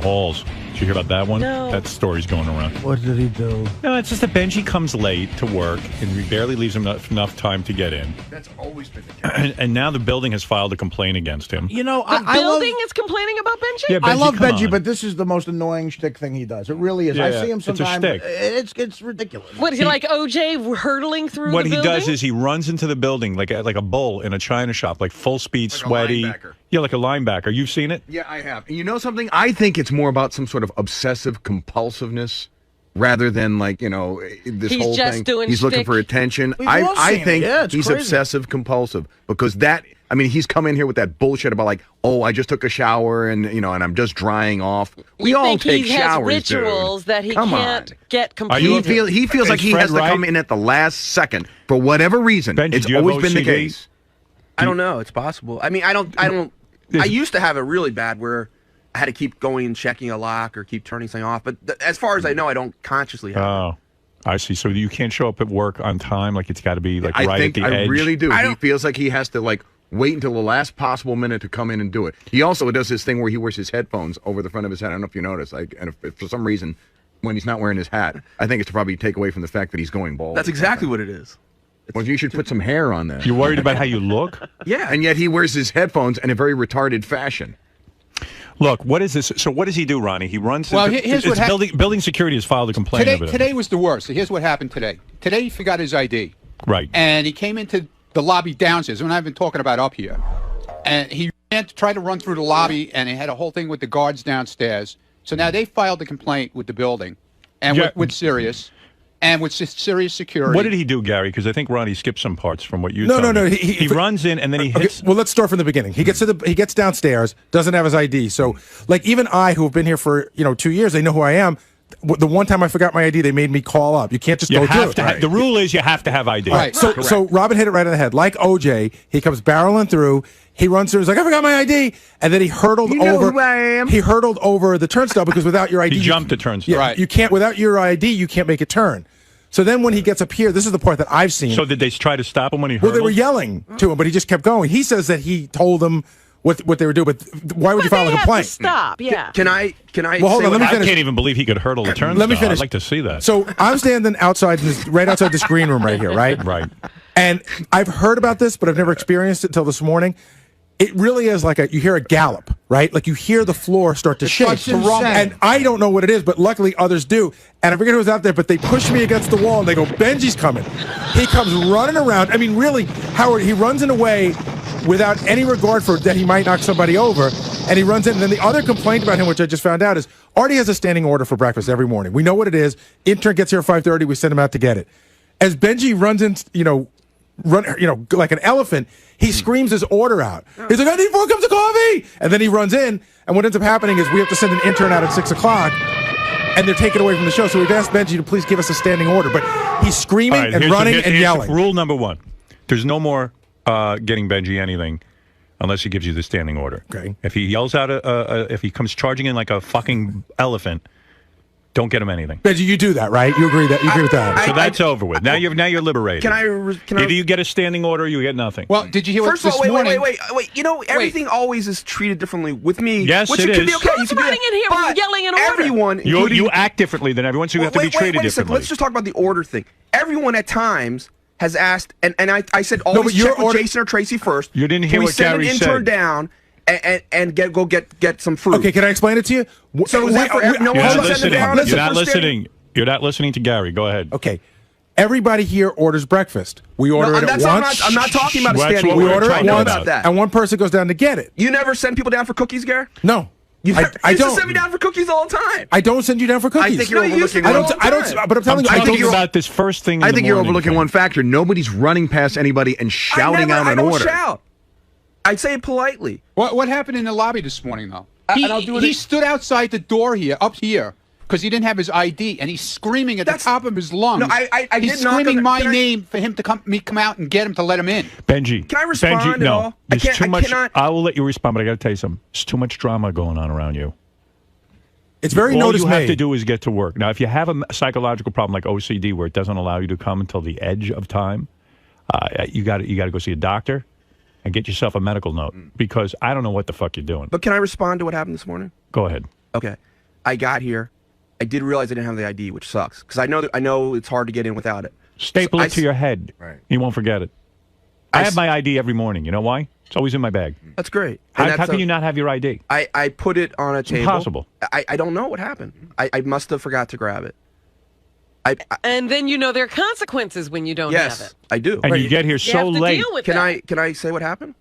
halls. Did you hear about that one? No. That story's going around. What did he do? No, it's just that Benji comes late to work and he barely leaves him enough time to get in. That's always been the case. And now the building has filed a complaint against him. You know, The building is complaining about Benji? Yeah, I Benji, love come Benji, on. but this is the most annoying shtick thing he does. It really is. Yeah, I see him it's a sometimes. shtick. It's ridiculous. What, is he like OJ hurtling through What the he building? does is he runs into the building like a bull in a china shop, like full speed, Like a sweaty. linebacker. Yeah, like a linebacker. You've seen it? Yeah, I have. And you know something? I think it's more about some sort of obsessive compulsiveness rather than like, this He's whole just thing. doing He's looking shtick. for attention. We've all I seen it. think Yeah, it's he's crazy. obsessive compulsive because he's come in here with that bullshit about like, oh, I just took a shower and, and I'm just drying off. We You all think take he showers, has rituals dude. that he Come can't on. get completed. He feels like Is he Fred has to right? come in at the last second for whatever reason. Benji, It's do you have always been the OCD? case. I don't know. It's possible. I mean, I don't. I used to have it really bad where I had to keep going and checking a lock or keep turning something off. But as far as I know, I don't consciously have it. Oh, I see. So you can't show up at work on time. Like it's got to be like I right think at the I edge. really do. He feels like he has to like wait until the last possible minute to come in and do it. He also does this thing where he wears his headphones over the front of his head. I don't know if you notice. And if for some reason, when he's not wearing his hat, I think it's to probably take away from the fact that he's going bald. That's exactly what it is. Well, you should put some hair on that. You're worried about how you look? Yeah. And yet he wears his headphones in a very retarded fashion. Look, what is this? So what does he do, Ronnie? He runs. Well, into, here's what building security has filed a complaint. Today was the worst. So here's what happened today. Today he forgot his ID. Right. And he came into the lobby downstairs, and I've been talking about up here. And he ran to try to run through the lobby, and he had a whole thing with the guards downstairs. So now they filed a complaint with the building, and with Sirius, and with Sirius Security. What did he do, Gary? Because I think Ronnie skipped some parts from what you. No. He runs in and then he hits. Well, let's start from the beginning. He gets downstairs, doesn't have his ID. So, like, even I, who have been here for 2 years, they know who I am. The one time I forgot my ID, they made me call up. You can't just go through it. The rule is you have to have ID. Right. So Robin hit it right on the head. Like OJ, he comes barreling through. He runs through. He's like, I forgot my ID, and then he hurtled over. Who I am. He hurtled over the turnstile because without your ID, He jumped the turnstile. Yeah, Right. You can't without your ID. You can't make a turn. So then when he gets up here, this is the part that I've seen. So did they try to stop him when he hurtled? Well, they were yelling to him, but he just kept going. He says that he told them what they were doing, but why would you file a They have complaint? to stop, yeah. Can I? Well, hold say on, let me I finish. can't even believe he could hurtle a turnstile. Let me finish. I'd like to see that. So I'm standing outside, right outside this green room right here, right? Right. And I've heard about this, but I've never experienced it until this morning. It really is like you hear a gallop, right? Like you hear the floor start to shake. starts to rumble. And I don't know what it is, but luckily others do. And I forget who was out there, but they pushed me against the wall and they go, Benji's coming. He comes running around. I mean, really, Howard, he runs in a way without any regard for that he might knock somebody over. And he runs in. And then the other complaint about him, which I just found out, is Artie has a standing order for breakfast every morning. We know what it is. Intern gets here at 5:30. We send him out to get it. As Benji runs in, like an elephant, he screams his order out. He's like, I need 4 cups of coffee! And then he runs in, and what ends up happening is we have to send an intern out at 6 o'clock, and they're taken away from the show. So we've asked Benji to please give us a standing order. But he's screaming All right, and running and yelling. Rule number 1. There's no more getting Benji anything unless he gives you the standing order. Okay. If he yells out, if he comes charging in like a fucking elephant, don't get him anything. Benji, you do that, right? You agree with that? So that's over with. Now you're liberated. Can I? Either you get a standing order or you get nothing. Well, did you hear what First of this all, morning? wait. Everything always is treated differently with me. Yes, which it could is. be okay. Who's You could be running like, in here but yelling an order? Everyone, you including- act differently than everyone, so you have to be treated wait a second. differently. Let's just talk about the order thing. Everyone at times has asked, and I said but always your check with order- Jason or Tracy first. You didn't hear Can we what send Gary an intern said. down and go get some fruit? Okay, can I explain it to you? So is that for no You're one not should send listening. them down? You're not listening. You're not listening to Gary. Go ahead. Okay. Everybody here orders breakfast. We order it at once. I'm not talking about a That's standing what We we're order. order I it know once, about that. and one person goes down to get it. You never send people down for cookies, Gary? No. You I used to don't. send me down for cookies all the time. I don't send you down for cookies. I think you're No, you used to overlooking do one. it all the time. But I'm I'm telling you, talking about this first thing. I in think the you're morning overlooking thing. one factor. Nobody's running past anybody and shouting out I an don't order. shout. I say it politely. What happened in the lobby this morning, though? And I'll do it He in- stood outside the door here, up here, because he didn't have his ID, and he's screaming at the top of his lungs. No, I he's did knock on screaming the- my can I- name for him to come out and get him to let him in. Benji. Can I respond Benji, at no. all? There's too much. cannot. I will let you respond, but I got to tell you something. There's too much drama going on around you. it's very All notice you made. have to do is get to work. Now, if you have a psychological problem like OCD, where it doesn't allow you to come until the edge of time, you got to go see a doctor and get yourself a medical note because I don't know what the fuck you're doing. But can I respond to what happened this morning? Go ahead. Okay. I got here, I did realize I didn't have the ID, which sucks because I know it's hard to get in without it. Staple it to your head. Right. You won't forget it. I have my ID every morning. You know why? It's always in my bag. That's great. How can you not have your ID? I put it on a table. Impossible. I don't know what happened. I must have forgot to grab it. And then you know there are consequences when you don't have it. I do. And you get here so have to late. deal with Can that. I say what happened?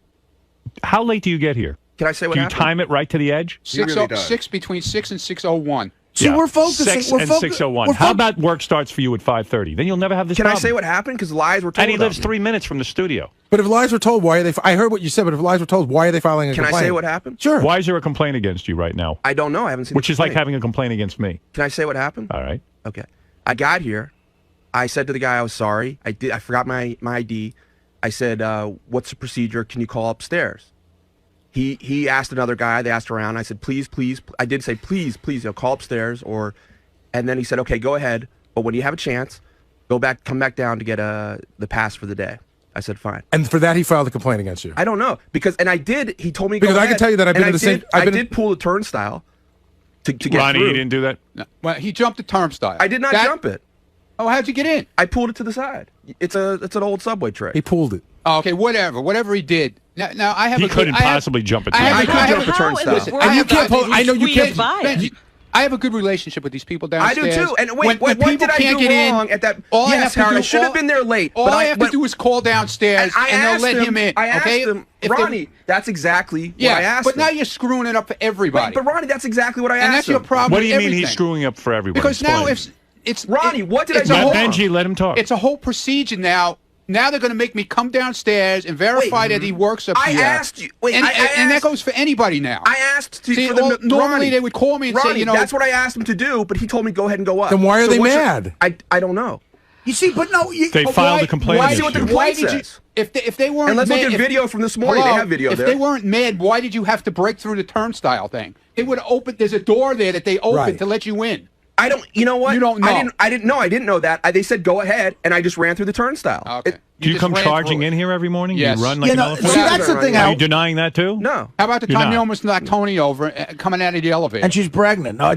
How late do you get here? Can I say what Do you happened? time it right to the edge? really does. Between 6 and 6:01. See, we're focusing. 6 and 6:01. How about work starts for you at 5:30? Then you'll never have this Can problem. I say what happened? Because lies were told. And he about lives me. 3 minutes from the studio. But if lies were told, why are they? I heard what you said, but if lies were told, why are they filing a Can complaint? I say what happened? Sure. Why is there a complaint against you right now? I don't know. I haven't seen. Which the is like complaint. having a complaint against me. Can I say what happened? All right. Okay. I got here. I said to the guy I was sorry. I forgot my ID. I said, "What's the procedure? Can you call upstairs?" He asked another guy. They asked around. I said, "Please, please." I did say, "Please, please, call upstairs." And then he said, "Okay, go ahead. But when you have a chance, come back down to get the pass for the day." I said, "Fine." And for that, he filed a complaint against you. I don't know and I did. He told me Because go I ahead, can tell you that I've been and in the same- I did pull the turnstile to get Ronnie, through. you didn't do that? No. Well, he jumped the turnstile. I did not jump it. Oh, how'd you get in? I pulled it to the side. It's an old subway tray. He pulled it. Oh, okay, whatever he did. Now I have He a good, couldn't I have- possibly jump it. I have I a- could I jump have the a- turnstile. Listen, And you can't pull. I know you can't. Ben, I have a good relationship with these people I downstairs. do too. And wait, When what people did I can't do get wrong in, at that? all I have Yes, to Howard, do- I should have been there late. All I have to do is call downstairs and they'll let him in. I asked Okay? him, If they- Ronnie, that's exactly Yeah, what I asked but him. now you're screwing it up for everybody. But Ronnie, that's exactly what I asked and that's your him. problem. What do with you mean everything. he's screwing up for everyone? Because now Explain. it's Ronnie, what did I it's do a wrong? whole- Benji, let him talk. It's a whole procedure now. Now they're going to make me come downstairs and verify that he works up I here. asked you. Wait, and, I and that asked- goes for anybody now. I asked See, for the normally Ronnie, they would call me and Ronnie, say, you know, that's what I asked him to do, but he told me go ahead and go up. Then why are they what's your- mad? I don't know. You see, but no, They filed a complaint why against did you. why Why did you? says. If they weren't And let's mad, look at video from this morning. Hello? They have video if there. they weren't mad, why did you have to break through the turnstile thing? They would open. There's a door there that they open Right. to let you in. I don't. You know what? You don't know. I didn't know. I didn't know that. They said go ahead, and I just ran through the turnstile. Okay. Do you just come ran charging through in it. here every morning? Yes. You run like You an know, elephant? see, that's the thing. Are How, you denying that too? No. How about the You're time you not. almost knocked Tony over coming out of the elevator? and she's pregnant. No,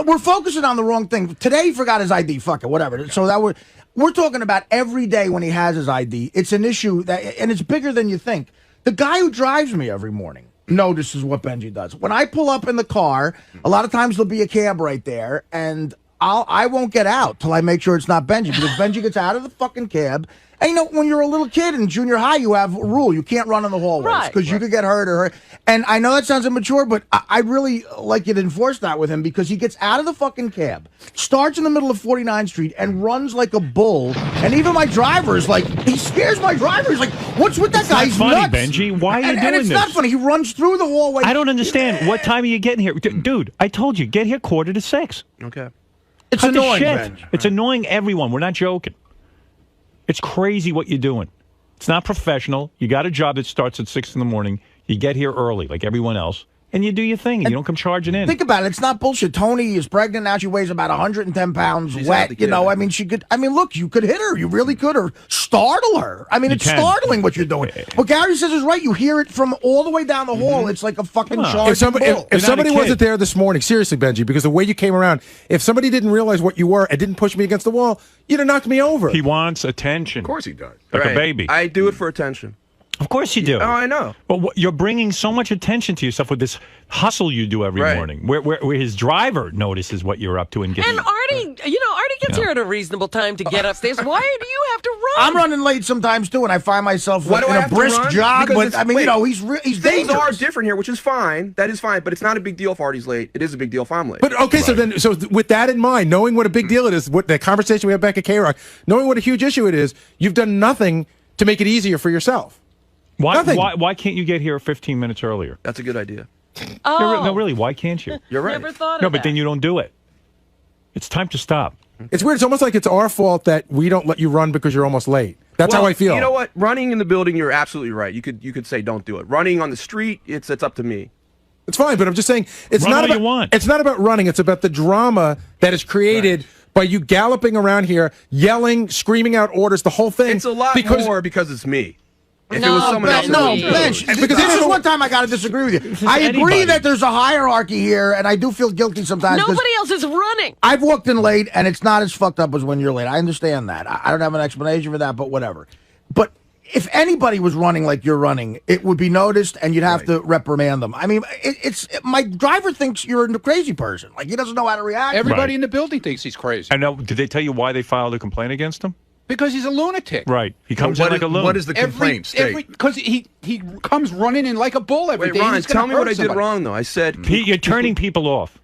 we're focusing on the wrong thing. Today he forgot his ID. Fuck it, whatever. So we're talking about every day when he has his ID. It's an issue and it's bigger than you think. The guy who drives me every morning notices what Benji does. When I pull up in the car, a lot of times there'll be a cab right there, and I won't get out till I make sure it's not Benji, because Benji gets out of the fucking cab. And you know, when you're a little kid in junior high, you have a rule. You can't run in the hallways Right. because you could get hurt or hurt. And I know that sounds immature, but I really like you to enforce that with him, because he gets out of the fucking cab, starts in the middle of 49th Street, and runs like a bull. And even my driver is like, he scares my driver. He's like, what's with that It's guy? not He's funny, nuts. Benji. Why are you and doing it's this? not funny. He runs through the hallway. I don't understand. What time are you getting here? Dude, I told you, get here 5:45. Okay. It's Cut the annoying, shit. Benji. It's annoying everyone. We're not joking. It's crazy what you're doing. It's not professional. You got a job that starts at 6 in the morning. You get here early like everyone else, and you do your thing. And you don't come charging in. Think about it. It's not bullshit. Tony is pregnant now. She weighs about 110 pounds She's wet. out the You know, kid. I mean, she could. I mean, look, you could hit her. You really could, or startle her. I mean, You it's can. startling what you're doing. What Gary says is right. You hear it from all the way down the hall. It's like a fucking Come on. charging If somebody, bull. if not somebody a kid. wasn't there this morning, seriously, Benji, because the way you came around, if somebody didn't realize what you were and didn't push me against the wall, you'd have knocked me over. He wants attention. Of course he does. Like Right. a baby. I do it for attention. Of course you do. Oh, I know. But you're bringing so much attention to yourself with this hustle you do every Right. morning, where his driver notices what you're up to and gets. And Artie gets here at a reasonable time to get upstairs. Why do you have to run? I'm running late sometimes too, and I find myself Why do in I a have to brisk run? jog. Because But it's- I mean, wait, you know, he's Things dangerous. are different here, which is fine. That is fine, but it's not a big deal if Artie's late. It is a big deal if I'm late. But okay, so with that in mind, knowing what a big deal it is, what the conversation we had back at K-Rock, knowing what a huge issue it is, you've done nothing to make it easier for yourself. Nothing. Why can't you get here 15 minutes earlier? That's a good idea. Oh, No, really, why can't you? You're right. never thought of No, that. but then you don't do it. It's time to stop. It's weird. It's almost like it's our fault that we don't let you run because you're almost late. That's how Well, I feel. You know what? Running in the building, you're absolutely right. You could say don't do it. Running on the street, it's up to me. It's fine, but I'm just saying it's Run not all about you want. It's not about running. It's about the drama that is created by you galloping around here, yelling, screaming out orders, the whole thing. It's a lot more because it's me. If it No, was someone else, Ben- it No, wouldn't be. Bench. Because This is it's- one time I got to disagree with you. I agree anybody. that there's a hierarchy here, and I do feel guilty sometimes. 'cause Nobody running. I've walked in late, and it's not as fucked up as when you're late. I understand that. I don't have an explanation for that, but whatever. But if anybody was running like you're running, it would be noticed, and you'd have to reprimand them. I mean, my driver thinks you're a crazy person. Like, he doesn't know how to react. Everybody in the building thinks he's crazy. I know. Did they tell you why they filed a complaint against him? Because he's a lunatic. Right. He comes in like a loon. What is the complaint state? Because he comes running in like a bull every day. Ron, He's tell me what I somebody. did wrong, though. I said... Pete, you're turning people off.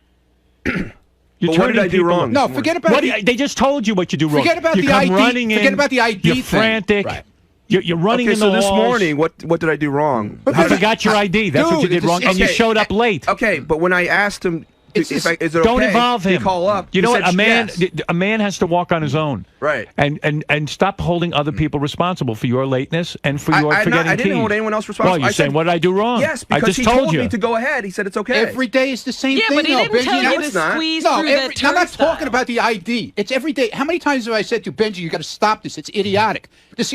But what did I do wrong? No, forget about They just told you what you do wrong. Forget about you the come ID. running in, Forget about the ID You're thing. frantic. Right. You're running Okay, in the so this halls. morning, what did I do wrong? You forgot your ID. That's what you did wrong, and you showed up late. Okay, but when I asked him, is it Don't okay involve him. to call up? You know he what? said A man has to walk on his own. Right. And stop holding other people responsible for your lateness and for your forgetting I didn't keys. hold anyone else responsible. Well, you're I saying, said, what did I do wrong? Yes, I because just he told told you. me to go ahead. He said it's okay. Every day is the same thing. Yeah, but he though, didn't Benji. tell No, you it's to not. squeeze No, through that I'm not talking turnstile. about the ID. It's every day. How many times have I said to Benji, you got to stop this? It's idiotic.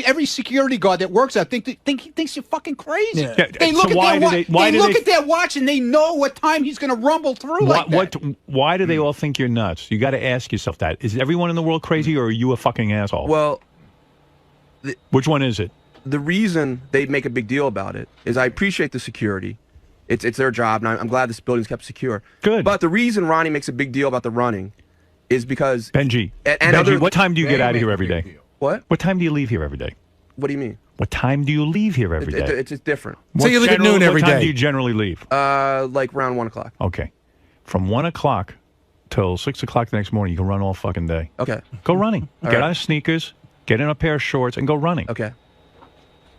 Every security guard that works out thinks you're fucking crazy. Yeah. They So look why at do their they- look at their watch and they know what time he's going to rumble through like that. Why do they all think you're nuts? You got to ask yourself that. Is everyone in the world crazy, or are you a fucking asshole? Well, which one is it? the reason they make a big deal about it is I appreciate the security. It's their job, and I'm glad this building's kept secure. Good. But the reason Ronnie makes a big deal about the running is because Benji. and Benji, other, what time do you get They out of here make a every big day? deal. What? What time do you leave here every day? What do you mean? What time do you leave here every day? It's different. So you leave at noon every What time day. do you generally leave? Like around 1 o'clock. Okay. From 1 o'clock till 6 o'clock the next morning, you can run all fucking day. Okay. Go running. All Get right. on sneakers, get in a pair of shorts, and go running. Okay.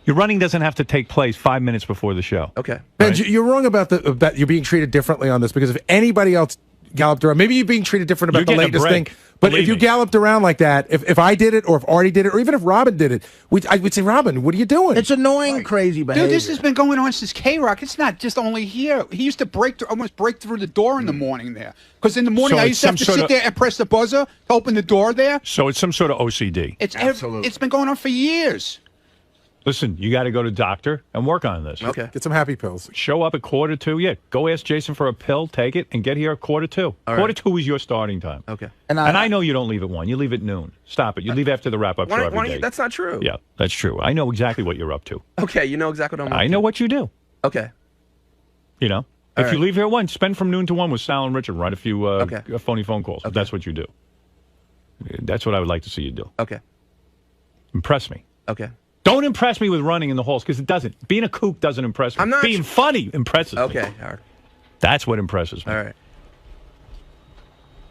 Your running doesn't have to take place 5 minutes before the show. Okay. Benji, you're wrong about you're being treated differently on this, because if anybody else galloped around, maybe you're being treated different You're about the getting a latest break. thing. But Believe if you me. galloped around like that, if I did it, or if Artie did it, or even if Robin did it, I would say, Robin, what are you doing? It's annoying, crazy behavior. Dude, this has been going on since K-Rock. It's not just only here. He used to almost break through the door in the morning there. Because in the morning So I it's used to have to some sort sit of- there and press the buzzer to open the door there. So it's some sort of OCD. Absolutely. It's been going on for years. Listen, you got to go to doctor and work on this. Okay. Get some happy pills. Show up at 1:45. Yeah, go ask Jason for a pill, take it, and get here at 1:45. right. 1:45 is your starting time. Okay. And And I know you don't leave at 1. You leave at noon. Stop it. You leave after the wrap-up show every day. That's not true. Yeah, that's true. I know exactly what you're up to. Okay, you know exactly what I'm up I know to. what you do. Okay. You know, if All you right. leave here at 1, spend from noon to 1 with Sal and Richard. Write a few Okay. phony phone calls. Okay. That's what you do. That's what I would like to see you do. Okay. Impress me. Okay. Don't impress me with running in the halls, because it doesn't. Being a kook doesn't impress me. I'm not- Being funny impresses me. Okay, Howard. That's what impresses me. All right.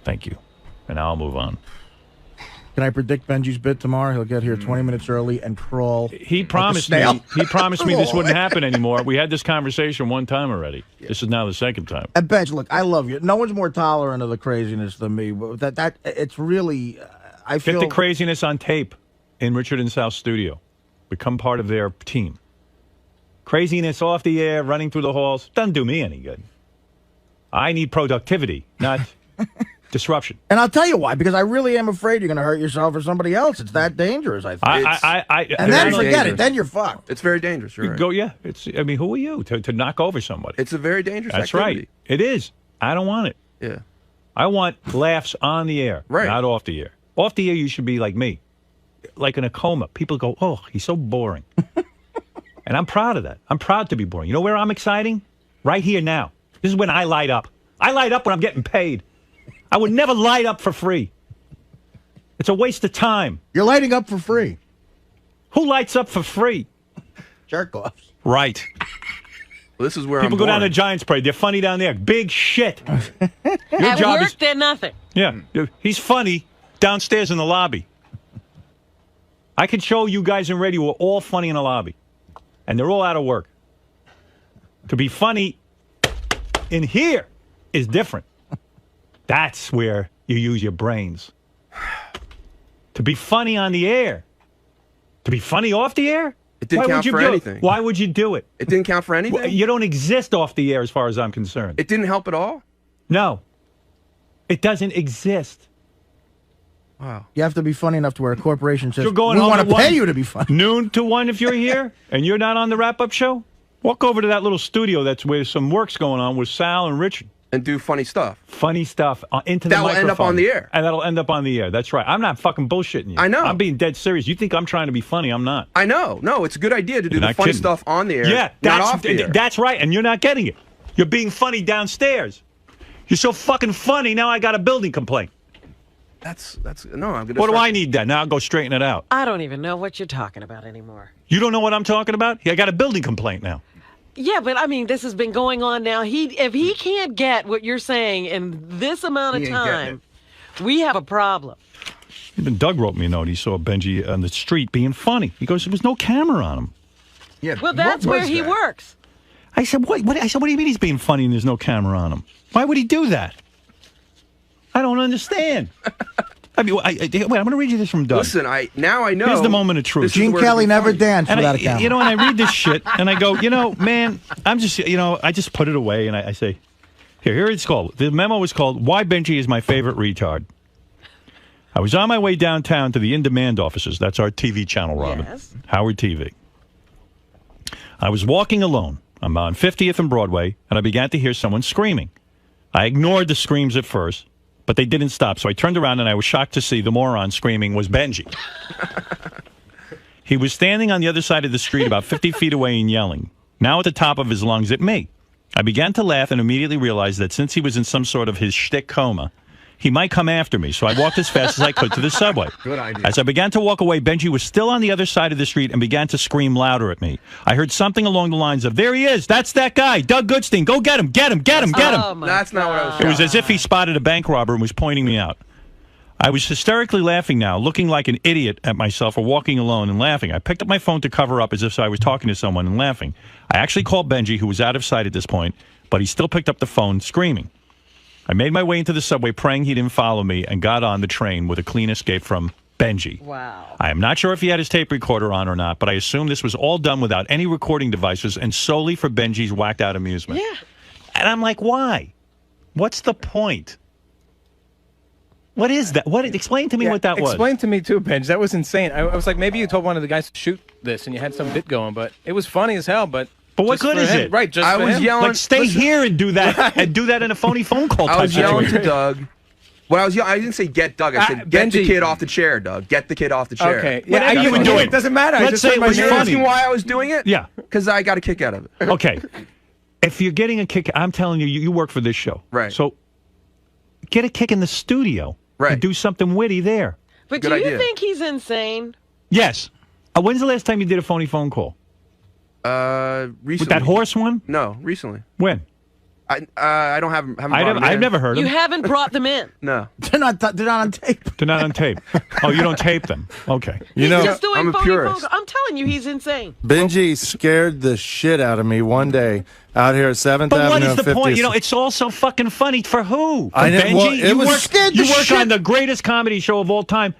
Thank you. And now I'll move on. Can I predict Benji's bit tomorrow? He'll get here 20 minutes early and crawl. He like a promised snail. me. He promised me this wouldn't happen anymore. We had this conversation one time already. This is now the second time. And Benj, look, I love you. No one's more tolerant of the craziness than me. But that it's really, I feel. Get the craziness on tape in Richard and Sal's studio. Become part of their team. Craziness off the air, running through the halls, doesn't do me any good. I need productivity, not disruption. And I'll tell you why. Because I really am afraid you're going to hurt yourself or somebody else. It's that dangerous, I think. And then very forget it. dangerous. Then you're fucked. It's very dangerous. You're right. Go, yeah. I mean, who are you to knock over somebody? It's a very dangerous That's activity. right. It is. I don't want it. Yeah. I want laughs on the air, Right. not off the air. Off the air, you should be like me, like in a coma. People go, oh, he's so boring. And I'm proud of that. I'm proud to be boring. You know where I'm exciting? Right here now. This is when I light up. I light up when I'm getting paid. I would never light up for free. It's a waste of time. You're lighting up for free. Who lights up for free? Jerk offs. Right. Well, this is where People I'm go down to boring. Giants Parade. They're funny down there. Big shit. Your At job work, is... they're nothing. Yeah, he's funny downstairs in the lobby. I could show you guys in radio who are all funny in the lobby, and they're all out of work. To be funny in here is different. That's where you use your brains. To be funny on the air, to be funny off the air, It didn't why count would you for do it? anything. Why would you do it? It didn't count for anything? Well, you don't exist off the air as far as I'm concerned. It didn't help at all? No, it doesn't exist. Wow. You have to be funny enough to where a corporation says, You're going we home want at to pay 1, you to be funny. Noon to 1 if you're here and you're not on the wrap-up show. Walk over to that little studio that's where some work's going on with Sal and Richard. and do funny stuff. Funny stuff into the That will microphone. end up on the air. And that'll end up on the air. That's right. I'm not fucking bullshitting you. I know. I'm being dead serious. You think I'm trying to be funny. I'm not. I know. No, it's a good idea to do the funny stuff on the air. Yeah, not off the air. That's right. And you're not getting it. You're being funny downstairs. You're so fucking funny. Now I got a building complaint. That's no. I'm gonna. What do I need then? Now I'll go straighten it out. I don't even know what you're talking about anymore. You don't know what I'm talking about? I got a building complaint now. Yeah, but I mean, this has been going on now. If he can't get what you're saying in this amount of time, we have a problem. Even Doug wrote me a note. He saw Benji on the street being funny. He goes, there was no camera on him. Yeah. Well, that's where he works. I said, what? I said, what do you mean he's being funny and there's no camera on him? Why would he do that? I don't understand. I mean, wait, I'm going to read you this from Doug. Listen, now I know. Here's the moment of truth. Gene Kelly never danced without a camera. You know, and I read this shit, and I go, you know, man, I'm just, you know, I just put it away, and I say, here it's called. The memo was called, Why Benji is My Favorite Retard. I was on my way downtown to the In Demand offices. That's our TV channel, Robin. Yes. Howard TV. I was walking alone. I'm on 50th and Broadway, and I began to hear someone screaming. I ignored the screams at first, but they didn't stop. So I turned around, and I was shocked to see the moron screaming was Benji. He was standing on the other side of the street about 50 feet away and yelling, now at the top of his lungs at me. I began to laugh and immediately realized that since he was in some sort of his shtick coma, he might come after me, so I walked as fast as I could to the subway. Good idea. As I began to walk away, Benji was still on the other side of the street and began to scream louder at me. I heard something along the lines of, there he is, that's that guy, Doug Goodstein, go get him, get him, get him, get him. Oh, my That's not what I was. It was as if he spotted a bank robber and was pointing me out. I was hysterically laughing now, looking like an idiot at myself for walking alone and laughing. I picked up my phone to cover up as if I was talking to someone and laughing. I actually called Benji, who was out of sight at this point, but he still picked up the phone, screaming. I made my way into the subway, praying he didn't follow me, and got on the train with a clean escape from Benji. Wow. I am not sure if he had his tape recorder on or not, but I assume this was all done without any recording devices and solely for Benji's whacked-out amusement. Yeah. And I'm like, why? What's the point? What is that? Explain to me what that was. Explain to me too, Benj. That was insane. I was like, maybe you told one of the guys to shoot this and you had some bit going, but it was funny as hell. But what good is it? Right, just I for was him. yelling. Like, stay here and do that, and do that in a phony phone call type I was yelling situation. to Doug. When I was yelling, I didn't say get Doug. I said get the Benji. kid off the chair, Doug. Get the kid off the chair. Okay. Whatever you were doing. It doesn't matter. I Let's just say said it my was You're name. funny. asking why I was doing it? Yeah. Because I got a kick out of it. Okay. If you're getting a kick, I'm telling you, you work for this show. Right. So get a kick in the studio. Right. And do something witty there. But Good do you idea. think he's insane? Yes. When's the last time you did a phony phone call? Recently. With that horse one? No, recently. When? I haven't brought him I've in. never heard You them. haven't brought them in. No. They're not on tape. They're not on tape. Oh, you don't tape them. Okay. You know, He's just doing I'm a phony purist. phone calls. I'm telling you, he's insane. Benji scared the shit out of me one day out here at 7th But Avenue. what is the and point? 50th. You know, it's all so fucking funny. For who? For I know- Benji? well, it you was work, scared the you work shit- on the greatest comedy show of all time.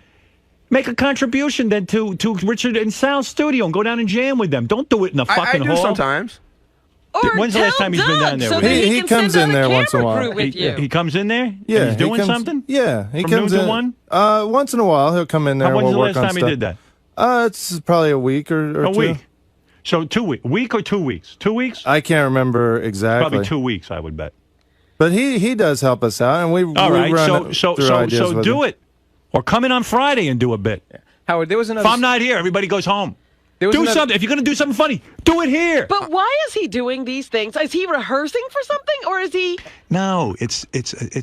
Make a contribution then to Richard and Sal's studio and go down and jam with them. Don't do it in a I fucking do hall. sometimes. Or When's the last tell time he's been Doug down there so with that you? he He can comes send in out there a once in a camera while. crew with you. He comes in there? Yeah, And he's doing he comes, something? Yeah, he From comes noon to in. one? Once in a while, he'll come in there. When's and the we'll last work on time he stuff. did that? It's probably a week or A two. week. So 2 weeks. Week or 2 weeks? 2 weeks? I can't remember exactly. Probably 2 weeks, I would bet. But he does help us out, and we All right, run so through ideas with do him. it. Or come in on Friday and do a bit. Howard, there was another. If I'm not here, everybody goes home. There was Do another- something. If you're going to do something funny, do it here. But why is he doing these things? Is he rehearsing for something, or is he? No, it's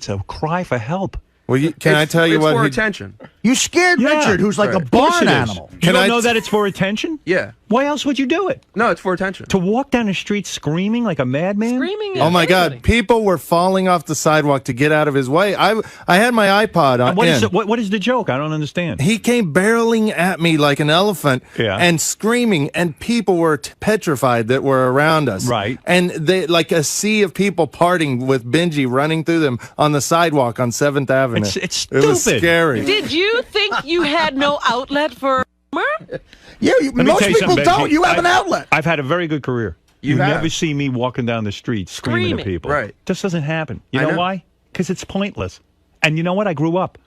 a cry for help. Well, can I tell you it's what? for he- attention. You scared Yeah. Richard, who's like a Right. Of course barn it is. animal. You Can don't I know t- that it's for attention? Yeah. Why else would you do it? No, it's for attention. To walk down the street screaming like a madman? Screaming Oh at my anybody. God! People were falling off the sidewalk to get out of his way. I had my iPod on. What in. is, what is the joke? I don't understand. He came barreling at me like an elephant and screaming, and people were petrified that were around us. Right. And they like a sea of people parting with Benji running through them on the sidewalk on 7th Avenue. It's It was stupid. scary. Did you think you had no outlet for humor? Yeah, Let me most tell you people something, don't. Benji. You have an outlet. I've had a very good career. You have. never see me walking down the street screaming at Screaming. people. Right. Just doesn't happen. You I know know. why? Because it's pointless. And you know what? I grew up.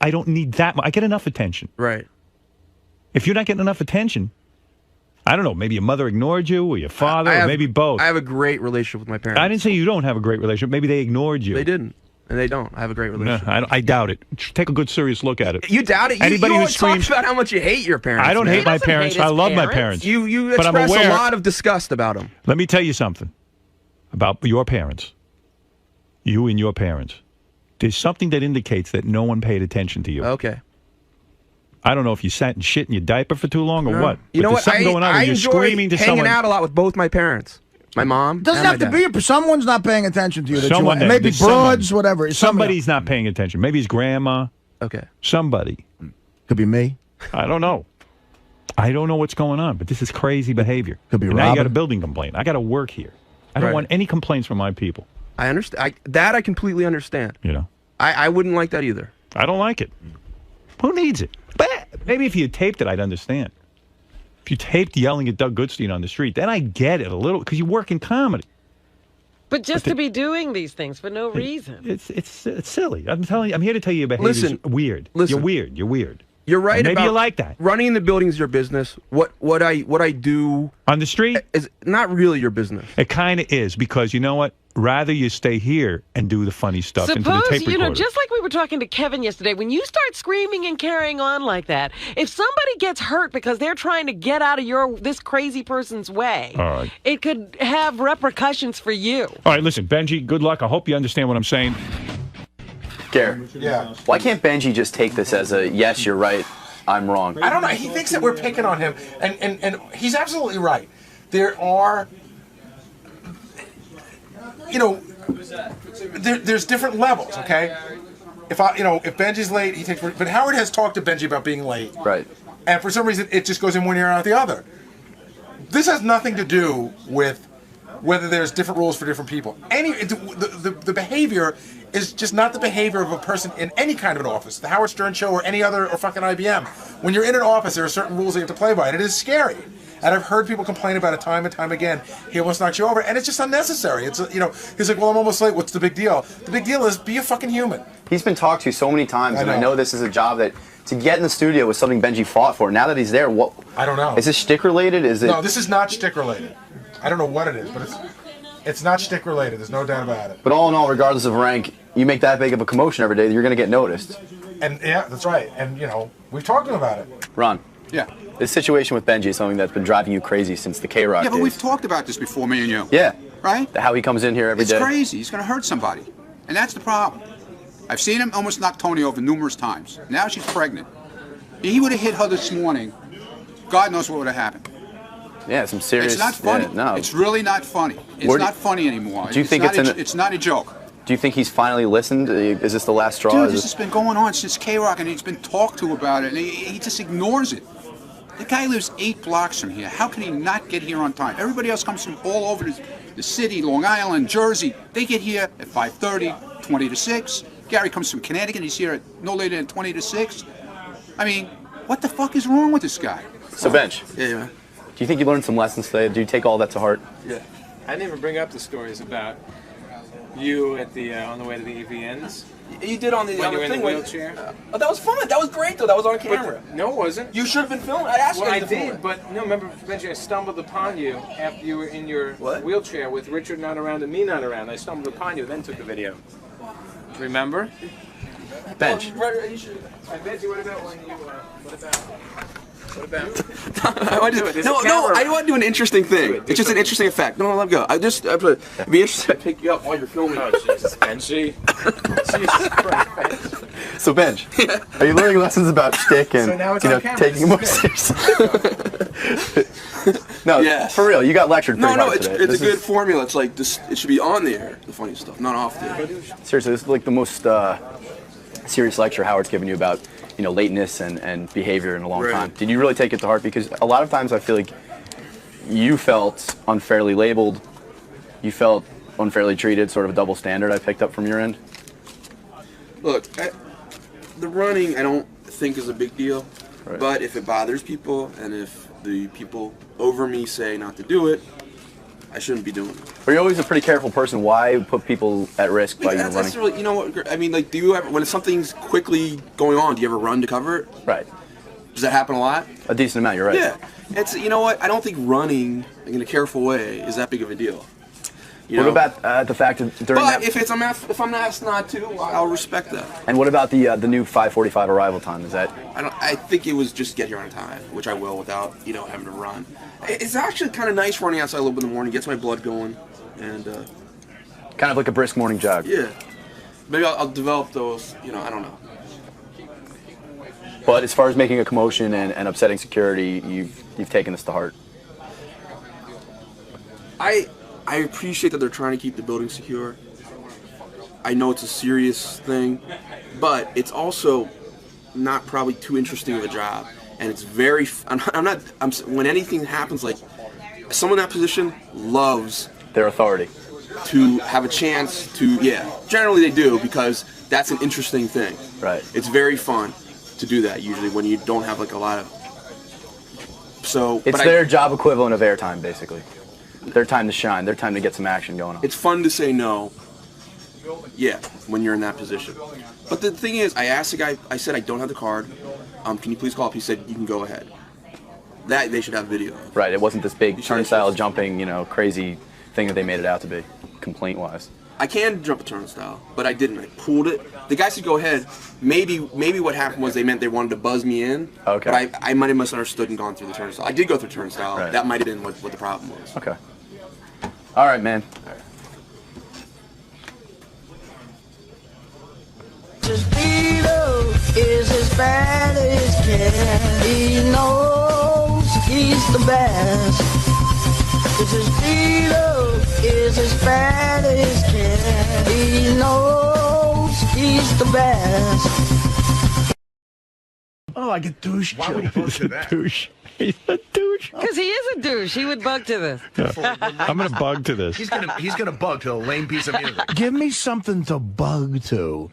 I don't need that much. I get enough attention. Right. If you're not getting enough attention, I don't know. Maybe your mother ignored you, or your father, or maybe both. I have a great relationship with my parents. I didn't say you don't have a great relationship. Maybe they ignored you. They didn't. And they don't. I have a great relationship. No, I doubt it. Take a good, serious look at it. You doubt it? Anybody you who always screams talk about how much you hate your parents. I don't hate my parents. I love my parents. You but I'm express aware, a lot of disgust about them. Let me tell you something about your parents. You and your parents. There's something that indicates that no one paid attention to you. Okay. I don't know if you sat and shit in your diaper for too long or what. You know what? Something going on I when you're enjoy screaming to hanging someone. out a lot with both my parents. My mom. Doesn't have to be. Someone's not paying attention to you. That Someone, you maybe broads, whatever. Somebody's not paying attention. Maybe his grandma. Okay. Somebody. Could be me. I don't know. I don't know what's going on, but this is crazy behavior. Could be and now you Robin. got a building complaint. I got to work here. I don't want any complaints from my people. I understand. That I completely understand. You know. I wouldn't like that either. I don't like it. Who needs it? But maybe if you taped it, I'd understand. If you taped yelling at Doug Goodstein on the street, then I get it a little, because you work in comedy. But just to be doing these things for no reason. It's silly. I'm telling you. I'm here to tell you your behavior's weird. Listen. You're weird. You're weird. You're right. Maybe about you like that. Running the building is your business. What I do on the street is not really your business. It kind of is, because you know what? Rather you stay here and do the funny stuff into the Suppose, tape recorder. just like we were talking to Kevin yesterday, when you start screaming and carrying on like that, if somebody gets hurt because they're trying to get out of this crazy person's way, All right. it could have repercussions for you. All right, listen, Benji, good luck. I hope you understand what I'm saying. Garrett, why can't Benji just take this as a, yes, you're right, I'm wrong? I don't know. He thinks that we're picking on him, and he's absolutely right. There are, there's different levels, okay? If Benji's late, he takes. But Howard has talked to Benji about being late, right? And for some reason, it just goes in one ear and out the other. This has nothing to do with whether there's different rules for different people. The behavior is just not the behavior of a person in any kind of an office, the Howard Stern Show or any other, or fucking IBM. When you're in an office, there are certain rules that you have to play by, and it is scary. And I've heard people complain about it time and time again. He almost knocks you over, and it's just unnecessary. It's he's like, well, I'm almost late. What's the big deal? The big deal is be a fucking human. He's been talked to so many times, and I know this is a job that to get in the studio was something Benji fought for. Now that he's there, what? I don't know. Is this shtick related? Is it? No, this is not shtick related. I don't know what it is, but it's not shtick related. There's no doubt about it. But all in all, regardless of rank, you make that big of a commotion every day, you're going to get noticed. And yeah, that's right. And we've talked to him about it. Ron. Yeah. This situation with Benji is something that's been driving you crazy since the K-Rock Yeah, but days. we've talked about this before, me and you. Yeah. Right? How he comes in here every day. It's crazy. He's going to hurt somebody. And that's the problem. I've seen him almost knock Tony over numerous times. Now she's pregnant. If he would have hit her this morning, God knows what would have happened. Yeah, some serious... It's not funny. Yeah, no. It's really not funny. It's not funny anymore. Do you think it's not a joke. Do you think he's finally listened? Is this the last straw? Dude, this has been going on since K-Rock, and he's been talked to about it, and he just ignores it. The guy lives 8 blocks from here. How can he not get here on time? Everybody else comes from all over the city, Long Island, Jersey. They get here at 5:30, 20 to 6. Gary comes from Connecticut. He's here at no later than 20 to 6. I mean, what the fuck is wrong with this guy? So, Bench. Yeah. Do you think you learned some lessons today? Do you take all that to heart? Yeah. I didn't even bring up the stories about you at the on the way to the EVNs. You did on the when you were in the thing wheelchair. Oh, that was fun. That was great, though. That was on camera. No, it wasn't. You should have been filming. I asked well, you I to film did, it. but no. Remember, Benji, I stumbled upon you after you were in your wheelchair with Richard not around and me not around. I stumbled upon you, then took the video. Remember? Bench. I bet you. What about when you? What about? I want to do an interesting thing. It's just an interesting effect. No, let go. It'd be interesting to pick you up while you're filming. Oh, Jesus, Benji. Jesus Christ. So, Bench, are you learning lessons about shtick and taking it more seriously? No, for real, you got lectured pretty hard today. It's a good formula. It's like this. It should be on the air, the funny stuff, not off the air. Seriously, this is like the most serious lecture Howard's given you about lateness and behavior in a long time. Did you really take it to heart? Because a lot of times I feel like you felt unfairly labeled, you felt unfairly treated, sort of a double standard I picked up from your end. Look, the running I don't think is a big deal, but if it bothers people and if the people over me say not to do it, I shouldn't be doing it. Are you always a pretty careful person? Why put people at risk by running? That's really, what I mean, like, do you ever, when something's quickly going on, do you ever run to cover it? Right. Does that happen a lot? A decent amount, you're right. Yeah. It's, you know what? I don't think running in a careful way is that big of a deal. What about the fact that during but that... if I'm asked not to, I'll respect that. And what about the new 5:45 arrival time? Is that... I think it was just get here on time, which I will without, having to run. It's actually kind of nice running outside a little bit in the morning, gets my blood going, and... kind of like a brisk morning jog. Yeah. Maybe I'll develop those, I don't know. But as far as making a commotion and upsetting security, you've taken this to heart. I appreciate that they're trying to keep the building secure. I know it's a serious thing, but it's also not probably too interesting of a job. And it's very, when anything happens, like, someone in that position loves their authority. To have a chance to, generally they do, because that's an interesting thing. Right. It's very fun to do that usually when you don't have like a lot of, so. It's their job equivalent of airtime, basically. Their time to shine, their time to get some action going on. It's fun to say no, when you're in that position. But the thing is, I asked the guy, I said, I don't have the card, can you please call up? He said, you can go ahead. That they should have video of. Right, it wasn't this big turnstile jumping, crazy thing that they made it out to be, complaint-wise. I can jump a turnstile, but I didn't. I pulled it. The guy said, go ahead. Maybe what happened was they meant they wanted to buzz me in. Okay. But I might have misunderstood and gone through the turnstile. I did go through turnstile. Right. That might have been what the problem was. Okay. All right, man. Is as bad as can. He knows he's the best. Is as bad as can. He knows he's the best. Oh, like a douche. Why would he bug to that? Douche. He's a douche. Because he is a douche. He would bug to this. Yeah. I'm going to bug to this. He's gonna bug to a lame piece of music. Give me something to bug to.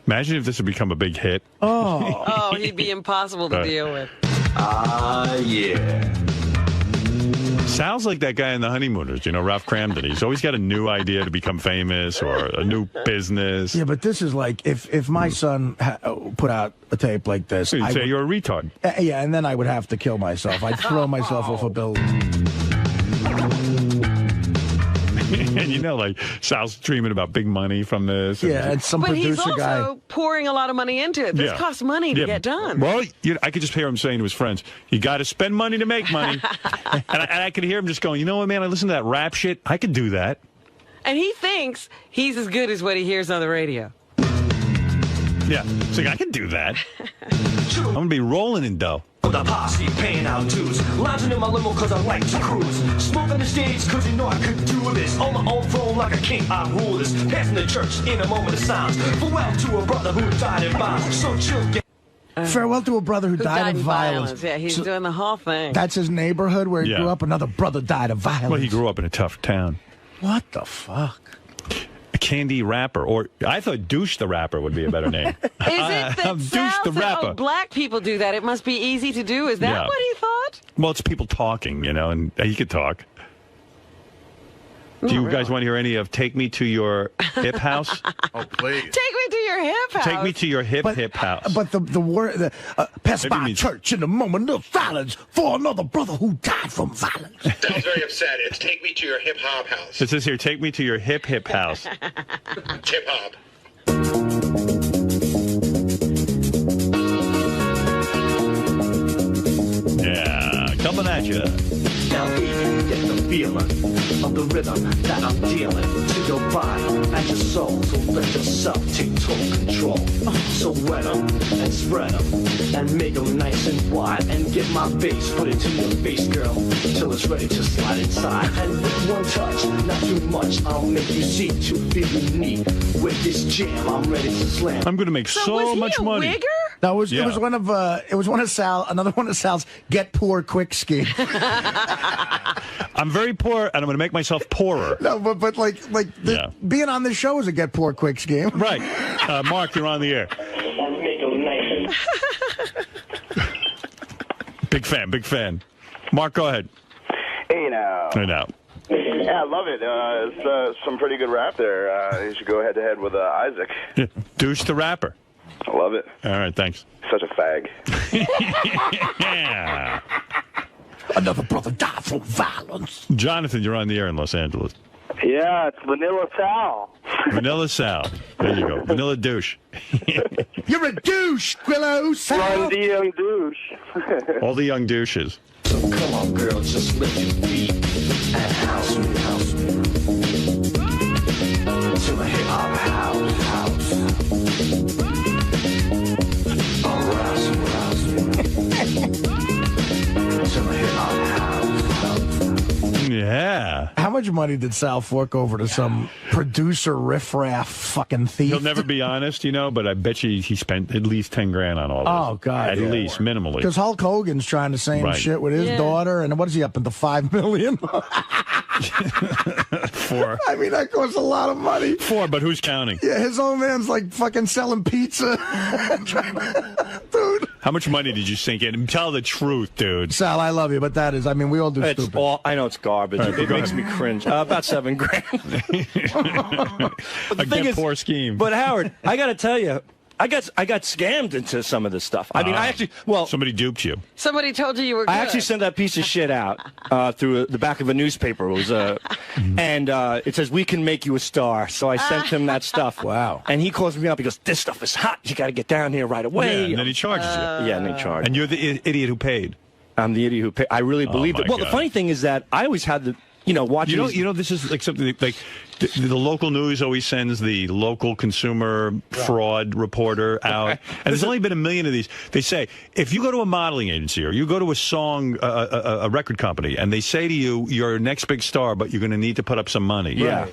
Imagine if this had become a big hit. Oh, he'd be impossible to deal with. Yeah. Sounds like that guy in The Honeymooners, Ralph Cramden. He's always got a new idea to become famous or a new business. Yeah, but this is like if my son put out a tape like this, You'd say you're a retard. Yeah, and then I would have to kill myself. I'd throw myself off a building. And Sal's dreaming about big money from this. And some but producer he's also guy pouring a lot of money into it. This costs money to get done. Well, I could just hear him saying to his friends, you got to spend money to make money. and I could hear him just going, you know what, man, I listen to that rap shit. I could do that. And he thinks he's as good as what he hears on the radio. Yeah. It's like, I can do that. I'm going to be rolling in dough. The posse paying out dues, lounging in my limo cause I like to cruise, smoking the stage cause I could do this, on my own throne like a king I rule this, passing the church in a moment of silence, farewell to a brother who died in violence, so chill. Farewell to a brother who died of violence. Yeah, he's doing the whole thing. That's his neighborhood where he grew up. Another brother died of violence. Well, he grew up in a tough town. What the fuck? Candy Rapper, or I thought Douche the Rapper would be a better name. Is it that Douche the Rapper? Black people do that? It must be easy to do. Is that what he thought? Well, it's people talking, and he could talk. Do you guys want to hear any of "Take Me to Your Hip House"? Oh, please. Take me to your hip house. Take me to your hip house. But the word passed by church in a moment of silence for another brother who died from violence. Sounds very upset. It's take me to your hip hop house. It says here, take me to your hip house. Hip hop. Yeah, coming at you. Now if you get the feeling of the rhythm that I'm dealing to your body and your soul, so let yourself take total control. So wet 'em and spread 'em and make 'em nice and wide and get my bass, put it to your face, girl, till it's ready to slide inside. And with one touch, not too much, I'll make you see to feel unique. With this jam, I'm ready to slam. I'm going to make so much money. Wigger? That was it was one of another one of Sal's get poor quick schemes. I'm very poor, and I'm going to make myself poorer. No, but being on this show is a get poor quick scheme. Right. Mark, you're on the air. Big fan. Mark, go ahead. Hey now. Hey now. Yeah, I love it. It's some pretty good rap there. You should go head to head with Isaac. Yeah. Douche the Rapper. I love it. All right, thanks. Such a fag. Yeah. Another brother died from violence. Jonathan, you're on the air in Los Angeles. Yeah, it's Vanilla Sal. Vanilla Sal. There you go. Vanilla douche. You're a douche, Quillo. Run the young douche. All the young douches. So come on, girl, just lift your feet and house me, house me. To the hip hop house. Oh, rouse me, rouse me. To the hip hop house. Yeah. How much money did Sal fork over to some producer riffraff fucking thief? He'll never be honest, you know, but I bet you he spent at least 10 grand on all this. Oh, God. At least, minimally. Because Hulk Hogan's trying the same shit with his daughter, and what is he up into $5 million? 4. I mean, that costs a lot of money. 4, but who's counting? Yeah, his old man's like fucking selling pizza. Dude. How much money did you sink in? Tell the truth, dude. Sal, I love you, but that is, I mean, we all do stupid. I know it's garbage. Right, it makes me cringe. About 7 grand. A good poor scheme. But Howard, I got to tell you, I got scammed into some of this stuff. I mean, I actually, somebody duped you. Somebody told you were good. I actually sent that piece of shit out through the back of a newspaper. It was and it says, "We can make you a star." So I sent him that stuff. Wow. And he calls me up. He goes, "This stuff is hot. You got to get down here right away." Yeah, and then he charges you. Yeah, and he charged. And you're the idiot who paid. I'm the idiot who paid. I really believed it. Well, the funny thing is that I always had the, watching. You know, this is like something like the local news always sends the local consumer fraud reporter out, and there's only been 1 million of these. They say if you go to a modeling agency or you go to a record company, and they say to you, "You're next big star, but you're going to need to put up some money." Yeah.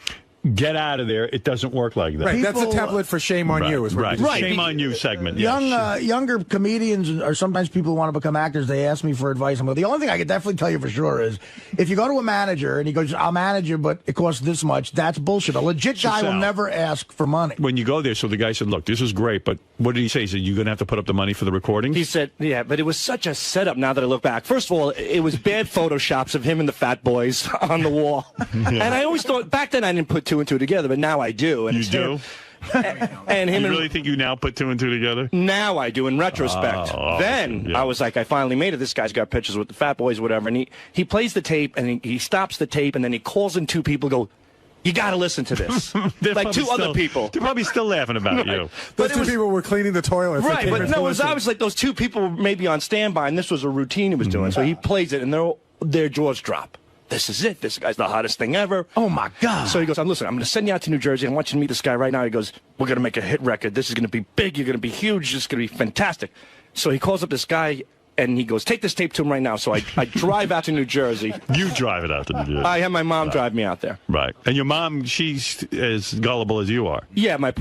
Get out of there. It doesn't work like that. Right, that's a template for shame on you. Is what Right. Shame on you segment. Younger comedians or sometimes people who want to become actors, they ask me for advice. I'm like, the only thing I can definitely tell you for sure is if you go to a manager and he goes, "I'll manage you, but it costs this much," that's bullshit. A legit guy will never ask for money. When you go there, so the guy said, "Look, this is great, but what did he say? He said, you're going to have to put up the money for the recordings?" He said, yeah, but it was such a setup now that I look back. First of all, it was bad photoshops of him and the Fat Boys on the wall. And I always thought, back then I didn't put 2 and 2 together, but now I do. And you do? And him you really think you now put 2 and 2 together? Now I do, in retrospect. Then I was like, I finally made it. This guy's got pictures with the Fat Boys, whatever. And he plays the tape, and he stops the tape, and then he calls in 2 people, go, "You got to listen to this." Like 2 other people. They're probably still laughing about you. Those 2 people were cleaning the toilets. Right, but no, it was obviously like those 2 people were maybe on standby, and this was a routine he was doing. So he plays it, and their jaws drop. This is it. This guy's the hottest thing ever. Oh, my God. So he goes, "Listen, I'm going to send you out to New Jersey. I want you to meet this guy right now." He goes, "We're going to make a hit record. This is going to be big. You're going to be huge. It's going to be fantastic." So he calls up this guy, and he goes, "Take this tape to him right now." So I drive out to New Jersey. You drive it out to New Jersey. I have my mom drive me out there. Right. And your mom, she's as gullible as you are. Yeah, my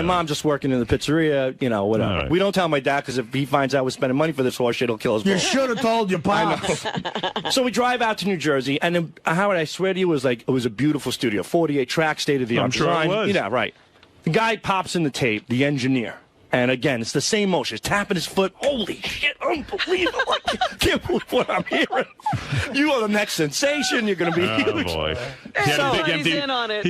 mom just working in the pizzeria, whatever. Right. We don't tell my dad because if he finds out we're spending money for this horse shit, he'll kill us both. You should have told your pops. So we drive out to New Jersey, and then, Howard, I swear to you, it was a beautiful studio, 48 tracks, state of the art. I'm sure design. it was. Yeah, right. The guy pops in the tape, the engineer. And again, it's the same motion. He's tapping his foot. Holy shit, unbelievable. I can't believe what I'm hearing. You are the next sensation. You're going to be huge. Oh, boy. He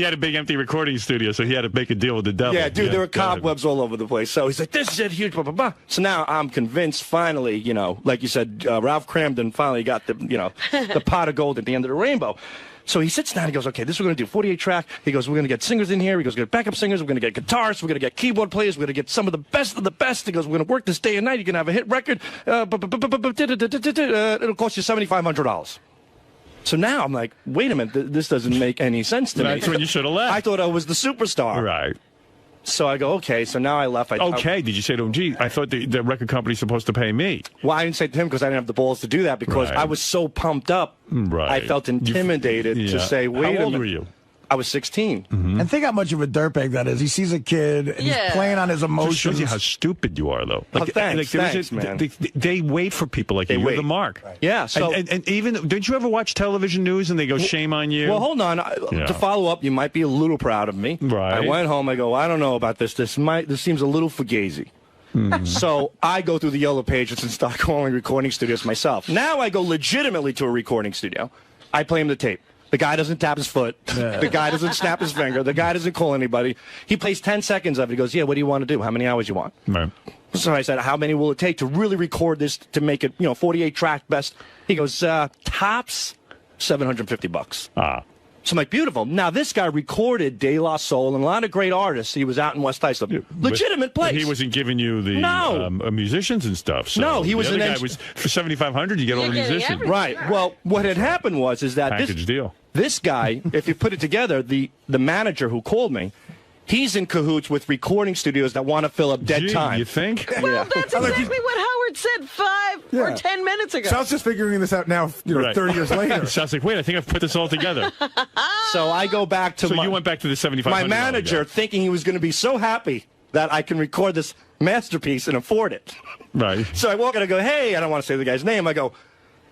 had a big empty recording studio, so he had to make a deal with the devil. Yeah, dude, there were cobwebs all over the place. So he's like, "This is it, huge, blah, blah, blah." So now I'm convinced, finally, like you said, Ralph Cramden finally got the pot of gold at the end of the rainbow. So he sits down, he goes, "Okay, this is what we're going to do, 48 track." He goes, "We're going to get singers in here." He goes, "We're going to get backup singers. We're going to get guitarists. We're going to get keyboard players. We're going to get some of the best of the best." He goes, "We're going to work this day and night. You're going to have a hit record. It'll cost you $7,500. So now I'm like, wait a minute, this doesn't make any sense to me. That's when you should have left. I thought I was the superstar. Right. So I go, okay, so now I left. Did you say to him, "Gee, I thought the record company's supposed to pay me"? Well, I didn't say to him because I didn't have the balls to do that because I was so pumped up. Right. I felt intimidated to say, wait a minute. How old were you? I was 16. Mm-hmm. And think how much of a dirtbag that is. He sees a kid and he's playing on his emotions. Just shows you how stupid you are, though. Thanks, man. They wait for people like you. You're the mark. Right. Yeah. So and even, did you ever watch television news and they go, "Shame on you"? Well, hold on. To follow up, you might be a little proud of me. Right. I went home. I go, "I don't know about this. This seems a little fugazi." So I go through the yellow pages and start calling recording studios myself. Now I go legitimately to a recording studio. I play him the tape. The guy doesn't tap his foot. The guy doesn't snap his finger. The guy doesn't call anybody. He plays 10 seconds of it. He goes, yeah, what do you want to do? How many hours you want? Right. So I said, how many will it take to really record this to make it, 48 track best? He goes, tops $750. Ah. So I'm like, beautiful. Now, this guy recorded 𝗦𝗲𝗄𝗿 and a lot of great artists. He was out in West Islip. Legitimate place. But he wasn't giving you the musicians and stuff. So no, he was the other guy was for $7,500. You get all the musicians. Right. Well, what had happened was that package deal. This guy, if you put it together, the manager who called me, he's in cahoots with recording studios that want to fill up dead time. You think? Well, that's exactly what Howard said 5 or 10 minutes ago. Sal's just figuring this out now, 30 years later. Sounds like, wait, I think I've put this all together. So I go back to you went back to the $7,500. My manager, thinking he was going to be so happy that I can record this masterpiece and afford it. Right. So I walk in and I go, hey, I don't want to say the guy's name. I go,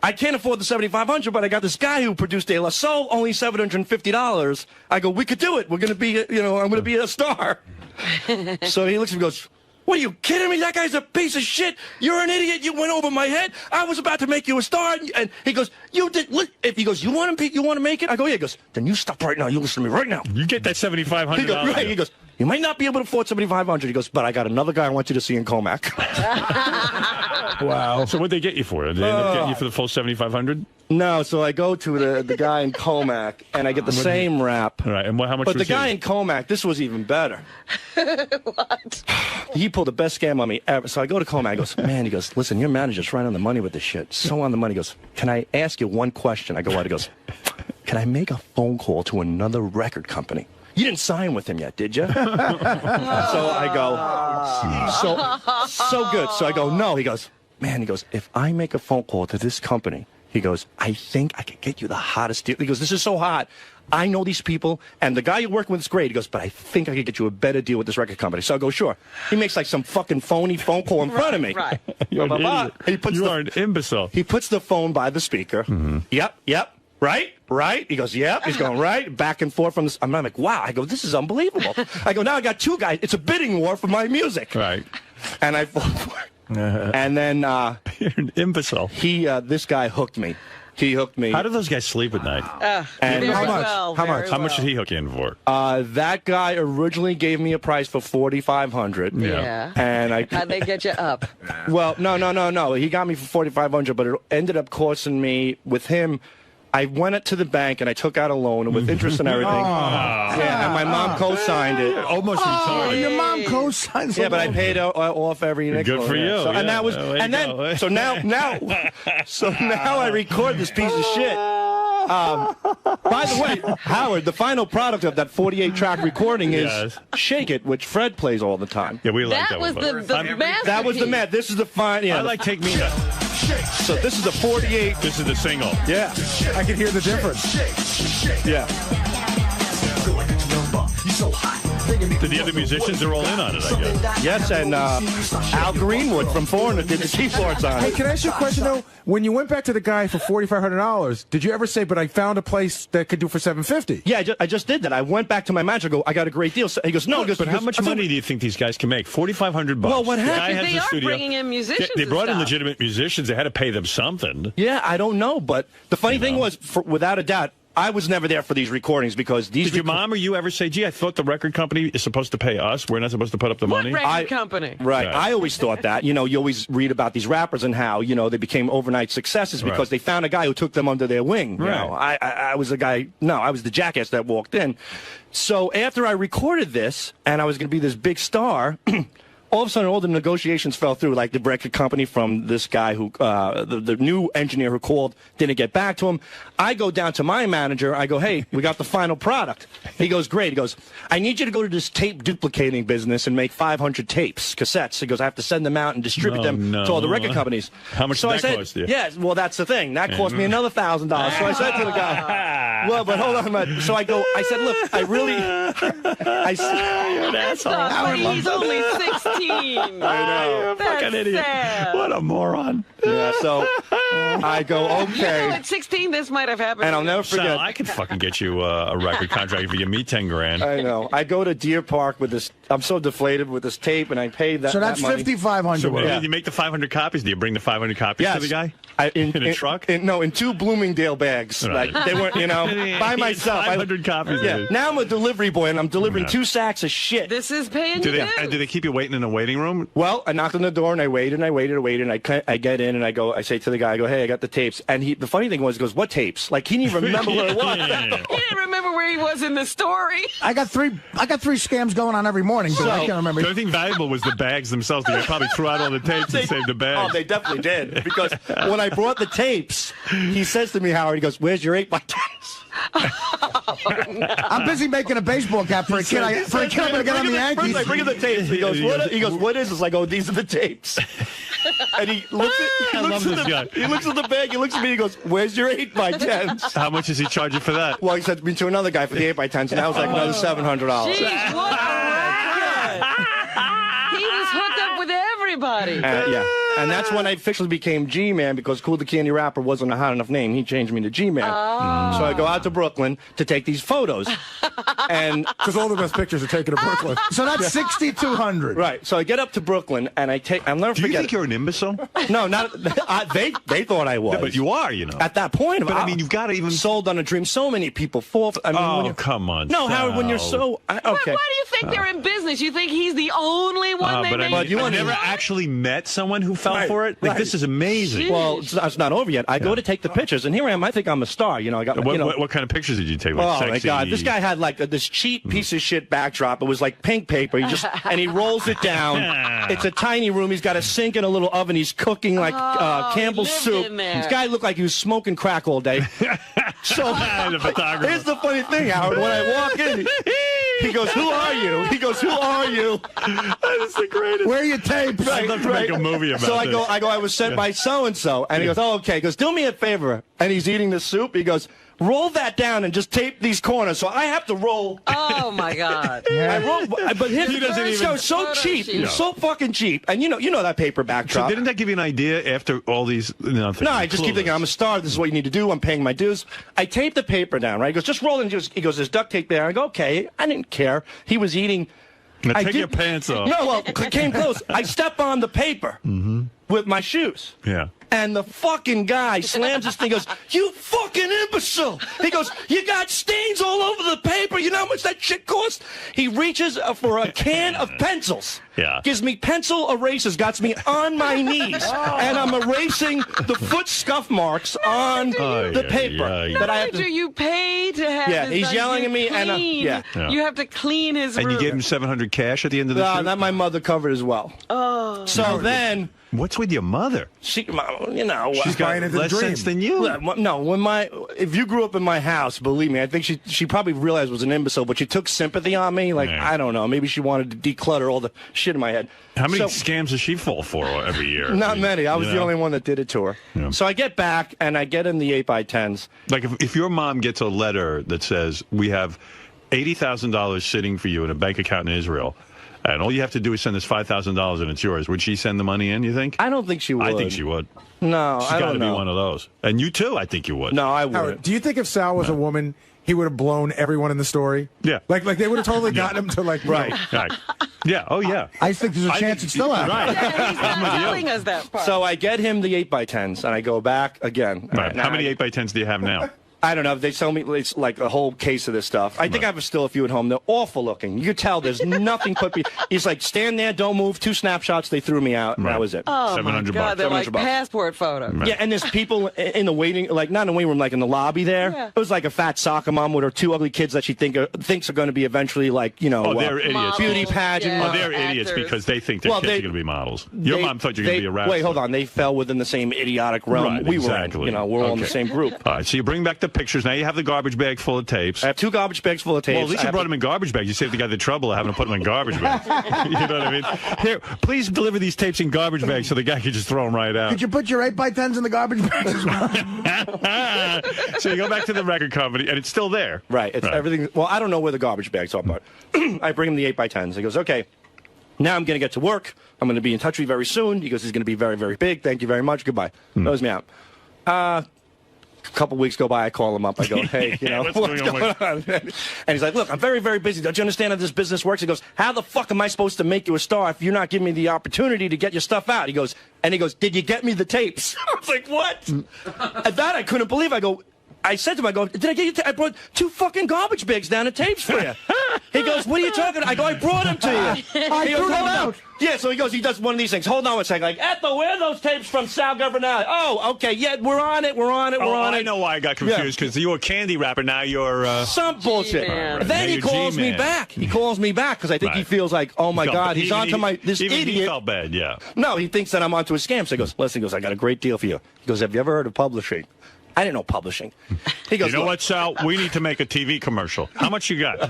I can't afford the $7,500, but I got this guy who produced 𝗦𝗲𝗄𝗿, only $750. I go, we could do it. We're going to be, I'm going to be a star. So he looks at me and goes, what, are you kidding me? That guy's a piece of shit. You're an idiot. You went over my head. I was about to make you a star. And he goes, you did. If he goes, you want to make it? I go, yeah. He goes, then you stop right now. You listen to me right now. You get that $7,500. He goes, right. He goes, you might not be able to afford $7,500. He goes, but I got another guy I want you to see in Comac. Wow. So what'd they get you for? Did they end up getting you for the full $7,500? No, so I go to the guy in Comac, and I get the same rap. Right, and how much But was the guy he? in Comac, this was even better. What? He pulled the best scam on me ever. So I go to Comac, he goes, man, he goes, listen, your manager's right on the money with this shit. So on the money. He goes, can I ask you one question? I go, what? He goes, can I make a phone call to another record company? You didn't sign with him yet, did you? So I go, so good. So I go, no. He goes, man, he goes, if I make a phone call to this company, he goes, I think I could get you the hottest deal. He goes, this is so hot. I know these people, and the guy you're working with is great. He goes, but I think I could get you a better deal with this record company. So I go, sure. He makes like some fucking phony phone call in front of me. Right. You're an idiot. He puts you are an imbecile. He puts the phone by the speaker. Yep. Right? He goes, yep. He's going, right. Back and forth from this. I'm like, wow. I go, this is unbelievable. I go, now I got two guys. It's a bidding war for my music. Right. And I fall for it. And then you're an imbecile. This guy hooked me. He hooked me. How do those guys sleep at night? And how much? How much did he hook you in for? That guy originally gave me a price for $4,500. Yeah. And how'd they get you up? Well, no. He got me for $4,500, but it ended up costing me with him. I went to the bank and I took out a loan with interest and everything. Yeah, and my mom co-signed it. Almost retired. Your mom co-signed. Yeah, but I paid off every nickel. Good for you. So, and yeah. that was, and then, so now I record this piece of shit. By the way, Howard, the final product of that 48-track recording is "Shake It," which Fred plays all the time. Yeah, we like that. Was one. the masterpiece. That was the Met. This is the fine. Yeah, I like "Take Me Now." So this is the 48. This is the single. Yeah, I can hear the difference. Yeah. Did the other musicians, they're all in on it, I guess. Yes, and Al Greenwood from Foreigner did the keyboards on it. Hey, can I ask you a question, though? When you went back to the guy for $4,500, did you ever say, but I found a place that could do for $750? Yeah, I just did that. I went back to my manager, go, I got a great deal. So he goes, no. But how much money do you think these guys can make? $4,500. Well, what happened? The guy has they the are studio. bringing in musicians. They brought in and stuff. legitimate musicians. They had to pay them something. Yeah, I don't know. But the funny thing was, without a doubt, I was never there for these recordings because these. Did your mom or you ever say, "Gee, I thought the record company is supposed to pay us. We're not supposed to put up the money"? What record company? Right. I always thought that. You always read about these rappers and how they became overnight successes because they found a guy who took them under their wing. You know, I was the guy. No, I was the jackass that walked in. So after I recorded this and I was going to be this big star. All of a sudden, all the negotiations fell through, like the record company from this guy who, the new engineer who called, didn't get back to him. I go down to my manager. I go, hey, we got the final product. He goes, great. He goes, I need you to go to this tape duplicating business and make 500 tapes, cassettes. He goes, I have to send them out and distribute them to all the record companies. How much did that cost you? Yeah, well, that's the thing. That cost me another $1,000. So I said to the guy, well, but hold on a minute. So I go, I said, look, I really, an asshole. But he's only 16. I know. That's Fucking idiot. sad. What a moron. Yeah, so I go, okay. You know, at 16, this might have happened. And I'll never forget. Sal, I could fucking get you a record contract if you give me 10 grand. I know. I go to Deer Park with this. I'm so deflated with this tape, and I pay that. So that's that money. $5,500. So you make the 500 copies. Do you bring the 500 copies to the guy? In a truck? No, in 2 Bloomingdale bags. Right. Like they weren't, by myself. 500 copies. Yeah. Now I'm a delivery boy, and I'm delivering 2 sacks of shit. This is paying Do you. they, do they keep you waiting in a waiting room? Well, I knocked on the door, and I waited, and I waited, and waited, and I get in, and I say to the guy, I go, hey, I got the tapes. And the funny thing was, he goes, what tapes? Like, he didn't even remember where it was. He didn't remember where he was in the story. I got three scams going on every morning, so I can't remember. The only thing valuable was the bags themselves. They probably threw out all the tapes and saved the bags. Oh, they definitely did. Because when I brought the tapes, he says to me, Howard, he goes, where's your 8x10s? I'm busy making a baseball cap for a kid. I'm going to get on the Yankees. I bring him the tapes. He goes, what is this? I go, these are the tapes. And he looks at the bag, he looks at me, he goes, where's your 8x10s? How much is he charging for that? Well, he sent me to another guy for the 8x10s, and that was like another $700. Jeez, what a racket. He was hooked up with everybody. Yeah. And that's when I officially became G-Man, because Cool the Candy Rapper wasn't a hot enough name. He changed me to G-Man. Oh. So I go out to Brooklyn to take these photos. And because all the best pictures are taken in Brooklyn. So that's $6,200. Right. So I get up to Brooklyn, and I'll never forget. Do you think you're an imbecile? No, not. They thought I was. Yeah, but you are, At that point. But I mean, you've got to even sold on a dream. So many people fall. I mean, come on. No, Howard, when you're so. Why do you think they're in business? You think he's the only one they made? I've never actually met someone who fell for it. Like, this is amazing. Jeez. Well, it's not over yet. I go to take the pictures, and here I am. I think I'm a star. I got. What kind of pictures did you take? Like Oh sexy? my God! This guy had like this cheap piece of shit backdrop. It was like pink paper. And he rolls it down. It's a tiny room. He's got a sink and a little oven. He's cooking like Campbell's soup. This guy looked like he was smoking crack all day. So here's the funny thing, Howard. When I walk in, he goes, "Who are you?" He goes, "Who are you?" That is the greatest. Where are your tapes? I'd love to make a movie about So I this. go, I was sent by so-and-so. And he goes, oh, okay. He goes, do me a favor. And he's eating the soup. He goes, roll that down and just tape these corners. So I have to roll. Oh, my God. I roll, but his He doesn't even- show is so cheap. It's so fucking cheap. And you know that paper So backdrop. didn't that give you an idea after all these? No, I just keep thinking, I'm a star. This is what you need to do. I'm paying my dues. I tape the paper down, right? He goes, just roll it. He goes, there's duct tape there. I go, okay. I didn't care. He was eating. Now take your pants off. No, well, came close. I step on the paper with my shoes. Yeah. And the fucking guy slams this thing, goes, you fucking imbecile. He goes, you got stains all over the paper. You know how much that shit costs? He reaches for a can of pencils. Yeah. Gives me pencil erasers, got me on my knees. And I'm erasing the foot scuff marks on the paper. Not only do you pay to have Yeah, this he's done, yelling you at me, and clean. Yeah. You have to clean his room. And you gave him $700 cash at the end of the shoot? that my mother covered as well. Oh. So then... What's with your mother? She's She's got less sense than you. No, if you grew up in my house, believe me, I think she probably realized I was an imbecile, but she took sympathy on me. Like, I don't know, maybe she wanted to declutter all the shit in my head. How many scams does she fall for every year? Not many. I was the only one that did it to her. Yeah. So I get back, and I get in the 8x10s. Like, if your mom gets a letter that says, we have $80,000 sitting for you in a bank account in Israel, and all you have to do is send us $5,000 and it's yours, would she send the money in, you think? I don't think she would. I think she would. No, She's got to be one of those. And you too, I think you would. No, I Howard, wouldn't. do you think if Sal was a woman, he would have blown everyone in the story? Yeah. Like they would have totally gotten him to like... Right. Yeah. Oh, yeah. I think there's a chance it's still out. Right. He's not telling us that part. So I get him the 8x10s, and I go back again. Right. How many 8x10s do you have now? I don't know. They tell me it's like a whole case of this stuff. I think I have still a few at home. They're awful looking. You could tell there's nothing put me. He's like, stand there, don't move. 2 snapshots. They threw me out. And that was it. Oh, my God. They're like passport photos. Yeah, and there's people in the waiting, like not in the waiting room, like in the lobby there. Yeah. It was like a fat soccer mom with her 2 ugly kids that she thinks are going to be eventually like, they're idiots. Beauty pageant. Yeah. Oh, they're idiots because they think their kids are going to be models. Your mom thought you were going to be a rapper. Wait, hold on. They fell within the same idiotic realm Right, we exactly. were in. We're all in the same group. All right, so you bring back the pictures. Now you have the garbage bag full of tapes. I have 2 garbage bags full of tapes. Well, at least you brought them in garbage bags. You saved the guy the trouble of having to put them in garbage bags. You know what I mean? Here, please deliver these tapes in garbage bags so the guy can just throw them right out. Could you put your 8x10s in the garbage bag as well? So you go back to the record company, and it's still there. Right. It's everything. Well, I don't know where the garbage bags are, but I bring him the 8x10s. He goes, okay, now I'm going to get to work. I'm going to be in touch with you very soon. He goes, he's going to be very, very big. Thank you very much. Goodbye. Throws me out. A couple weeks go by, I call him up. I go, hey, you know, what's going on? And he's like, look, I'm very, very busy. Don't you understand how this business works? He goes, how the fuck am I supposed to make you a star if you're not giving me the opportunity to get your stuff out? He goes, did you get me the tapes? I was like, what? At that, I couldn't believe. I said to him, did I get you? I brought 2 fucking garbage bags down of tapes for you. He goes, what are you talking about? I go, I brought them to you. I He goes, threw them hold on. out. Yeah, so he does one of these things. Hold on one second. Like, Ethel, where are those tapes from 𝗦𝗄𝗿𝗱? Oh, okay, yeah, we're on it. I know why I got confused, because you're a candy rapper, now you're... Some bullshit. G-Man. Then he calls me back. He calls me back, because I think he feels like, oh my God, he's onto this idiot. He felt bad, yeah. No, he thinks that I'm onto a scam. So he goes, listen, I got a great deal for you. He goes, have you ever heard of publishing? I didn't know publishing. He goes, you know what, Sal? We need to make a TV commercial. How much you got?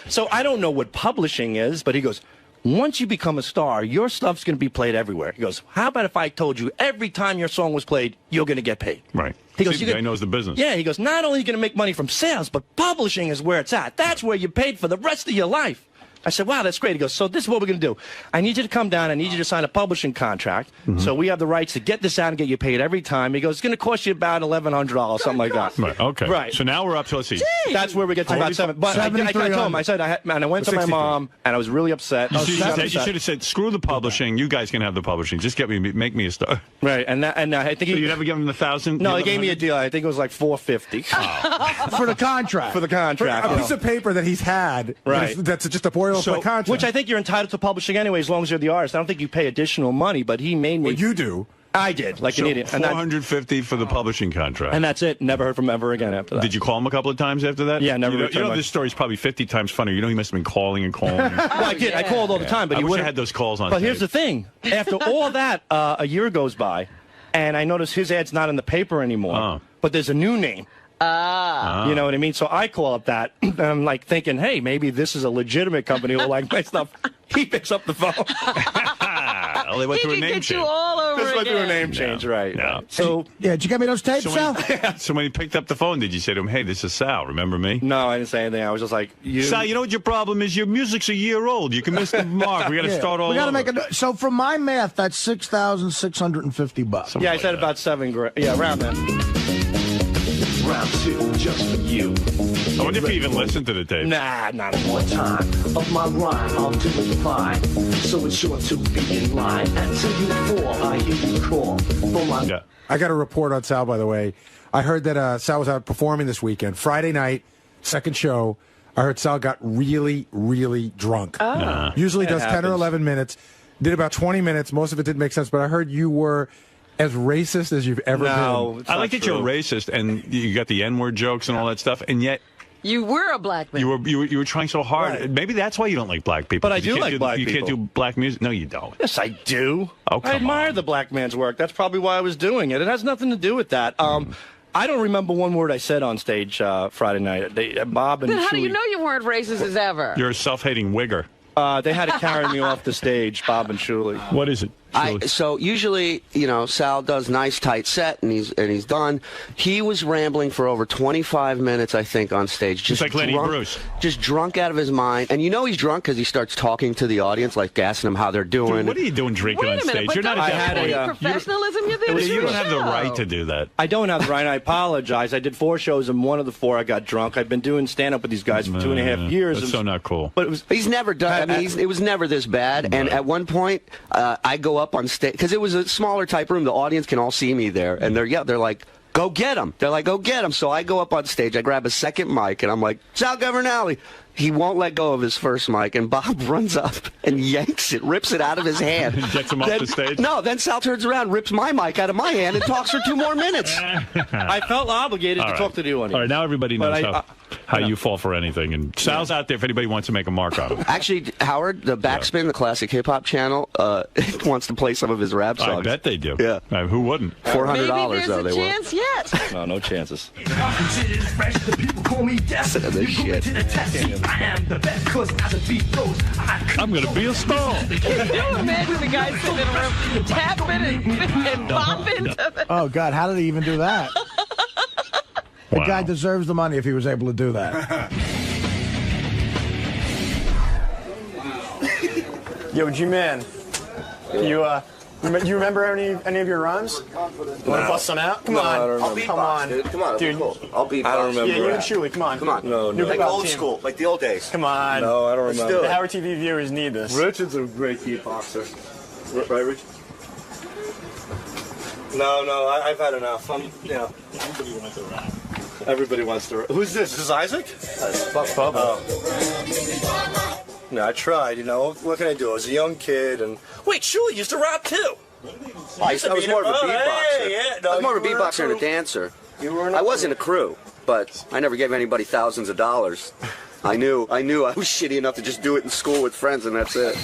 So I don't know what publishing is, but he goes, once you become a star, your stuff's going to be played everywhere. He goes, how about if I told you every time your song was played, you're going to get paid? Right. He goes, the guy knows the business. Yeah, he goes, not only are you going to make money from sales, but publishing is where it's at. That's where you're paid for the rest of your life. I said, wow, that's great. He goes, so this is what we're going to do. I need you to come down. I need you to sign a publishing contract. So we have the rights to get this out and get you paid every time. He goes, it's going to cost you about $1,100, something like that. Right, okay. Right. So now we're up to, let's see. That's where we get to about 7. But I told him, I said, and I went to my mom, and I was really upset. You should have said, screw the publishing. You guys can have the publishing. Just make me a star. Right, and I think so you never give him the 1,000? No, he gave me a deal. I think it was like $450. Oh. For the contract. For the contract. A piece of paper that he's had. Right. That's just a boilerplate contract. Which I think you're entitled to publishing anyway, as long as you're the artist. I don't think you pay additional money, but he made me. Well, you do. I did, like an idiot. $450 for the publishing contract. And that's it. Never heard from him ever again after that. Did you call him a couple of times after that? Yeah, never. You know this story's probably 50 times funnier. You know he must have been calling and calling. Well, I did. I called all the time, but I he wish I had those calls on. But here's the thing: after all that, a year goes by, and I notice his ad's not in the paper anymore. But there's a new name. You know what I mean? So I call up that, and I'm like thinking, hey, maybe this is a legitimate company who will like my stuff. He picks up the phone. Oh, they went through a name change. all over This went through a name change, right? Yeah. So did you get me those tapes, Sal? So when he picked up the phone, did you say to him, hey, this is Sal, remember me? No, I didn't say anything. I was just like, Sal, you know what your problem is? Your music's a year old. You can miss the mark. We got to start all We got to over. make so from my math, that's $6,650. Yeah, I said about $7,000. Yeah, around that. Round 2, just for you. I wonder if he even listened to the tape. Nah, not one time. Of my rhyme, I'll do it fine. So it's sure to be in line. Until you fall, I hear you call. For my I got a report on Sal, by the way. I heard that Sal was out performing this weekend. Friday night, second show. I heard Sal got really, really drunk. Usually does 10 or 11 minutes. Did about 20 minutes. Most of it didn't make sense, but I heard you were as racist as you've ever been. I like that you're racist and you got the N-word jokes and all that stuff, and yet you were a black man. You were trying so hard. Right. Maybe that's why you don't like black people. But I do like black people. You can't do black music. No, you don't. Yes, I do. Oh, I admire the black man's work. That's probably why I was doing it. It has nothing to do with that. I don't remember one word I said on stage Friday night. Bob and Then how do you Chewy- know you weren't racist as ever? You're a self-hating wigger. They had to carry me off the stage, Bob and Shuli. What is it? So usually, you know, Sal does nice tight set and he's done. He was rambling for over 25 minutes, I think, on stage. Just like Lenny Bruce. Just drunk out of his mind. And you know he's drunk because he starts talking to the audience, like asking them how they're doing. Dude, what are you doing drinking on stage? You're not professionalism. You don't have the right to do that. I don't have the right. I apologize. I did 4 shows, and one of the 4 I got drunk. I've been doing stand-up with these guys for 2.5 years. That's so not cool. But he's never done. I mean, it was never this bad. And at one point, I go up on stage because it was a smaller type room. The audience can all see me there, and they're like, "Go get him!" They're like, "Go get him!" So I go up on stage. I grab a second mic, and I'm like, 𝗦𝗄𝗿𝗱. He won't let go of his first mic, and Bob runs up and yanks it, rips it out of his hand. Gets him off the stage? No, then Sal turns around, rips my mic out of my hand, and talks for 2 more minutes. I felt obligated to talk to the audience. All right, now everybody knows how. how you fall for anything. And Sal's out there if anybody wants to make a mark on him. Actually, Howard, the Backspin, the classic hip-hop channel, wants to play some of his rap songs. I bet they do. Yeah. Who wouldn't? $400 though, they were. Chance yet. No chances. This shit. I'm going to be a star. Can you imagine the guy sitting in a room tapping and bopping to the... Oh, God, how did he even do that? The guy deserves the money if he was able to do that. Yo, G-Man, you remember any of your rhymes? Want to bust some out? Come on. I don't remember. Come on. Dude. Come on. Dude. I'll beatbox. I don't remember. Yeah, you and Shuli, come on. Come on. No. Like old school, like the old days. Come on. No, I don't remember. The Howard TV viewers need this. Richard's a great beatboxer. Right, Rich? No, I've had enough. Everybody wants to rap. Who's this? Is this Isaac? Fuck Bubba. No, I tried, What can I do? I was a young kid, and... Wait, Shuli used to rap, too! I was more of a beatboxer. No, I was more of a beatboxer and a dancer. I was in a crew, but I never gave anybody thousands of dollars. I knew I was shitty enough to just do it in school with friends, and that's it.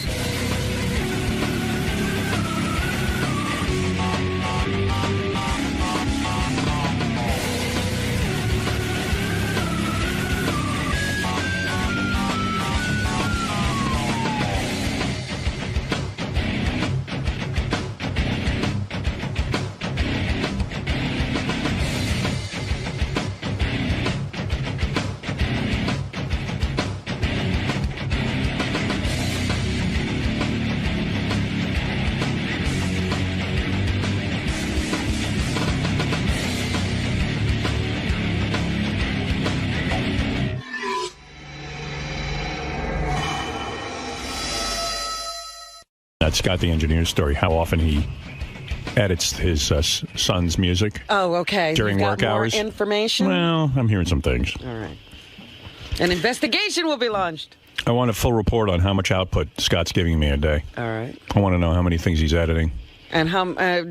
Scott the Engineer's story, how often he edits his son's music. Oh, okay. During You've work got more hours. information? Well, I'm hearing some things. All right. An investigation will be launched. I want a full report on how much output Scott's giving me a day. All right. I want to know how many things he's editing. And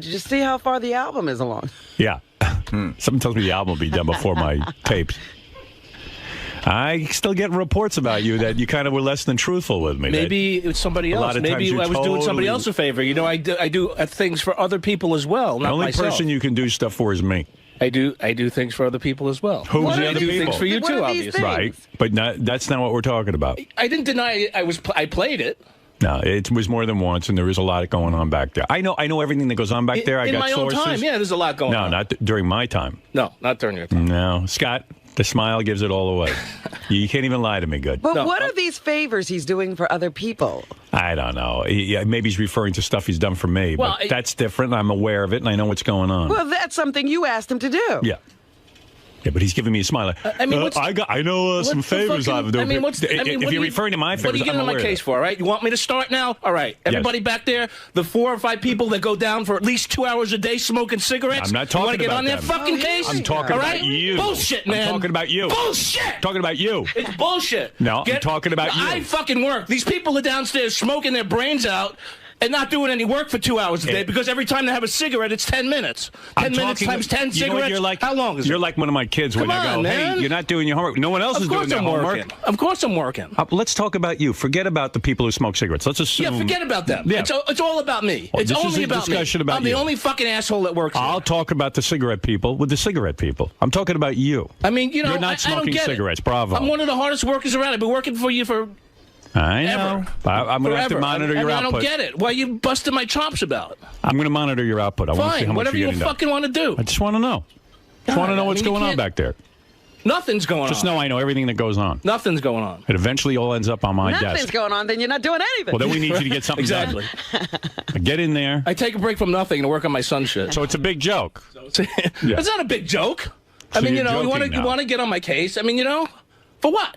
just see how far the album is along. Yeah. Something tells me the album will be done before my tapes. I still get reports about you that you kind of were less than truthful with me. Maybe it's somebody else. Maybe I was doing somebody else a favor. I do things for other people as well, not the only myself. person you can do stuff for is me. I do things for other people as well. Who's the I other do people? things for you too, obviously. Right, but that's not what we're talking about. I didn't deny I played it. No, it was more than once, and there is a lot going on back there. I know everything that goes on back there. I got my sources. own time, yeah, there's a lot going on. No, not during my time. No, not during your time. No, Scott, the smile gives it all away. You can't even lie to me, good. But what are these favors he's doing for other people? I don't know. Maybe he's referring to stuff he's done for me, Well, but that's different. I'm aware of it, and I know what's going on. Well, that's something you asked him to do. Yeah. Yeah, but he's giving me a smile. I mean, I know some favors I've done. If you're referring to my favors, what are you getting on my case for, all right? You want me to start now? All right. Everybody back there, the 4 or 5 people that go down for at least 2 hours a day smoking cigarettes. I'm not you talking want to get about on their them. fucking case? I'm talking all about right? you. Bullshit, man. I'm talking about you. Bullshit. Talking about you. It's bullshit. No, I'm talking about you. I fucking work. These people are downstairs smoking their brains out and not doing any work for 2 hours a day because every time they have a cigarette, it's 10 minutes. 10 minutes times 10 cigarettes. You're like, how long is You're it? like one of my kids when Come I go, on, man. hey, you're not doing your homework. No one else is doing their homework. Of course I'm working. Let's talk about you. Forget about the people who smoke cigarettes. Let's assume. Yeah, forget about them. Yeah. It's all about me. Well, It's this is only a about discussion me. about I'm the you. only fucking asshole that works here. I'll talk about the cigarette people with the cigarette people. I'm talking about you. I mean, you're not I don't smoking get cigarettes. It. Bravo. I'm one of the hardest workers around. I've been working for you for I know. I'm going to have to monitor your output. I don't output. get it. What are you busting my chops about? I'm going to monitor your output. I want to see how much whatever you're you getting fucking done. want to do. I just want to know. Just want to know what's going on back there. Nothing's going on. Just know I know everything that goes on. Nothing's going on. It eventually all ends up on my Nothing's desk. going on, then you're not doing anything. Well, then we need you to get something exactly. done. Get in there. I take a break from nothing to work on my son's shit. So it's a big joke. It's not a big joke. So I mean, you're you joking now. want to get on my case. I mean, for what?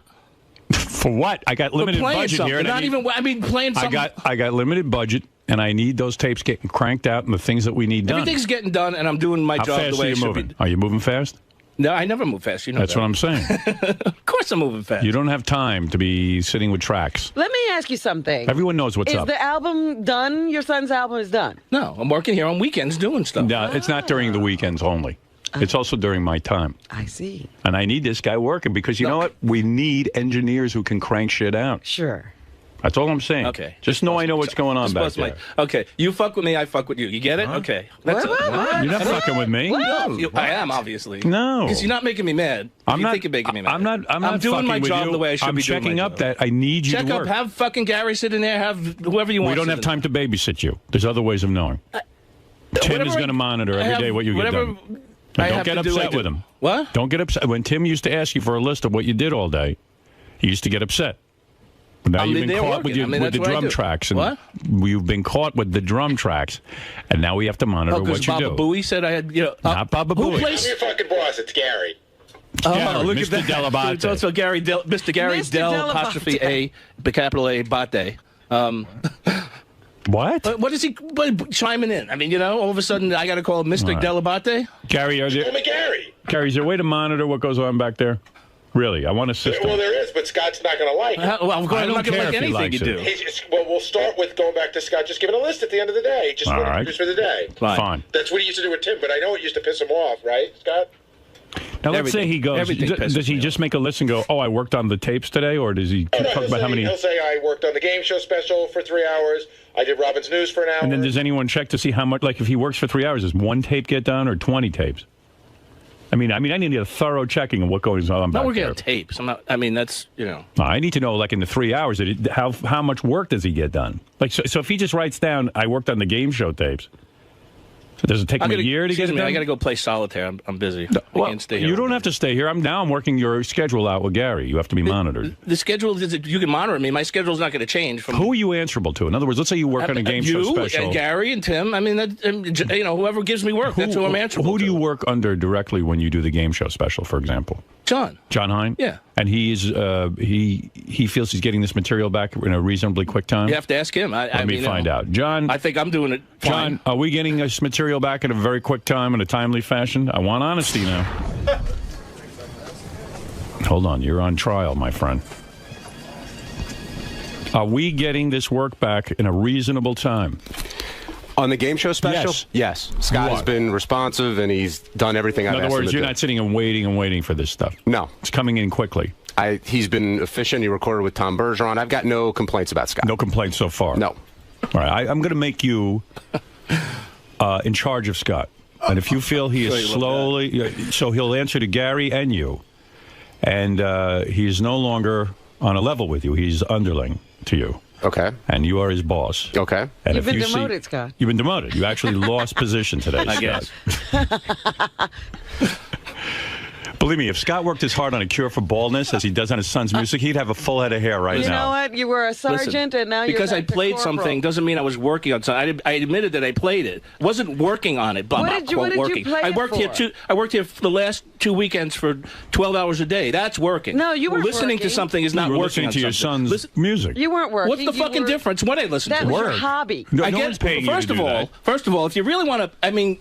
For what? I got limited playing budget something. here. And Playing something. I got limited budget, and I need those tapes getting cranked out and the things that we need done. Everything's getting done, and I'm doing my How job fast the way are it you should moving? be. Are you moving fast? No, I never move fast. You know That's that. what I'm saying. Of course I'm moving fast. You don't have time to be sitting with tracks. Let me ask you something. Everyone knows what's is up. Is the album done? Your son's album is done? No, I'm working here on weekends doing stuff. No, it's not during the weekends only. It's also during my time. I see. And I need this guy working because you know what? We need engineers who can crank shit out. Sure. That's all I'm saying. Okay. Just know I know what's going on back there. Okay. You fuck with me, I fuck with you. You get it? Okay. That's You're not fucking with me. No, I am, obviously. No. Because you're not making me mad. I'm you not. think you're making me mad. I'm not doing my fucking with job you. the way I should I'm be doing checking my up job. that I need you Check to up. work. Have fucking Gary sit in there. Have whoever you want. We don't have time to babysit you. There's other ways of knowing. Tim is going to monitor every day what you get done. And don't get upset with him. What? Don't get upset. When Tim used to ask you for a list of what you did all day, he used to get upset. But now you've been caught with the drum tracks. And what? You've been caught with the drum tracks, and now we have to monitor what you do. Baba Booey said I had, Not Baba Booey. I'm your fucking boss. It's Gary. Oh, look Mr. at that. 𝗛𝗿𝗍𝗱. It's also Mr. Gary Del apostrophe A, capital A, Bate. What? What is he chiming in? I mean, all of a sudden I got to call Mr. 𝗛𝗍𝗍? Gary, Gary, is there a way to monitor what goes on back there? Really, I want a system. Well, there is, but Scott's not going to like it. Well, I'm not going to like anything you do. Well, we'll start with going back to Scott, just giving a list at the end of the day. Just what he produced for the day. Fine. That's what he used to do with Tim, but I know it used to piss him off, right, Scott? Now, let's say he goes. Does he just make a list and go, "Oh, I worked on the tapes today," or does he talk about how many? He'll say, "I worked on the game show special for 3 hours. I did Robin's News for an hour." And then does anyone check to see how much? Like, if he works for 3 hours, does one tape get done or 20 tapes? I mean, I need a thorough checking of what goes on back Not working there. on tapes. I'm not. I mean, that's I need to know, like, in the 3 hours, how much work does he get done? Like, so if he just writes down, "I worked on the game show tapes." Does it take him a year to get it done? I got to go play solitaire. I'm busy. I can't stay here. You don't have to stay here. I'm working your schedule out with Gary. You have to be monitored. The schedule is you can monitor me. My schedule's not going to change. Who are you answerable to? In other words, let's say you work on a game show special. You and Gary and Tim. I mean, whoever gives me work, that's who I'm answerable to. Who do you work under directly when you do the game show special, for example? John Hein? Yeah. And he feels he's getting this material back in a reasonably quick time? You have to ask him. Let me find out. John, I think I'm doing it fine. John, are we getting this material back in a very quick time in a timely fashion? I want honesty now. Hold on. You're on trial, my friend. Are we getting this work back in a reasonable time? On the game show special? Yes. Scott has been responsive, and he's done everything I've asked him to do. In other words, you're not sitting and waiting for this stuff. No. It's coming in quickly. He's been efficient. He recorded with Tom Bergeron. I've got no complaints about Scott. No complaints so far? No. All right. I'm going to make you in charge of Scott. And if you feel he is slowly... So he'll answer to Gary and you. And he's no longer on a level with you. He's underling to you. Okay. And you are his boss. Okay. And You've been demoted, Scott. You've been demoted. You actually lost position today, I guess. Believe me, if Scott worked as hard on a cure for baldness as he does on his son's music, he'd have a full head of hair right now. You know what? You were a sergeant, and now you're because I back to played corporal. something doesn't mean I was working on something. I admitted that I played it. Wasn't working on it. What did you play I it worked for? here I worked here for the last 2 weekends for 12 hours a day. That's working. No, you weren't listening working. to something is not You were working listening to your something. son's music. You weren't working. What's the fucking difference? What I listen that to? was your hobby. No one's paying you to do that. First of all, if you really want to,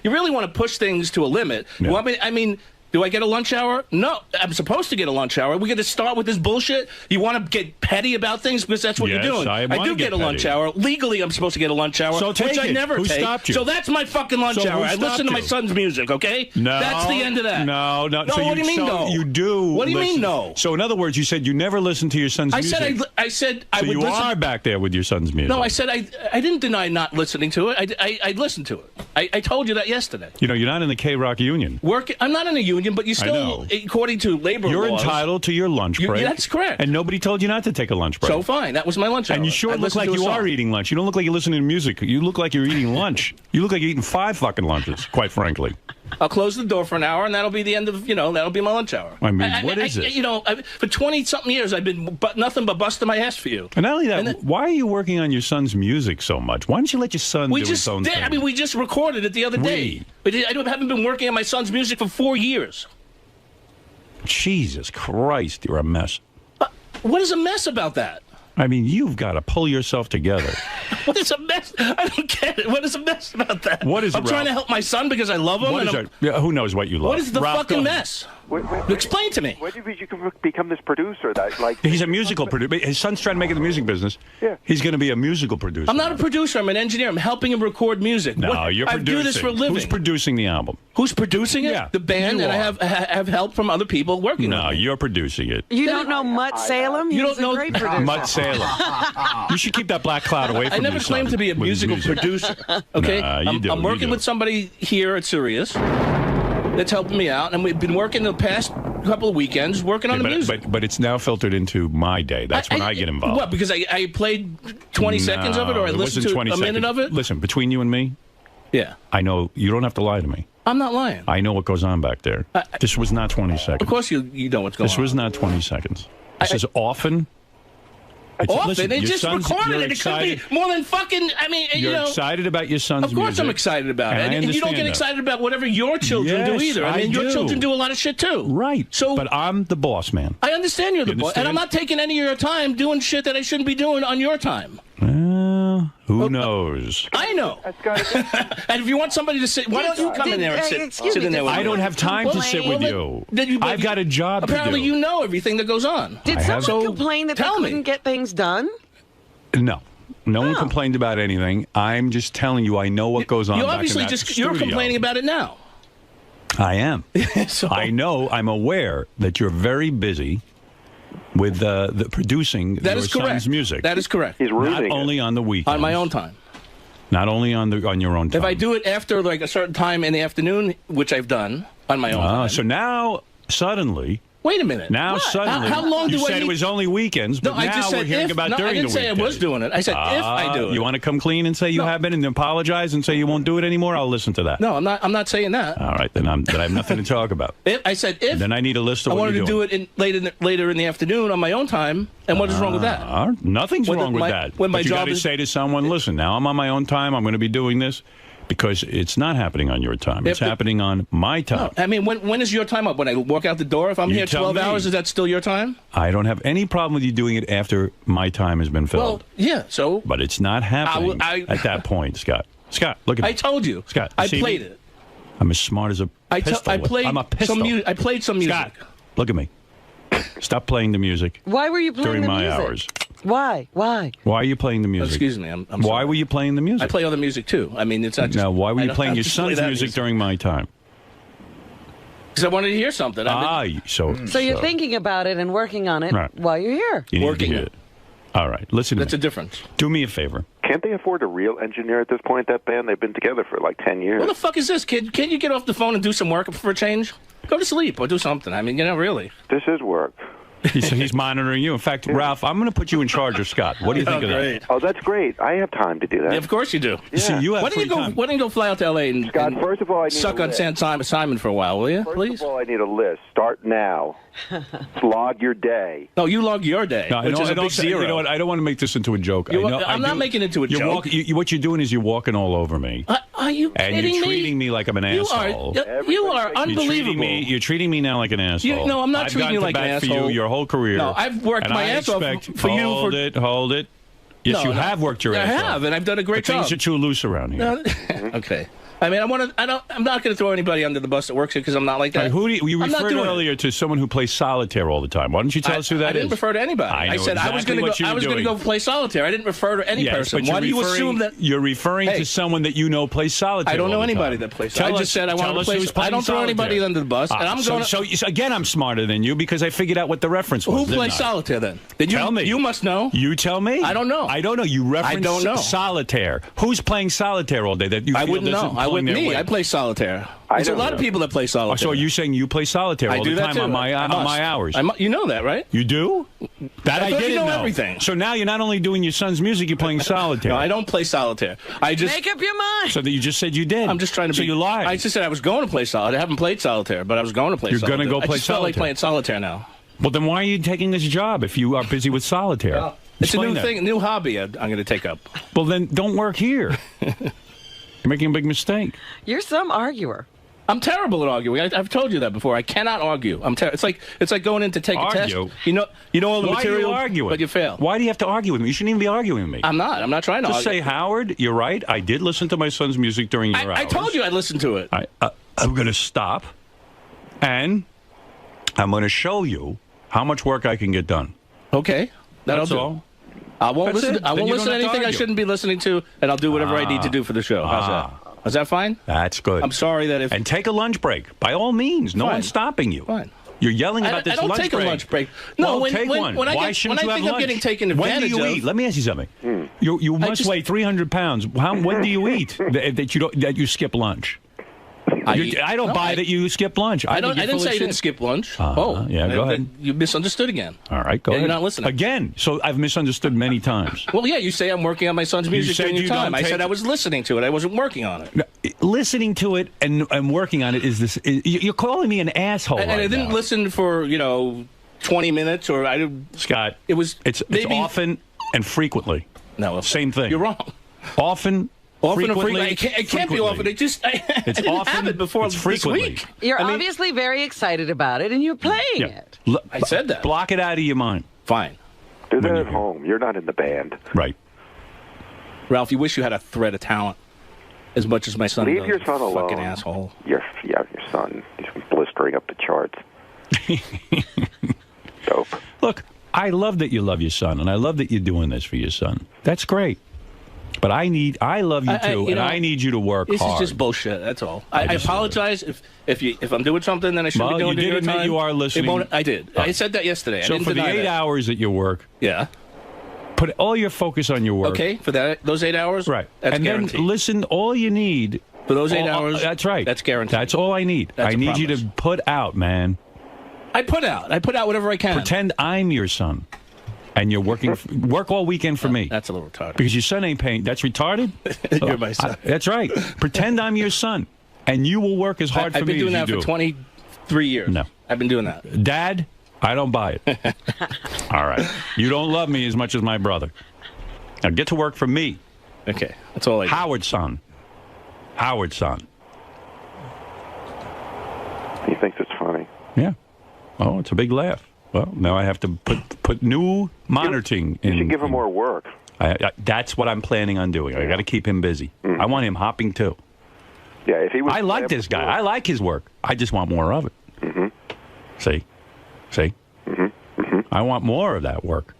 you really want to push things to a limit. Yeah. You want me, do I get a lunch hour? No, I'm supposed to get a lunch hour. We're going to start with this bullshit? You want to get petty about things because that's what Yes, you're doing. I do get a lunch petty. hour. Legally, I'm supposed to get a lunch hour, So take which I it. never Who take. stopped you? So that's my fucking lunch So hour. who I listen stopped to my you? son's music, okay? No. That's the end of that. No. No, So what do you mean, no? You do. What do you mean, listen. no? So, in other words, you said you never listened to your son's music. I said I So would you listen. are back there with your son's music. No, I said I didn't deny not listening to it. I listened to it. I told you that yesterday. You know, you're not in the K-Rock union. I'm not in a union, but you still, according to labor You're laws, entitled to your lunch break. That's correct. And nobody told you not to take a lunch break. So fine, that was my lunch hour. And you sure I look listened like to a you song. are eating lunch. You don't look like you're listening to music. You look like you're eating lunch. You look like you're eating 5 fucking lunches, quite frankly. I'll close the door for an hour, and that'll be the end of, that'll be my lunch hour. I mean, what is this? For 20-something years, I've been nothing but busting my ass for you. And not only that, why are you working on your son's music so much? Why don't you let your son do his own thing? I mean, we just recorded it the other day. But I haven't been working on my son's music for 4 years. Jesus Christ, you're a mess. What is a mess about that? I mean, you've got to pull yourself together. What is a mess? I don't get it. What is a mess about that? What is it, I'm trying to Ralph? help my son because I love him. What and is I'm- it? Yeah, who knows what you love? What is the Ralph, fucking go ahead. mess? Explain to me. When did you become this producer? That like He's a musical producer. His son's trying to make it in the music business. Yeah. He's going to be a musical producer. I'm not a producer. I'm an engineer. I'm helping him record music. No, you're I producing. do this for a living. Who's producing the album? Who's producing it? Yeah, The band, you and are. I have help from other people working on No, it. you're producing it. You don't know 𝗦𝗵cie𝗄𝗿? You He's don't know a great producer. 𝗦𝗵cie𝗄𝗿. You should keep that black cloud away from I never your claimed son to be a with his musical music. producer. Okay, Nah, you do, I'm working you do. with somebody here at Sirius that's helping me out, and we've been working the past couple of weekends working on the music. But it's now filtered into my day. That's when I get involved. What? Because I played 20 seconds of it, or I No, listened wasn't to 20 a minute seconds. of it? Listen, between you and me, Yeah. I know you don't have to lie to me. I'm not lying. I know what goes on back there. This was not 20 seconds. Of course you know what's going on. This was not 20 seconds. This is often. Often? Listen, They your just son's- recorded you're it. It could excited- be more than fucking, I mean, you You're know. excited about your son's Of course music. I'm excited about and it. I And you don't get understand that. excited about whatever your children do Yes, either. I mean, your do. children do a lot of shit too. Right. So, but I'm the boss man. I understand you're the You boss. And I'm not taking any of your time doing shit that I shouldn't be doing on your time. Well, who knows? I know. And if you want somebody to sit, why don't you come in there and sit in there with me? I don't have time to sit with you. I've got a job to do. Apparently you know everything that goes on. Did I have- someone complain that they couldn't get things done? No. No one complained about anything. I'm just telling you, I know what goes on. You back in obviously that just studio. you're complaining about it now. I am. I know. I'm aware that you're very busy with the producing That your is correct. son's music. That is correct. Not only on the weekends. On my own time. Not only on your own time. If I do it after like a certain time in the afternoon, which I've done on my own time. So now suddenly. Wait a minute. Now What? suddenly. How long you do I said need- it was only weekends, but No, I now just we're said hearing if. about No, during I didn't the say I weekdays. was doing it. I said if I do it. You want to come clean and say you have been and apologize and say you won't do it anymore? I'll listen to that. No, I'm not saying that. All right, then I have nothing to talk about. I said if. Then I need a list of I what wanted you're to do doing. it later in the afternoon on my own time. And what is wrong with that? Nothing's When wrong with my- that. when my But you got job to is- say to someone, listen, now I'm on my own time. I'm going to be doing this because it's not happening on your time. It's happening on my time. I mean, when is your time up? When I walk out the door? If I'm You here tell 12 me. hours, is that still your time? I don't have any problem with you doing it after my time has been filled. Well, yeah, so. But it's not happening I- at that point, Scott. Scott, look at me. I told you. Scott, I see played me? it. I'm as smart as a pistol. I played I'm a pistol. I played some music. Scott, look at me. Stop playing the music Why were you playing during the my music? hours. Why? Why? Why are you playing the music? Excuse me. I'm Why sorry. were you playing the music? I play other music too. I mean, it's not just. Now, why were I you don't- playing I'll your just play son's that music during my time? Because I wanted to hear something. So you're thinking about it and working on it Right. while you're here. You need to do it. All right, listen to That's me. a difference. Do me a favor. Can't they afford a real engineer at this point? That band, they've been together for like 10 years. What the fuck is this, kid? Can't you get off the phone and do some work for a change? Go to sleep or do something. I mean, really. This is work. He's monitoring you. In fact, Ralph, I'm going to put you in charge of Scott. What do you think of that? Oh, that's great. I have time to do that. Yeah, of course you do. See, you have Why don't you free go? time. Why don't you go fly out to L.A. and, Scott, first of all, I need suck a on list. Simon for a while, will you? First of all, I need a list. Start now. Log your day. No, you log your day, No, I which don't- is I a don't big say- zero. You know what? I don't want to make this into a joke. You- I know, I'm I not do- making it into a you're joke. what you're doing is you're walking all over me. Are you And kidding you're me? treating me like I'm an asshole. You are unbelievable. You're treating me now like an asshole. No, I'm not I've treating gone you to like an bat for asshole. you your whole career. No, I've worked and my I ass off expect- for you for- Hold it. Yes, No, you no. have worked your I ass off. have, and I've done a great But things job. are too loose around here. No, okay. I mean, I'm not going to throw anybody under the bus that works here because I'm not like that. Right, who do you I'm not referred doing it. earlier to someone who plays solitaire all the time. Why don't you tell us who that is? I didn't refer to anybody. I know said I was exactly going what you to were go. doing. Go play solitaire. I didn't refer to any Yes, person. but Why do you're you assume that? You're referring Hey. to someone that you know plays solitaire. I don't know all the anybody time. that plays. Tell I us- just said I want tell to us play. who's I playing don't throw anybody solitaire. under the bus, and I'm going. So again, I'm smarter than you because I figured out what the reference was. Who didn't plays I? solitaire then? Did you Tell me. You must know. You tell me. I don't know. I don't know. You reference don't know. solitaire. Who's playing solitaire all day? That you I feel wouldn't doesn't know. I pull wouldn't. their Me, weight? I play solitaire. I There's a don't lot of know. people that play solitaire. So are you saying you play solitaire I all do the that time too. on my I must. hours? You know that, right? You do? That I I thought you didn't know everything. So now you're not only doing your son's music, you're playing solitaire. No, I don't play solitaire. I just Make up your mind. So that you just said you did. I'm just trying to. So be, you lied. I just said I was going to play solitaire. I haven't played solitaire, but I was going to play. You're solitaire. gonna go play I just felt like solitaire. playing solitaire now. Well, then why are you taking this job if you are busy with solitaire? It's a Explain new that. thing, a new hobby. I'm going to take up. Well, then don't work here. You're making a big mistake. You're some arguer. I'm terrible at arguing. I've told you that before. I cannot argue. It's like going in to take a test. You know all the material, Why are you arguing? but you fail. Why do you have to argue with me? You shouldn't even be arguing with me. I'm not. I'm not trying to Just argue. say, Howard, you're right. I did listen to my son's music during your hours. I told you I'd listen to it. I'm going to stop, and I'm going to show you how much work I can get done. Okay. That's all. I won't That's listen. it. I Then won't you listen to don't have to anything I argue. shouldn't be listening to, and I'll do whatever I need to do for the show. How's that? Is that fine? That's good. I'm sorry that if... And take a lunch break. By all means. No Fine. one's stopping you. Fine. You're yelling about this lunch break. I don't take a lunch break. No, well, take one. When Why I shouldn't you have think I'm lunch? getting taken advantage When do you eat? Let me ask you something. You must weigh 300 pounds. When do you eat that you skip lunch? I don't buy that you skip lunch. I didn't say you didn't skip lunch. Yeah, go ahead. You misunderstood again. All right, go Yeah, ahead. you're not listening. Again, so I've misunderstood many times. Well, yeah, you say I'm working on my son's music said during your you time. don't I said take- I was listening to it. I wasn't working on it. Listening to it and working on it you're calling me an asshole And I right didn't now. listen for 20 minutes or I didn't. Scott, it's maybe often and frequently. No, same thing. You're wrong. Often and frequently. frequently. It can't be often. It just I didn't often, have it before it's this frequently. week. You're obviously very excited about it, and you're playing it. I said that. Block it out of your mind. Fine. Do that at home. You're not in the band. Right. Ralph, you wish you had a thread of talent as much as my son Leave does. your son alone. Fucking asshole. Your son. He's blistering up the charts. Dope. Look, I love that you love your son, and I love that you're doing this for your son. That's great. But I love you too, and I need you to work This hard. is just bullshit. That's all. I apologize if I'm doing something that I shouldn't be doing. You did admit you are listening. I did. I said that yesterday. I So didn't for the deny 8 that. hours that you work, put all your focus on your work. Okay, for those 8 hours, Right. That's and guaranteed. then listen. All you need For those 8 hours, That's right. That's guaranteed. That's all I need. That's I a need you promise. to put out, man. I put out whatever I can. Pretend I'm your son, and you're working. Work all weekend for me. That's a little retarded. Because your son ain't paying. That's retarded. You're my son. That's right. Pretend I'm your son, and you will work as hard for I've me been doing as that you for do. 23 years. No. I've been doing that. Dad, I don't buy it. All right. You don't love me as much as my brother. Now get to work for me. Okay. That's all I do. Howard's son. Howard's son. He thinks it's funny. Yeah. Oh, it's a big laugh. Well, now I have to put new monitoring in. You should give him more work. That's what I'm planning on doing. I got to keep him busy. Mm-hmm. I want him hopping too. Yeah, if he was. I like this guy. I like his work. I just want more of it. Mm-hmm. See? Mm-hmm. I want more of that work.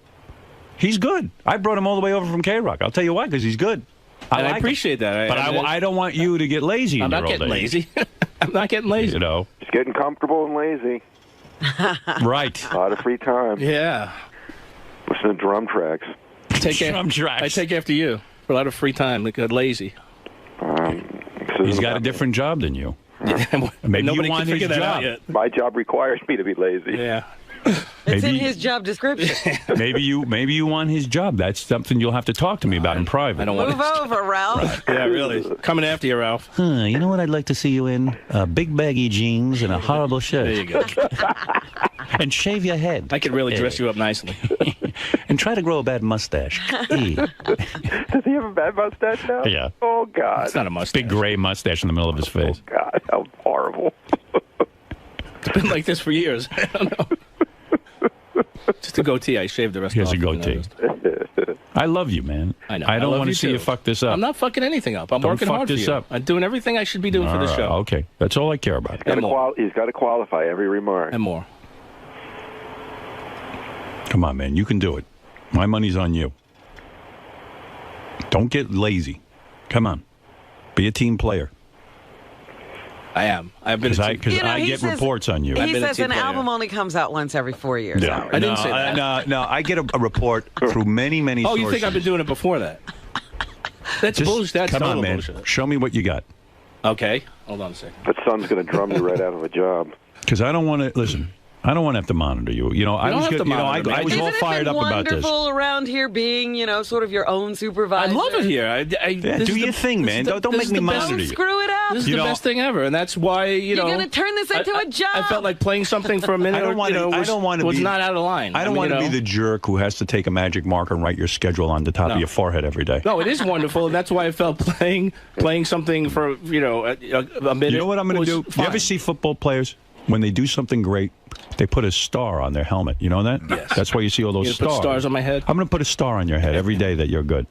He's good. I brought him all the way over from K-Rock. I'll tell you why, because he's good. I like appreciate him. that. But I don't want you to get lazy I'm in your not old getting age. lazy. I'm not getting lazy. You know? He's getting comfortable and lazy. Right. A lot of free time. Yeah. Listen to drum tracks. Drum tracks. I take after you for a lot of free time. Like lazy. He's got a different job than you. Maybe Nobody you want can figure his that out job. yet. My job requires me to be lazy. Yeah. It's in Maybe- his job description. maybe you want his job. That's something you'll have to talk to me about in private. I don't want Move over, Ralph. Yeah, really. Coming after you, Ralph. You know what I'd like to see you in? Big baggy jeans and a horrible shirt. There you go. And shave your head. I could really dress you up nicely. And try to grow a bad mustache. Does he have a bad mustache now? Yeah. Oh, God. It's not a mustache. Big gray mustache in the middle of his face. God, how horrible. It's been like this for years. I don't know. Just a goatee. I shaved the rest He has off. a goatee. I love you, man. I know. I don't love want to you see too. you fuck this up. I'm not fucking anything up. I'm Don't working fuck hard this for you. up. I'm doing everything I should be doing for the All show. right, okay. That's all I care about. He's got to qualify every remark. And more. Come on, man. You can do it. My money's on you. Don't get lazy. Come on. Be a team player. I am. I've been. Because You know, I he get says- reports on you. He says an album only comes out once every 4 years. Yeah. Howard. I didn't say that. No, I get a report through many Oh, sources. you think I've been doing it before that? That's bullshit. That's come on, total man. bullshit. Show me what you got. Okay. Hold on a second. But son's going to drum you right out of a job. Because I don't want to listen. I don't want to have to monitor you. You know, I was good. You know, I was all fired up about this. Isn't it wonderful around here being, you know, sort of your own supervisor? I love it here. Do your thing, man. Don't make me monitor you. Screw it up. This is the best thing ever, and that's why You're going to turn this into a job. I felt like playing something for a minute. Was not out of line. I don't want to be the jerk who has to take a magic marker and write your schedule on the top of your forehead every day. No, it is wonderful, and that's why I felt playing something for a minute. You know what I'm going to do? You ever see football players when they do something great? They put a star on their helmet. You know that? Yes. That's why you see all those stars. Put stars on my head? I'm going to put a star on your head every day that you're good.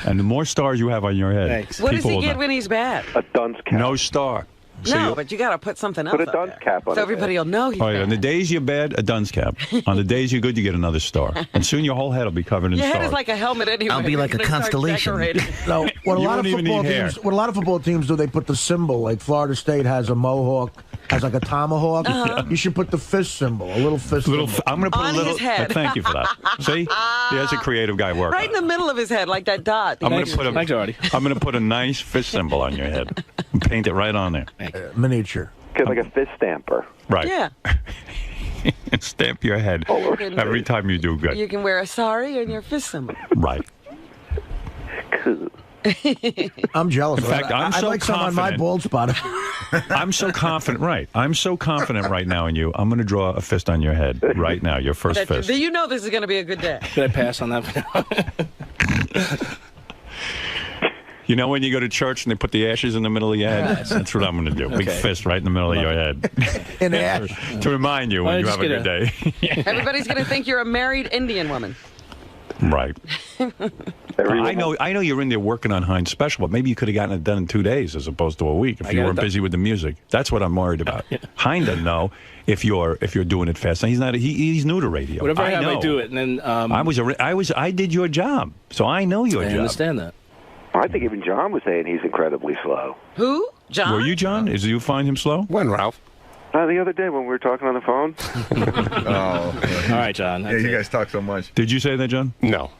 And the more stars you have on your head, what does he get when he's bad? A dunce cap. No star. No, but you got to put something else. Put a dunce cap on so everybody will know he's bad. On the days you're bad, a dunce cap. On the days you're good, you get another star. And soon your whole head will be covered in your stars. Your head is like a helmet anyway. I'll be like a constellation. No, what a lot of football teams do, they put the symbol. Like Florida State has a mohawk, has like a tomahawk. You should put the fist symbol, a little fist symbol. I'm going to put on a little. His head. Thank you for that. See, there's a creative guy working. Right in the middle of his head, like that dot. I'm going to put a nice fist symbol on your head. And paint it right on there. Miniature. Like a fist stamper. Right. Yeah. Stamp your head every time you do good. You can wear a sari on your fist symbol. Right. I'm jealous. In fact, I'm so like some on my bald spot. I'm so confident. Right. I'm so confident right now in you. I'm going to draw a fist on your head right now. Your first fist. Do you know this is going to be a good day? Should I pass on that? You know when you go to church and they put the ashes in the middle of your head? Yes. That's what I'm going to do. Big fist right in the middle of your head. In the ash. To remind you when you have a good day. Everybody's going to think you're a married Indian woman. Right. I know you're in there working on Heinz Special, but maybe you could have gotten it done in 2 days as opposed to a week if you weren't busy with the music. That's what I'm worried about. Heinz doesn't know if you're doing it fast. He's not. He's new to radio. Whatever I have, I do it, and then I did your job, so I know your job. I understand that. I think even John was saying he's incredibly slow. Who? John? Were you John? Did you find him slow? When, Ralph? The other day when we were talking on the phone. All right, John. Yeah, you guys talk so much. Did you say that, John? No.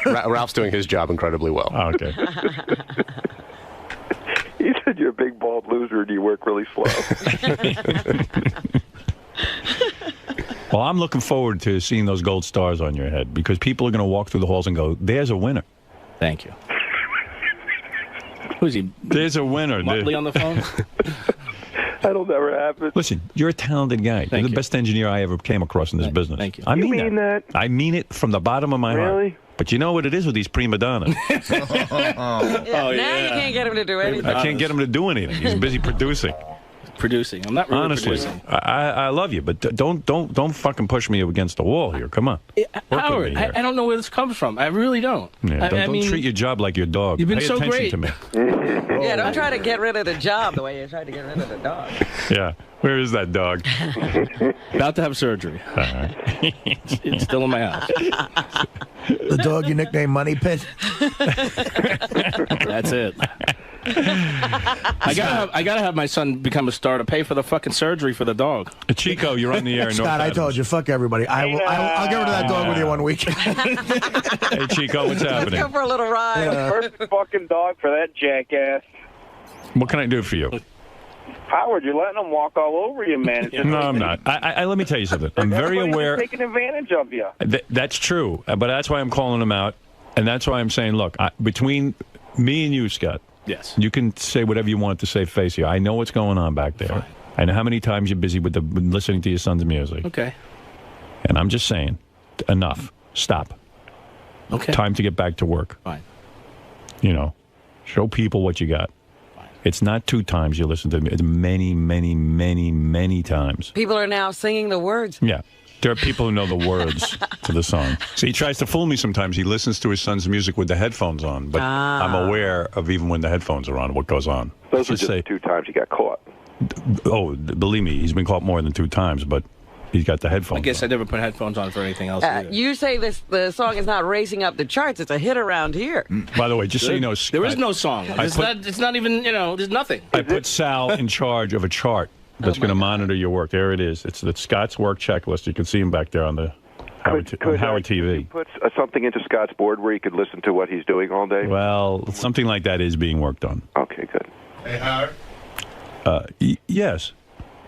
Ralph's doing his job incredibly well. Oh, okay. He said you're a big bald loser and you work really slow. Well, I'm looking forward to seeing those gold stars on your head because people are going to walk through the halls and go, "There's a winner." Thank you. Who's he? There's a winner. Motley on the phone? That'll never happen. Listen, you're a talented guy. You're the best engineer I ever came across in this business. Thank you. I mean, you mean that? I mean it from the bottom of my heart. Really? But you know what it is with these prima donnas? Now you can't get him to do anything. I can't get him to do anything. He's busy producing. I'm not really Honestly, producing. I love you, but don't fucking push me against the wall here. Come on. Howard, I don't know where this comes from. I really don't. Yeah, don't treat your job like your dog. You've been Pay so attention great to me. Yeah, don't try to get rid of the job the way you tried to get rid of the dog. Yeah. Where is that dog? About to have surgery. It's still in my house. The dog you nicknamed Money Pit? That's it. I gotta have my son become a star to pay for the fucking surgery for the dog. Chico, you're on the air. Scott, I told you, fuck everybody. I'll get rid of that dog with you one week. Hey, Chico, what's happening? Let's go for a little ride. First fucking dog for that jackass. What can I do for you? Howard, you're letting them walk all over you, man. No, I'm not. Let me tell you something. I'm very aware. Taking advantage of you. That's true, but that's why I'm calling him out, and that's why I'm saying, look, between me and you, Scott. Yes. You can say whatever you want to say face here. I know what's going on back there. Fine. I know how many times you're busy with listening to your son's music. Okay. And I'm just saying, enough. Stop. Okay. Time to get back to work. Fine. You know, show people what you got. Fine. It's not 2 times you listen to me. It's many, many, many, many times. People are now singing the words. Yeah. There are people who know the words to the song. So he tries to fool me sometimes. He listens to his son's music with the headphones on, but I'm aware of even when the headphones are on, what goes on. Those are just 2 times he got caught. Oh, believe me, he's been caught more than 2 times, but he's got the headphones I guess on. I never put headphones on for anything else either. You say the song is not racing up the charts. It's a hit around here. By the way, just so you know... There is no song. It's not even, there's nothing. I put Sal in charge of a chart that's going to monitor your work. There it is. It's the Scott's work checklist. You can see him back there on the Howard TV. Could you put something into Scott's board where he could listen to what he's doing all day? Well, something like that is being worked on. Okay, good. Hey, Howard? Yes.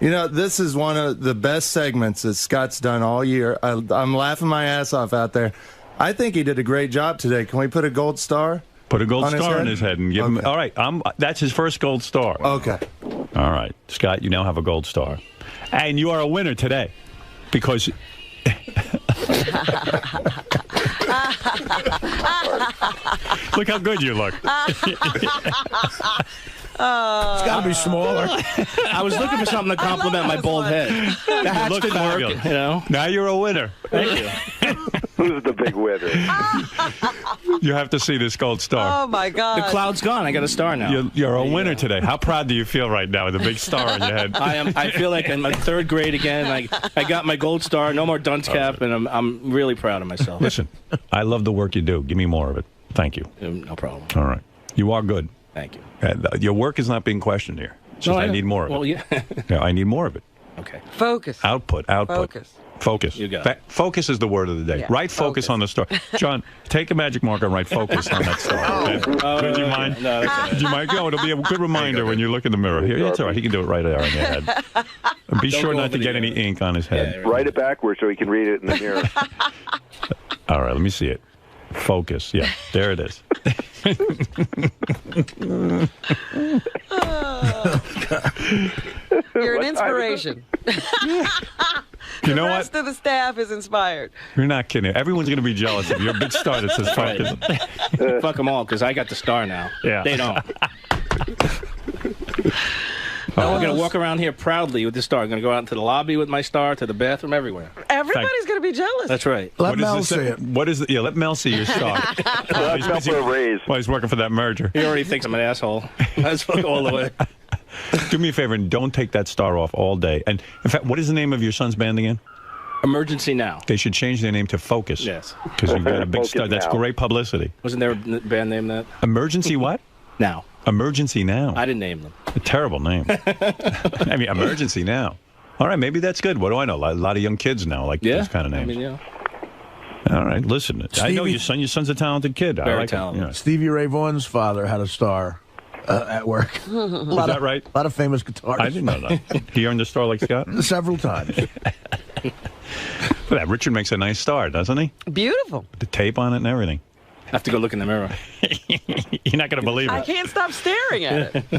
You know, this is one of the best segments that Scott's done all year. I'm laughing my ass off out there. I think he did a great job today. Can we put a gold star? Put a gold star on his head and give him. All right, that's his first gold star. Okay. All right, Scott, you now have a gold star, and you are a winner today because. Look how good you look. It's got to be smaller. I was looking for something to compliment my bald head. The hats Look didn't work, fabulous. you know. Now you're a winner. Thank you. Who's the big winner? You have to see this gold star. Oh my God! The cloud's gone. I got a star now. You're a winner today. How proud do you feel right now with a big star on your head? I am. I feel like I'm in third grade again. I got my gold star. No more dunce cap, and I'm really proud of myself. Listen, I love the work you do. Give me more of it. Thank you. No problem. All right. You are good. Thank you. Your work is not being questioned here. It's just I need more of it. Well, yeah. Yeah, I need more of it. Okay. Focus. Output. Focus. You got it. Focus is the word of the day. Yeah, Write focus on the star. John, take a magic marker and write focus on that star. Would you mind? No, that's all right. Do you mind? Go. It'll be a good reminder when you look in the mirror. Here, it's all right. He can do it right there on your head. And be sure not to get any ink on his head. Write it backwards so he can read it in the mirror. All right, let me see it. Focus. Yeah, there it is. You're an inspiration. You know the rest of the staff is inspired. You're not kidding. Everyone's going to be jealous of your big star that says focus. Fuck them all, because I got the star now. Yeah. They don't. Now we're going to walk around here proudly with the star. I'm going to go out into the lobby with my star, to the bathroom, everywhere. Everybody's going to be jealous. That's right. Let Mel see it. What is it? Yeah, let Mel see your star. That's not for a raise. Well, he's working for that merger. He already thinks I'm an asshole. That's all the way. Do me a favor and don't take that star off all day. And in fact, what is the name of your son's band again? Emergency Now. They should change their name to Focus. Yes. Because you've got a big Focus star. That's Now. great publicity. Wasn't there a band name that? Emergency what? Now. Emergency Now. I didn't name them. A terrible name. I mean, Emergency Now. All right, maybe that's good. What do I know? A lot of young kids now like those kind of names. I mean, yeah. All right, listen. I know your son. Your son's a talented kid. I Very like talented. It. Yeah. Stevie Ray Vaughan's father had a star at work. Is that right? A lot of famous guitarists. I didn't know that. He earned a star like Scott? Several times. Well, that Richard makes a nice star, doesn't he? Beautiful. The tape on it and everything. I have to go look in the mirror. You're not going to believe it. I can't stop staring at it.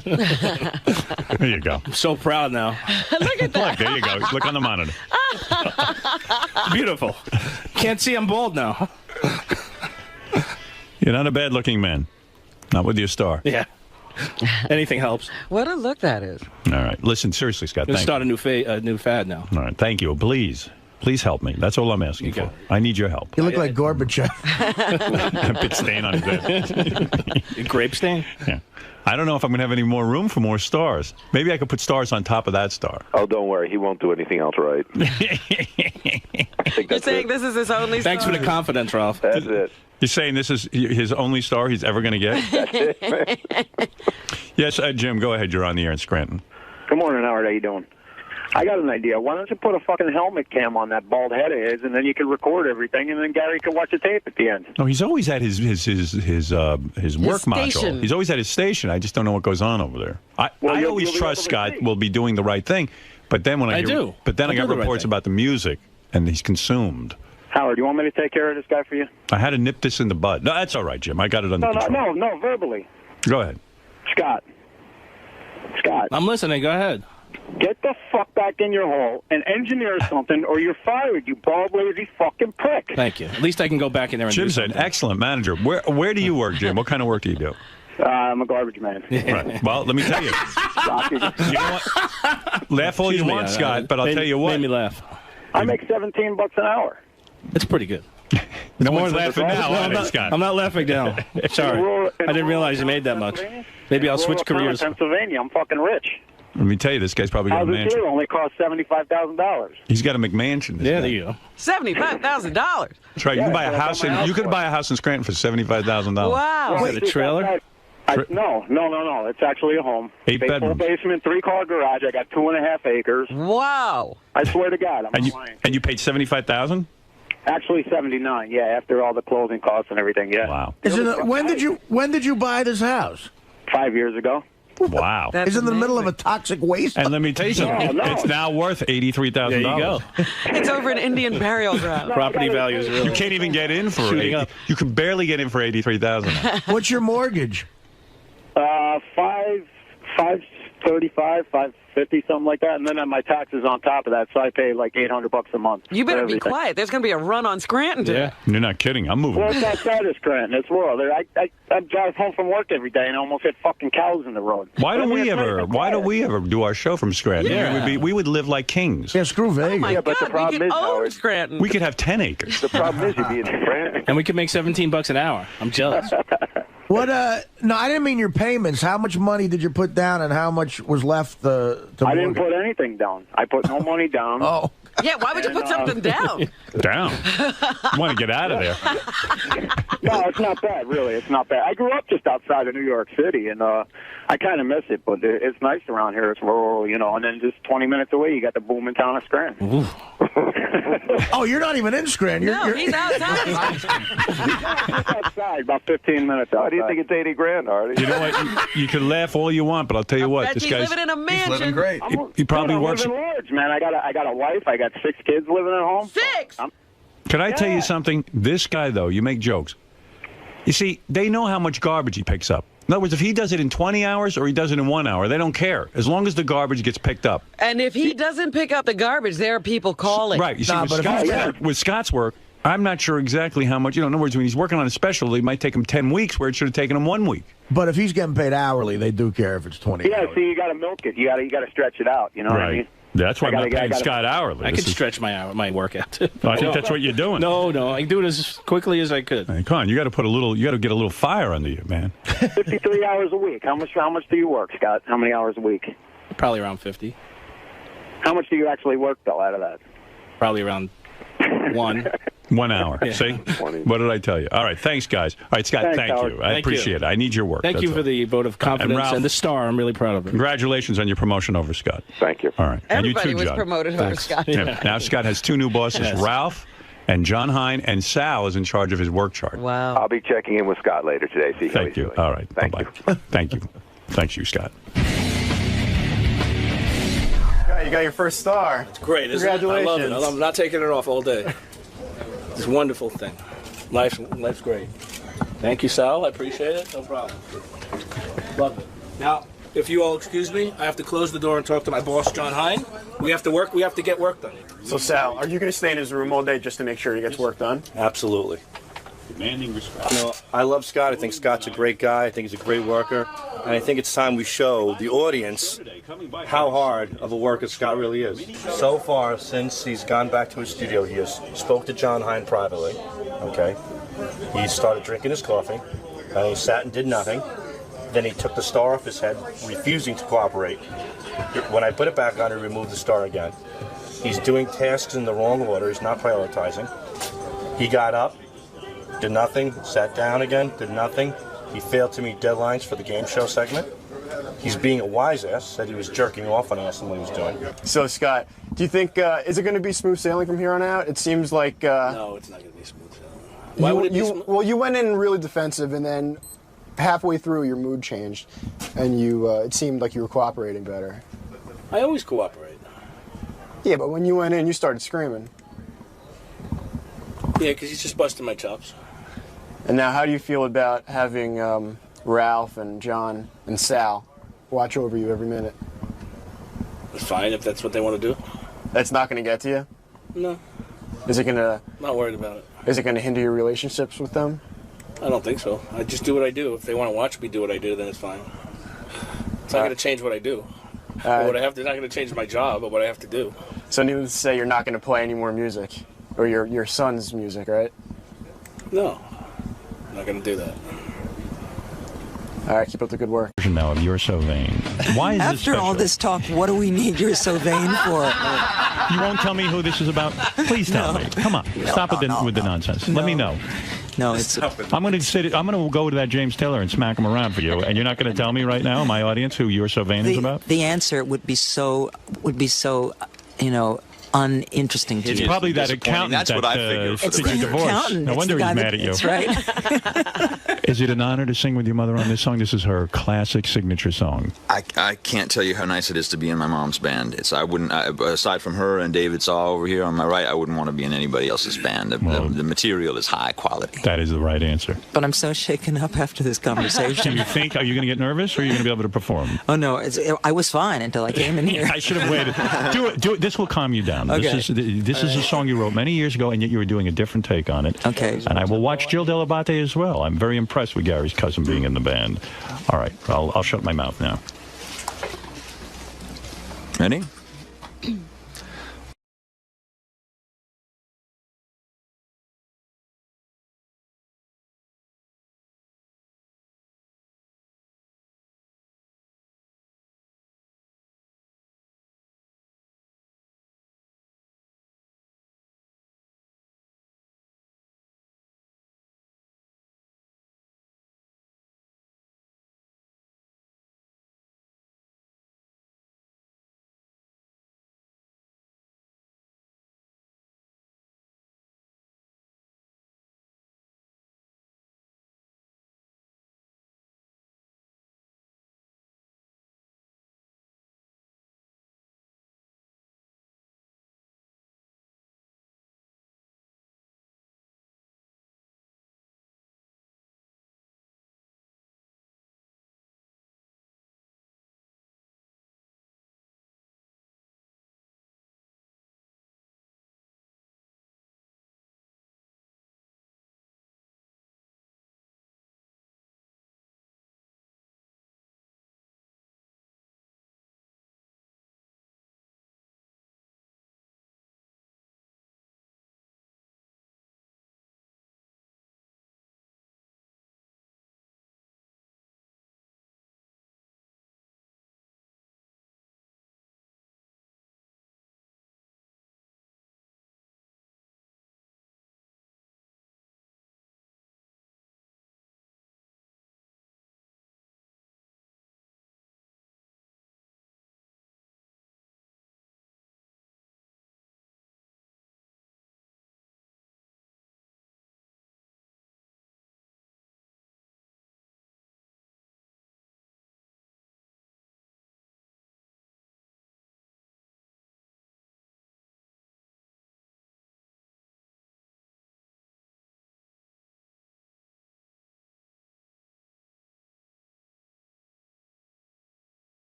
There you go. I'm so proud now. Look at that. Look, there you go. Look on the monitor. Beautiful. Can't see I'm bald now. You're not a bad-looking man. Not with your star. Yeah. Anything helps. What a look that is. All right. Listen, seriously, Scott, Let's thank start a new fad now. you. All right. Thank you. Please help me. That's all I'm asking for. I need your help. You look like 𝗵𝗵𝗄𝗿. A bit stain on his head. Grape stain? Yeah. I don't know if I'm going to have any more room for more stars. Maybe I could put stars on top of that star. Oh, don't worry. He won't do anything else right. You're saying this is his only star? Thanks for the confidence, Ralph. That's it. You're saying this is his only star he's ever going to get? That's it. Yes, Jim, go ahead. You're on the air in Scranton. Good morning, Howard. How you doing? I got an idea. Why don't you put a fucking helmet cam on that bald head of his, and then you can record everything, and then Gary can watch the tape at the end. No, he's always at his work module. station. He's always at his station. I just don't know what goes on over there. I always trust Scott will be doing the right thing, but then when I do. But then I got reports about the music, and he's consumed. Howard, you want me to take care of this guy for you? I had to nip this in the bud. No, that's all right, Jim. I got it under control. No, verbally. Go ahead. Scott. I'm listening. Go ahead. Get the fuck back in your hole and engineer something, or you're fired, you bald, lazy fucking prick. Thank you. At least I can go back in there and Jim's do an something. excellent manager. Where do you work, Jim? What kind of work do you do? I'm a garbage man. Right. Well, let me tell you. You know what? Laugh all you want, Scott, but I'll tell you what. Made me laugh. I make $17 an hour. That's pretty good. No one's laughing now, I'm not laughing now. Sorry. I didn't realize you made that much. Maybe I'll switch careers. Pennsylvania, I'm fucking rich. Let me tell you, this guy's probably got a Houses mansion. here only cost $75,000. He's got a McMansion. Yeah, there you go. $75,000. That's right. You can buy a house in. You could buy a house in Scranton for $75,000. Wow. Is it a trailer? No. It's actually a home. 8 bedrooms. Full basement, 3-car garage. I got 2.5 acres. Wow. I swear to God, I'm not lying. And you paid $75,000? Actually, 79. Yeah, after all the closing costs and everything. Yeah. Wow. When did you buy this house? 5 years ago. Wow. He's in the middle of a toxic waste. And let me tell you something. It's now worth $83,000. There you go. It's over an Indian burial ground. Property values really. You can't even get in for Shooting up. You can barely get in for $83,000. What's your mortgage? 535, 550, something like that, and then my taxes on top of that, so I pay like $800 a month. You better for be everything. quiet. There's going to be a run on Scranton today. You're not kidding. I'm moving. Well, it's outside of Scranton. It's rural. I drive home from work every day and I almost hit fucking cows in the road. Why don't we ever do our show from Scranton? Yeah. We would live like kings. Yeah, screw Vegas. Oh my but the God, problem we could is, own Howard, Scranton. We could have 10 acres. The problem is you'd be in Scranton. And we could make $17 an hour. I'm jealous. What? No, I didn't mean your payments. How much money did you put down, and how much was left to I didn't mortgage? put anything down. I put no money down. Oh. Yeah, why would you put something down? Down. You want to get out of there. No, it's not bad, really. It's not bad. I grew up just outside of New York City, and I kind of miss it, but it's nice around here. It's rural, and then just 20 minutes away, you got the booming town of Scranton. Oh, you're not even in Scranton. You're, he's outside. outside, about 15 minutes outside. Why do you think it's 80 grand, Artie? You know what? You can laugh all you want, but I'll tell you what. Bet This he's guy's living in a mansion. living great. He probably I'm works. living large, man. I got a wife. I got 6 kids living at home. 6? Can I tell you something? This guy, though, you make jokes. You see, they know how much garbage he picks up. In other words, if he does it in 20 hours or he does it in 1 hour, they don't care. As long as the garbage gets picked up. And if he doesn't pick up the garbage, there are people calling. Right. You see, with Scott's work, I'm not sure exactly how much. In other words, when he's working on a special, it might take him 10 weeks where it should have taken him 1 week. But if he's getting paid hourly, they do care if it's 20 Yeah, hours. see, you got to milk it. You got to stretch it out. You know what I mean? That's why I'm not paying gotta- Scott hourly. I This could is- stretch my workout. I think that's what you're doing. No, I can do it as quickly as I could. Hey, come on, you got to put a little. You got to get a little fire under you, man. 53 hours a week. How much do you work, Scott? How many hours a week? Probably around 50. How much do you actually work, Bill, out of that? Probably around 1. 1 hour. Yeah. See? What did I tell you? All right, thanks, guys. All right, Scott, Thanks, thank Howard. you. I Thank you. appreciate it. I need your work. Thank That's you for all. the vote of confidence Ralph, and the star. I'm really proud of it. Congratulations on your promotion over Scott. Thank you. All right. Everybody and you too, was John. promoted over Scott. Yeah. Now Scott has 2 new bosses, Yes. Ralph and John Hein, and Sal is in charge of his work chart. Wow. I'll be checking in with Scott later today. See how Thank he's you. doing. All right. Thank Bye-bye. Thank you. Thanks you, Scott. You got your first star. It's great, isn't it? I love it. I'm not taking it off all day. It's a wonderful thing. Life's great. Thank you, Sal. I appreciate it. No problem. Love it. Now, if you all excuse me, I have to close the door and talk to my boss, John Hein. We have to work. We have to get work done. So, Sal, are you going to stay in his room all day just to make sure he gets work done? Absolutely. Demanding respect. You know, I love Scott. I think Scott's a great guy. I think he's a great worker. And I think it's time we show the audience how hard of a worker Scott really is. So far, since he's gone back to his studio, he has spoke to John Hein privately. Okay. He started drinking his coffee. And he sat and did nothing. Then he took the star off his head, refusing to cooperate. When I put it back on, he removed the star again. He's doing tasks in the wrong order. He's not prioritizing. He got up, did nothing, sat down again, did nothing. He failed to meet deadlines for the game show segment. He's being a wise ass, said he was jerking off when I asked him what he was doing. So, Scott, do you think, is it going to be smooth sailing from here on out? It seems like... No, it's not going to be smooth sailing. Why would it be smooth? Well, you went in really defensive, and then halfway through, your mood changed, and it seemed like you were cooperating better. I always cooperate. Yeah, but when you went in, you started screaming. Yeah, because he's just busting my chops. And now, how do you feel about having Ralph and John and Sal watch over you every minute? It's fine if that's what they want to do. That's not going to get to you? No, Is it going to... not worried about it. Is it going to hinder your relationships with them? I don't think so. I just do what I do. If they want to watch me do what I do, then it's fine. It's not going to change what I do. Or what I have to, it's not going to change my job, but what I have to do. So needless to say, you're not going to play any more music. Or your son's music, right? No, I'm not going to do that. All right, keep up the good work. Now of You're So Vain. Why is this After special? all this talk, what do we need You're So Vain for? You won't tell me who this is about? Please tell me. Come on. Stop with the nonsense. Let me know. No, it's... I'm going to go to that James Taylor and smack him around for you, and you're not going to tell me right now, my audience, who You're So Vain is about? The answer would be so, uninteresting to It's you. probably that accountant That's what I figured for It's the the record. divorce. accountant. No It's wonder the he's guy mad at you. That's right. Is it an honor to sing with your mother on this song? This is her classic signature song. I can't tell you how nice it is to be in my mom's band. I wouldn't, aside from her and David Saw over here on my right, I wouldn't want to be in anybody else's band. The material is high quality. That is the right answer. But I'm so shaken up after this Do conversation. you think, are you going to get nervous, or are you going to be able to perform? Oh, no. I was fine until I came in here. I should have waited. Do it. This will calm you down. Okay. This is a song you wrote many years ago, and yet you were doing a different take on it. Okay. And I will watch 𝗪𝗲𝗿𝗱 as well. I'm very impressed with Gary's cousin being in the band. All right. I'll shut my mouth now. Ready?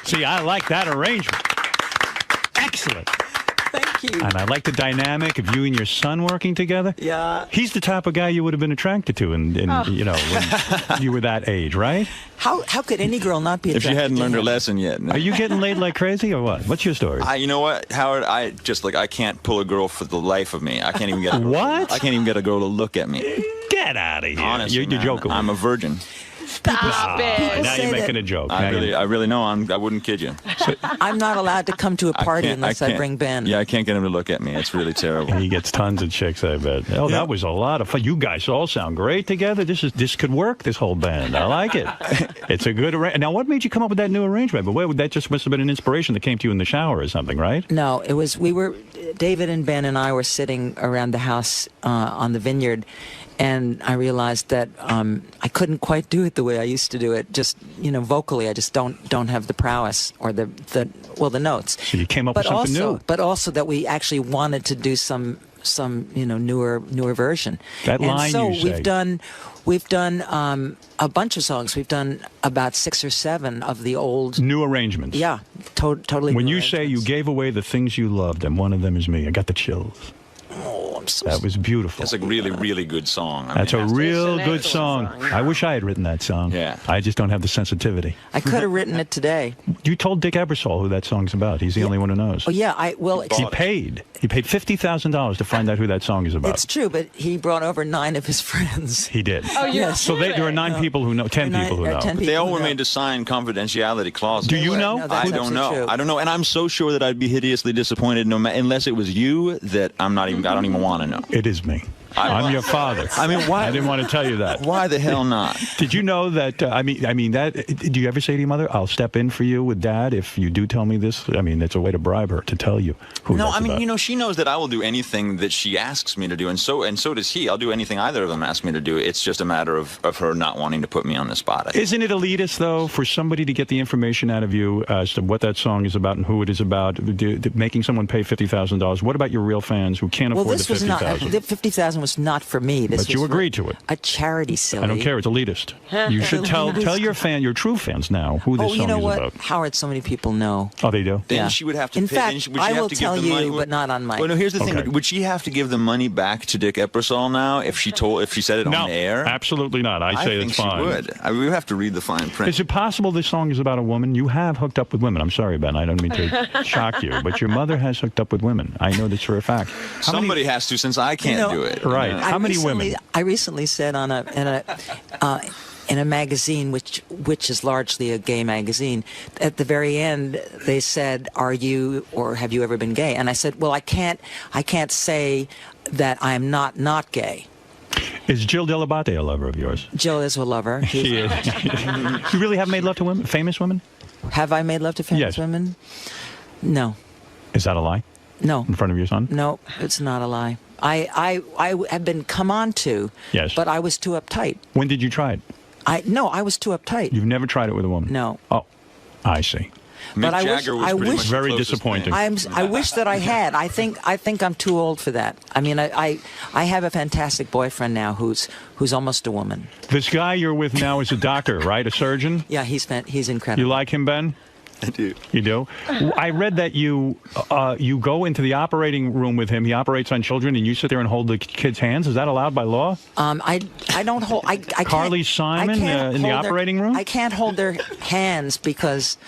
See, I like that arrangement. Excellent. Thank you. And I like the dynamic of you and your son working together. Yeah. He's the type of guy you would have been attracted to, when you were that age, right? How could any girl not be If attracted she hadn't to learned her him? lesson yet. Are you getting laid like crazy or what? What's your story? You know what, Howard? I can't pull a girl for the life of me. I can't even get a girl. What? I can't even get a girl to look at me. Get out of here. Honestly, You're joking. I'm a virgin. Stop it. Now you're making a joke. I really know. I wouldn't kid you. I'm not allowed to come to a party unless I bring Ben. Yeah, I can't get him to look at me. It's really terrible. He gets tons of chicks, I bet. Oh, that was a lot of fun. You guys all sound great together. This could work, this whole band. I like it. It's a good arrangement. Now, what made you come up with that new arrangement? But that just must have been an inspiration that came to you in the shower or something, right? No, it was, David and Ben and I were sitting around the house on the vineyard, and I realized that I couldn't quite do it the way I used to do it. Just vocally, I just don't have the prowess or the notes. So you came up with something new. But also that we actually wanted to do some newer version. That line so you say. we've done a bunch of songs. We've done about 6 or 7 of the old new arrangements. Yeah, totally. When you say you gave away the things you loved, and one of them is me, I got the chills. Oh, I'm so That was beautiful. That's a really, really good song. That's a real good song. I wish I had written that song. Yeah. I just don't have the sensitivity. I could have written it today. You told Dick Ebersol who that song's about. He's the only one who knows. Oh yeah, He paid $50,000 to find out who that song is about. It's true, but he brought over 9 of his friends. He did. Oh, yes. So there are 9 people who know, 10 people who know. But they all were made to sign confidentiality clauses. Do you know? I don't know. I don't know, and I'm so sure that I'd be hideously disappointed unless it was you. That I don't even want to know. It is me. I'm your father. I mean, why? I didn't want to tell you that. Why the hell not? Did you know that? Do you ever say to your mother, "I'll step in for you with Dad if you do tell me this"? I mean, it's a way to bribe her to tell you who. No, that's I mean, about. she knows that I will do anything that she asks me to do, and so does he. I'll do anything either of them ask me to do. It's just a matter of her not wanting to put me on the spot. Isn't it elitist though for somebody to get the information out of you as to what that song is about and who it is about, making someone pay $50,000? What about your real fans who can't afford the $50,000? The $50,000 was not for me. But you agreed to it. A charity, silly. I don't care. It's elitist. You should tell your true fans now who this song is about. Howard, so many people know. Oh, they do? Then she would have to In pay. fact, I will tell you, but not on mic. Well, no, here's the thing. Would she have to give the money back to Dick Ebersol now if she said it on the air? Absolutely not. I say it's fine. She would. We have to read the fine print. Is it possible this song is about a woman? You have hooked up with women. I'm sorry, Ben. I don't mean to shock you, but your mother has hooked up with women. I know this for a fact. Somebody has to, since I can't do it. Right. How many women? I recently said in a magazine, which is largely a gay magazine, at the very end they said, "Are you or have you ever been gay?" And I said, "Well, I can't say that I'm not gay." Is Jill 𝗪𝗪𝗏 a lover of yours? Jill is a lover. She is. You really have made love to women, famous women? Have I made love to famous women? No. Is that a lie? No. In front of your son? No, it's not a lie. I have been come on to. Yes. But I was too uptight. When did you try it? I was too uptight. You've never tried it with a woman? No. Oh, I see. But I wish very disappointing. I wish that I had. I think I'm too old for that. I mean, I have a fantastic boyfriend now who's almost a woman. This guy you're with now is a doctor, right? A surgeon? Yeah, he's incredible. You like him, Ben? I do. You do? I read that you go into the operating room with him. He operates on children, and you sit there and hold the kids' hands. Is that allowed by law? I don't hold. I 𝗏𝐻𝐿y in the operating room. I can't hold their hands because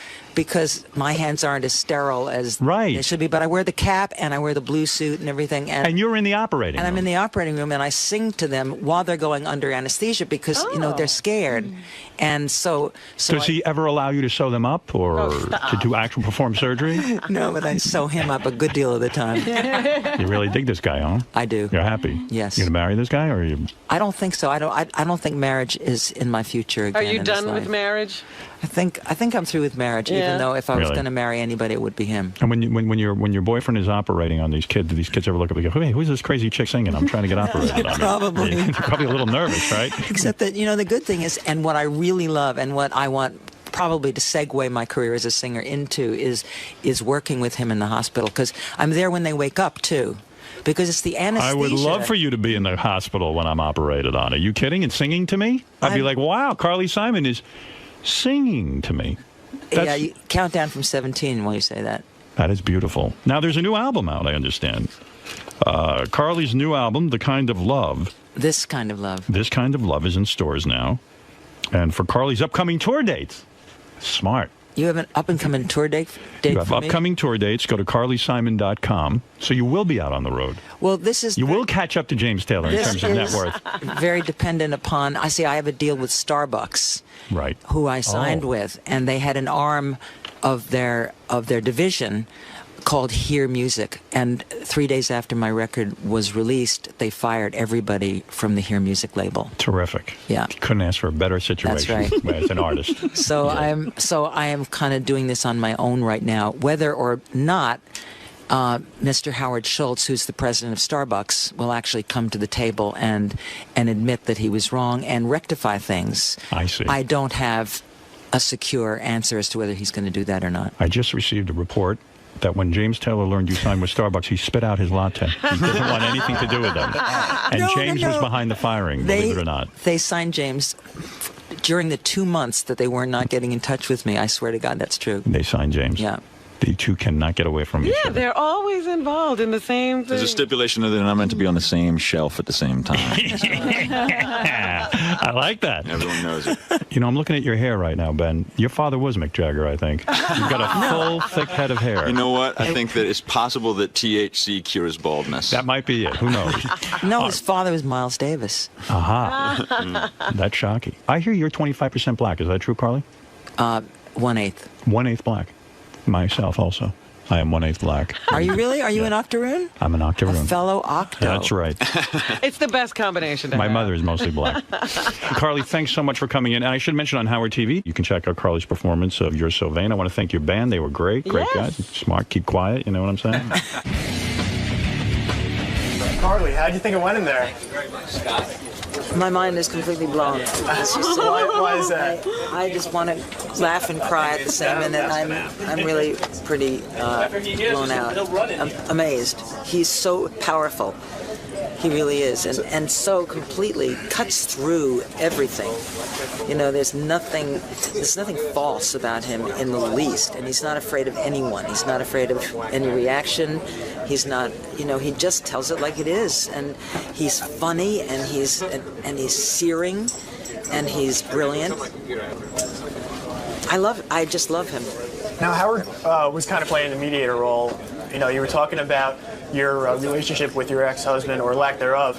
my hands aren't as sterile as they should be. But I wear the cap and I wear the blue suit and everything. And you're in the operating room. And I'm in the operating room and I sing to them while they're going under anesthesia because they're scared. And so does he ever allow you to sew them up or to actually perform surgery? No, but I sew him up a good deal of the time. You really dig this guy, huh? I do. You're happy? Yes. You gonna marry this guy, or are you? I don't think so. I don't think marriage is in my future again. Are you done with marriage? I think I'm through with marriage. Even though if I was going to marry anybody, it would be him. And when your boyfriend is operating on these kids ever look up and go, "Hey, who's this crazy chick singing? I'm trying to get operated on." Probably. You're probably a little nervous, right? Except that the good thing is, and what I really love, and what I want probably to segue my career as a singer into is working with him in the hospital because I'm there when they wake up too. Because it's the anesthesia. I would love for you to be in the hospital when I'm operated on. Are you kidding? And singing to me? I'd be like, wow, 𝗏𝐿𝐹 is singing to me. Yeah, you count down from 17 while you say that. That is beautiful. Now, there's a new album out, I understand. Carly's new album, The Kind of Love. This Kind of Love. This Kind of Love is in stores now. And for Carly's upcoming tour dates. Smart. You have an up-and-coming tour date You have for upcoming tour dates. Go to carlysimon.com. So you will be out on the road. Well, this is... You will catch up to James Taylor in terms of net worth. Very dependent upon... I have a deal with Starbucks. Right. Who I signed with, and they had an arm of their division called 𝗦𝗵ici𝘄, and 3 days after my record was released, they fired everybody from the 𝗦𝗵ici𝘄 label. Terrific. Yeah. Couldn't ask for a better situation. That's right. As an artist. So I am kind of doing this on my own right now, whether or not Mr. Howard Schultz, who's the president of Starbucks, will actually come to the table and admit that he was wrong and rectify things. I see. I don't have a secure answer as to whether he's going to do that or not. I just received a report that when James Taylor learned you signed with Starbucks, he spit out his latte. He doesn't want anything to do with them. And James was behind the firing, believe it or not. They signed James during the 2 months that they were not getting in touch with me. I swear to God, that's true. They signed James. Yeah. The two cannot get away from each other. They're always involved in the same thing. There's a stipulation that they're not meant to be on the same shelf at the same time. I like that. Everyone knows it. You know, I'm looking at your hair right now, Ben. Your father was Mick Jagger, I think. You've got a full, thick head of hair. You know what? I think that it's possible that 𝗻𝗄 cures baldness. That might be it. Who knows? No, his father was Miles Davis. Aha. That's shocking. I hear you're 25% black. Is that true, Carly? 1/8. 1/8 black. Myself also. I am 1/8 black. Are you really? Are you an octoroon? I'm an octoroon. A fellow octo. That's right. It's the best combination to My have. mother is mostly black. Carly, thanks so much for coming in. And I should mention on Howard TV, you can check out Carly's performance of You're So Vain. I want to thank your band. They were great. Great guys. Smart. Keep quiet. You know what I'm saying? Carly, how'd you think it went in there? My mind is completely blown. Why is that? I just want to laugh and cry at the same minute. I'm really pretty blown out. I'm amazed. He's so powerful. He really is, and so completely cuts through everything. You know, there's nothing false about him in the least, and he's not afraid of anyone. He's not afraid of any reaction. He's not, you know, he just tells it like it is, and he's funny, and he's searing, and he's brilliant. I just love him. Now, Howard was kind of playing the mediator role. You know, you were talking about your relationship with your ex-husband, or lack thereof,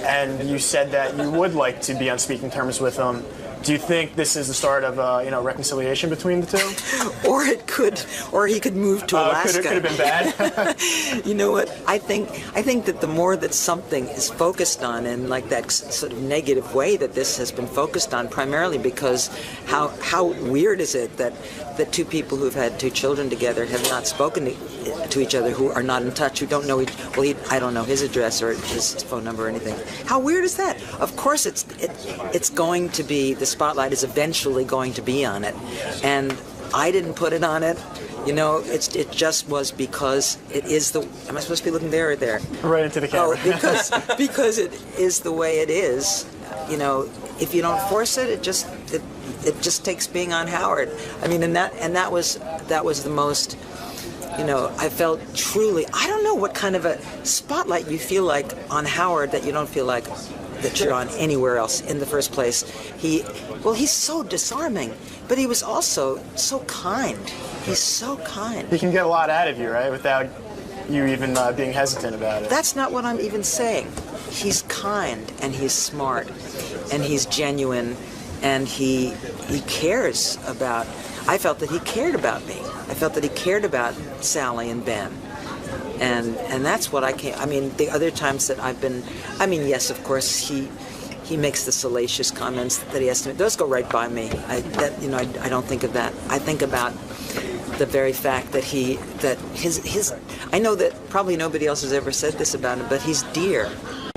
and you said that you would like to be on speaking terms with him. Do you think this is the start of reconciliation between the two? Or he could move to Alaska. Could have been bad. You know what? I think that the more that something is focused on, and like that sort of negative way that this has been focused on, primarily because how weird is it that two people who've had 2 children together have not spoken to each other, who are not in touch, who don't know I don't know his address or his phone number or anything. How weird is that? Of course it's going to be, the spotlight is eventually going to be on it, and I didn't put it on it. You know, it just was because it is the. Am I supposed to be looking there or there? Right into the camera. Oh, because it is the way it is. You know, if you don't force it, it just takes being on Howard. I mean, and that was the most. You know, I felt truly. I don't know what kind of a spotlight you feel like on Howard that you don't feel like that you're on anywhere else in the first place. He's so disarming, but he was also so kind. He's so kind. He can get a lot out of you, right, without you even being hesitant about it. That's not what I'm even saying. He's kind, and he's smart, and he's genuine, and he cares about. I felt that he cared about me. I felt that he cared about Sally and Ben. And that's what I mean, the other times that I've been, I mean, yes, of course, he makes the salacious comments that he has to make. Those go right by me. I don't think of that. I think about the very fact that his I know that probably nobody else has ever said this about him, but he's dear.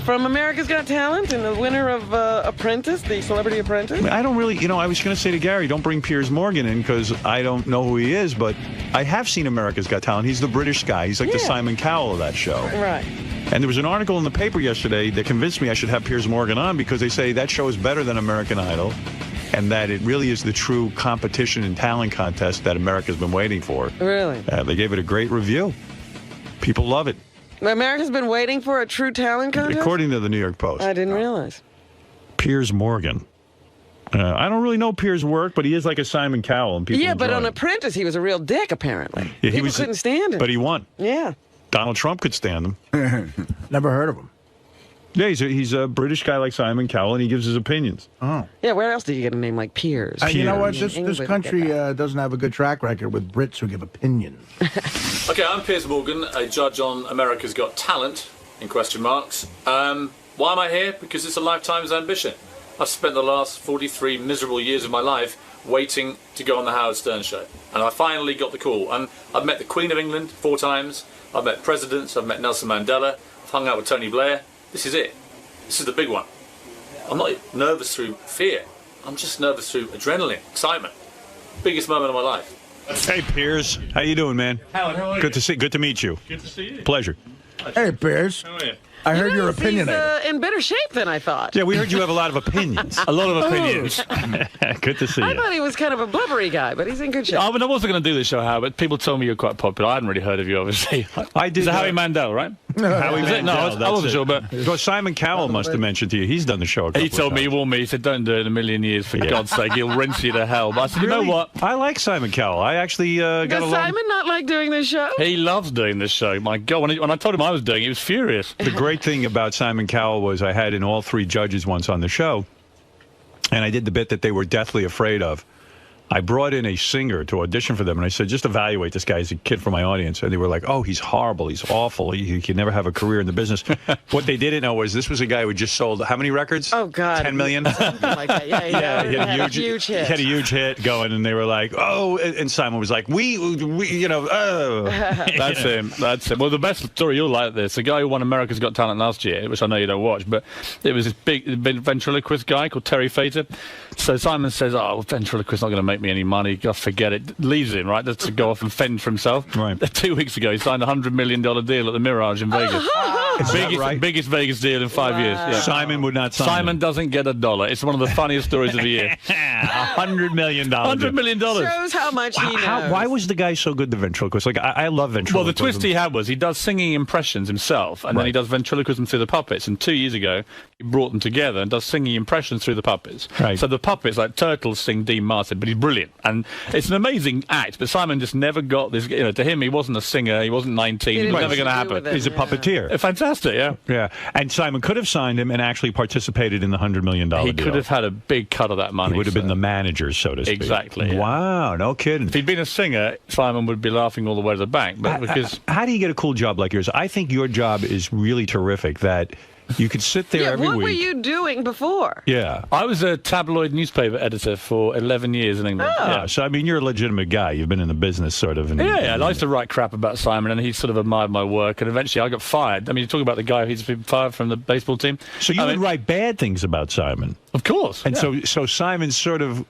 From America's Got Talent and the winner of Apprentice, the Celebrity Apprentice. I don't really, I was going to say to Gary, don't bring Piers Morgan in because I don't know who he is, but I have seen America's Got Talent. He's the British guy. He's like the Simon Cowell of that show. Right. And there was an article in the paper yesterday that convinced me I should have Piers Morgan on because they say that show is better than American Idol. and that it really is the true competition and talent contest that America's been waiting for. Really? They gave it a great review. People love it. America's been waiting for a true talent contest? According to the New York Post. I didn't realize. Piers Morgan. I don't really know Piers' work, but he is like a Simon Cowell. And people Yeah, but enjoy on him. Apprentice, he was a real dick, apparently. Yeah, People couldn't stand him. But he won. Yeah. Donald Trump could stand him. Never heard of him. Yeah, he's a British guy like Simon Cowell, and he gives his opinions. Oh. Yeah, where else did you get a name like Piers? You know what? This England country doesn't have a good track record with Brits who give opinions. Okay, I'm Piers Morgan, a judge on America's Got Talent, in question marks. Why am I here? Because it's a lifetime's ambition. I've spent the last 43 miserable years of my life waiting to go on the Howard Stern show. And I finally got the call. And I've met the Queen of England 4 times. I've met presidents. I've met Nelson Mandela. I've hung out with Tony Blair. This is it. This is the big one. I'm not nervous through fear. I'm just nervous through adrenaline, excitement. Biggest moment of my life. Hey, Piers. How you doing, man? Howard, how are you? Good to meet you. Good to see you. Pleasure. Hey, Piers. How are you? I heard you're He's opinionated. in better shape than I thought. Yeah, we heard you have a lot of opinions. A lot of opinions. Good to see I you. thought he was kind of a blubbery guy, but he's in good shape. I wasn't going to do this show, Howard, but people told me you're quite popular. I hadn't really heard of you, obviously. I did. It's Howie Mandel, right? Howie Is it? No, Mandel, I wasn't sure, but... Well, Simon Cowell must have mentioned to you. He's done the show a couple He told of me, he times. warned me, he said, don't do it in a million years, for God's sake, he'll rinse you to hell. But I said, you know Really? what? I like Simon Cowell. I actually got Does along. Simon not like doing this show? He loves doing this show. My God, when I told him I was doing it, he was furious. The great thing about Simon Cowell was I had in all 3 judges once on the show, and I did the bit that they were deathly afraid of. I brought in a singer to audition for them, and I said, just evaluate this guy as a kid for my audience. And they were like, oh, he's horrible. He's awful. He can never have a career in the business. What they didn't know was this was a guy who just sold how many records? Oh, God. 10 million? Something like that. Yeah, He had a huge hit. He had a huge hit going, and they were like, oh, and Simon was like, we oh. That's him. That's him. Well, the best story you'll like this, the guy who won America's Got Talent last year, which I know you don't watch, but it was this big ventriloquist guy called Terry Fator. So Simon says, oh, ventriloquist's not going to make me any money. God, forget it. Leaves him, right, to go off and fend for himself. Right. 2 weeks ago, he signed a $100 million deal at the Mirage in Vegas. Biggest Vegas deal in 5 years. Yeah. Simon would not sign Simon doesn't get a dollar. It's one of the funniest stories of the year. $100 million. $100 million. Shows how much he knows. Why was the guy so good, the ventriloquist? Like, I love ventriloquism. Well, the twist he had was he does singing impressions himself, and then he does ventriloquism through the puppets. And 2 years ago, he brought them together and does singing impressions through the puppets. Right. So the puppets, like Turtles, sing Dean Martin, but he's brilliant. And it's an amazing act, but Simon just never got this. To him, he wasn't a singer, he wasn't 19, it was never going to happen. He's a puppeteer. Fantastic, yeah. Yeah. And Simon could have signed him and actually participated in the $100 million deal. He could have had a big cut of that money. He would have been the manager, so to speak. Exactly. Yeah. Wow, no kidding. If he'd been a singer, Simon would be laughing all the way to the bank. But because how do you get a cool job like yours? I think your job is really terrific. That you could sit there every what week. were you doing before? Yeah. I was a tabloid newspaper editor for 11 years in England. Oh. Yeah, so I mean, you're a legitimate guy. You've been in the business, sort of. Yeah, I used to write crap about Simon, and he sort of admired my work, and eventually I got fired. I mean, you talk about the guy who's been fired from the baseball team. So you would write bad things about Simon? Of course. And so Simon sort of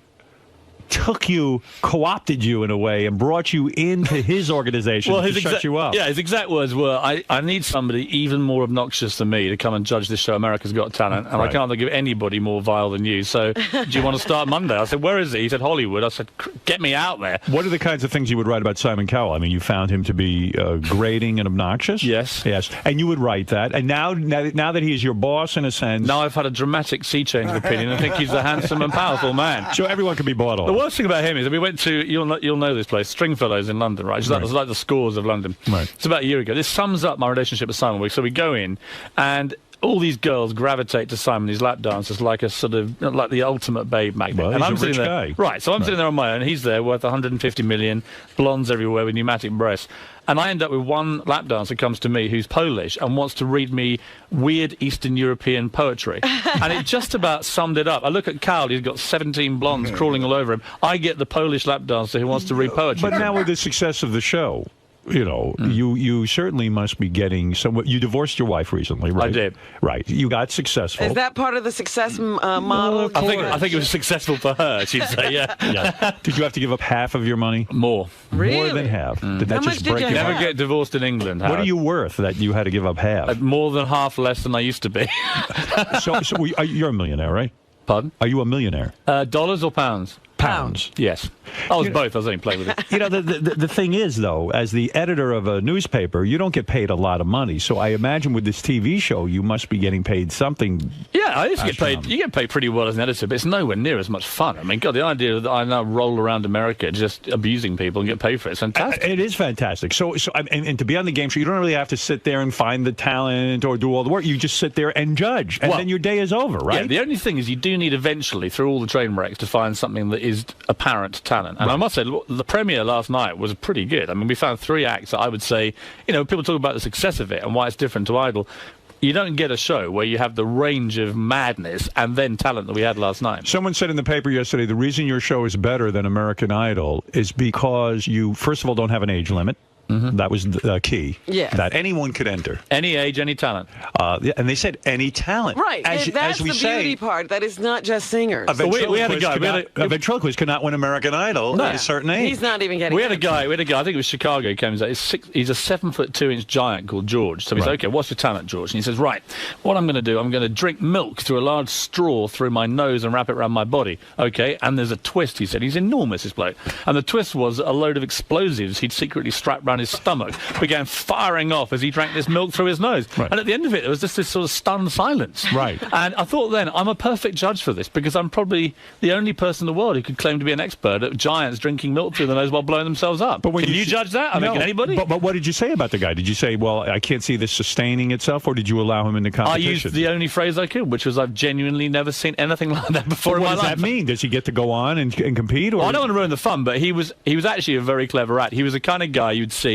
took you, co-opted you in a way, and brought you into his organization to shut you up. Yeah, his exact words were, I need somebody even more obnoxious than me to come and judge this show, America's Got Talent, and I can't think of anybody more vile than you, so do you want to start Monday? I said, where is he? He said, Hollywood. I said, get me out there. What are the kinds of things you would write about Simon Cowell? I mean, you found him to be grating and obnoxious? Yes. Yes. And you would write that, and now that he is your boss, in a sense... Now I've had a dramatic sea change of opinion. I think he's a handsome and powerful man. So everyone can be bought off. The worst thing about him is that we went to, you'll know this place, Stringfellows in London, right? It's like the Scores of London. Right. It's about a year ago. This sums up my relationship with Simon. So we go in, and all these girls gravitate to Simon, these lap dancers, like a sort of, like the ultimate babe magnet. Well, and he's I'm a rich sitting there, guy. right? So I'm sitting there on my own. He's there, worth 150 million, blondes everywhere with pneumatic breasts. And I end up with one lap dancer comes to me who's Polish and wants to read me weird Eastern European poetry. And it just about summed it up. I look at Cal, he's got 17 blondes crawling all over him. I get the Polish lap dancer who wants to read poetry. But now with the success of the show, you certainly must be getting some. You divorced your wife recently, right? I did. Right. You got successful. Is that part of the success model? I think it was successful for her, she'd say, yeah. Yeah. Did you have to give up half of your money? More. Really? More than half. Did that How much just did break you your Never heart? get divorced in England, What Howard. are you worth that you had to give up half? More than half less than I used to be. so you're a millionaire, right? Pardon? Are you a millionaire? Dollars or pounds? Pounds. Yes. I was both. I was only playing with it. You know, the thing is, though, as the editor of a newspaper, you don't get paid a lot of money. So I imagine with this TV show, you must be getting paid something. Yeah, I used to get paid. You get paid pretty well as an editor, but it's nowhere near as much fun. I mean, God, the idea that I now roll around America just abusing people and get paid for it, it's fantastic. It is fantastic. So and to be on the game show, you don't really have to sit there and find the talent or do all the work. You just sit there and judge, and then your day is over, right? Yeah, the only thing is you do need eventually, through all the train wrecks, to find something that is apparent talent. And I must say, the premiere last night was pretty good. I mean, we found 3 acts that I would say, you know, people talk about the success of it and why it's different to Idol. You don't get a show where you have the range of madness and then talent that we had last night. Someone said in the paper yesterday, the reason your show is better than American Idol is because you, first of all, don't have an age limit. That was the key. Yes. That anyone could enter. Any age, any talent. And they said any talent. Right. As, and that's as we the say, beauty part. That it's not just singers. a ventriloquist could not win American Idol at a certain age. He's not even getting We had a guy, I think it was Chicago, he came and said, he's a 7'2" cgiant called George. So he said, okay, what's your talent, George? And he says, right, what I'm going to do, I'm going to drink milk through a large straw through my nose and wrap it around my body. Okay, and there's a twist, he said. He's enormous, this bloke. And the twist was a load of explosives he'd secretly strapped around his stomach, began firing off as he drank this milk through his nose. And at the end of it, there was just this sort of stunned silence. Right. And I thought then, I'm a perfect judge for this, because I'm probably the only person in the world who could claim to be an expert at giants drinking milk through the nose while blowing themselves up. But can you judge that? I mean, can anybody? But what did you say about the guy? Did you say, well, I can't see this sustaining itself, or did you allow him in the competition? I used the only phrase I could, which was, I've genuinely never seen anything like that before in my life. What does that mean? Does he get to go on and compete? Or? Well, I don't want to ruin the fun, but he was actually a very clever act. He was the kind of guy you'd see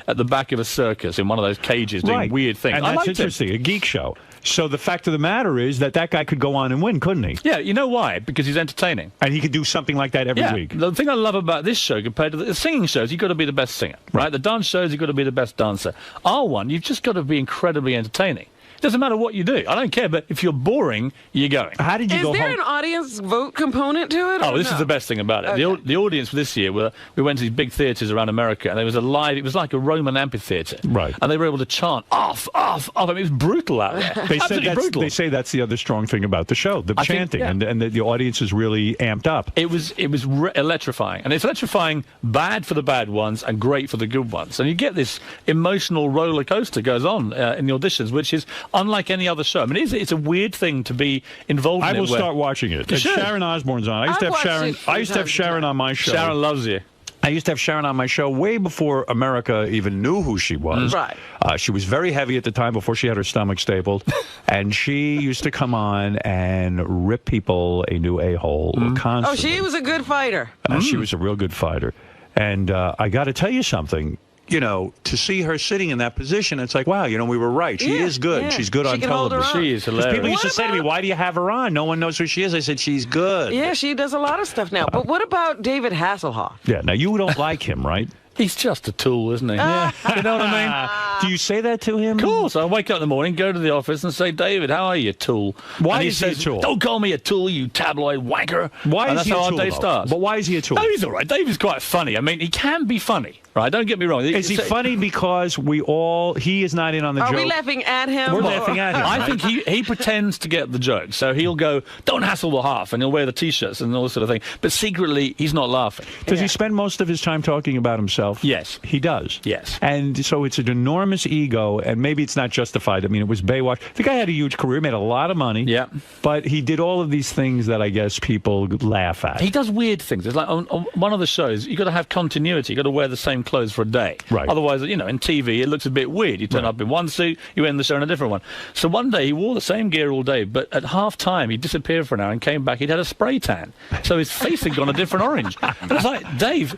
at the back of a circus in one of those cages doing weird things. And that's interesting, a geek show. So the fact of the matter is that guy could go on and win, couldn't he? Yeah, you know why? Because he's entertaining. And he could do something like that every week. The thing I love about this show compared to the singing shows, you've got to be the best singer, right? The dance shows, you've got to be the best dancer. Our one, you've just got to be incredibly entertaining. It doesn't matter what you do. I don't care, but if you're boring, you're going. How did you go home? Is there an audience vote component to it? Oh, this is the best thing about it. Okay. The audience for this year, we went to these big theatres around America, and there was a live, it was like a Roman amphitheatre. Right. And they were able to chant, off, off, off. I mean, it was brutal out there. They say that's the other strong thing about the show, the chanting, and the audience is really amped up. It was electrifying. And it's electrifying bad for the bad ones and great for the good ones. And you get this emotional roller coaster goes on in the auditions, which is unlike any other show. I mean, it's a weird thing to be involved in. I will start watching it. Sharon Osbourne's on. I used to have Sharon on my show. Sharon loves you. I used to have Sharon on my show way before America even knew who she was. Right. She was very heavy at the time before she had her stomach stapled. And she used to come on and rip people a new a-hole constantly. Oh, she was a good fighter. She was a real good fighter. And I got to tell you something. You know, to see her sitting in that position, it's like, wow, you know, we were right. She is good. Yeah. She's good on television. She is hilarious. People used to say to me, why do you have her on? No one knows who she is. I said, she's good. Yeah, she does a lot of stuff now. But what about David Hasselhoff? Yeah, now you don't like him, right? He's just a tool, isn't he? Yeah. You know what I mean? Do you say that to him? Of course. I wake up in the morning, go to the office and say, David, how are you, tool? Why and is he a tool? Don't call me a tool, you tabloid wanker. Why and is that's he a how tool, our day though? starts. But why is he a tool? No, he's all right. David's quite funny. I mean, he can be funny. Right, don't get me wrong. Is he funny because he is not in on the joke? Are we laughing at him? We're laughing at him. I right? think he pretends to get the joke. So he'll go, don't hassle the half, and he'll wear the T-shirts and all this sort of thing. But secretly, he's not laughing. Does he spend most of his time talking about himself? Yes. He does? Yes. And so it's an enormous ego, and maybe it's not justified. I mean, it was Baywatch. The guy had a huge career, made a lot of money. Yeah. But he did all of these things that I guess people laugh at. He does weird things. It's like on one of the shows, you've got to have continuity. You've got to wear the same clothes for a day. Right. Otherwise, you know, in TV, it looks a bit weird. You turn up in one suit, you end the show in a different one. So one day, he wore the same gear all day, but at half-time, he disappeared for an hour and came back. He'd had a spray tan. So his face had gone a different orange. And it's like, Dave,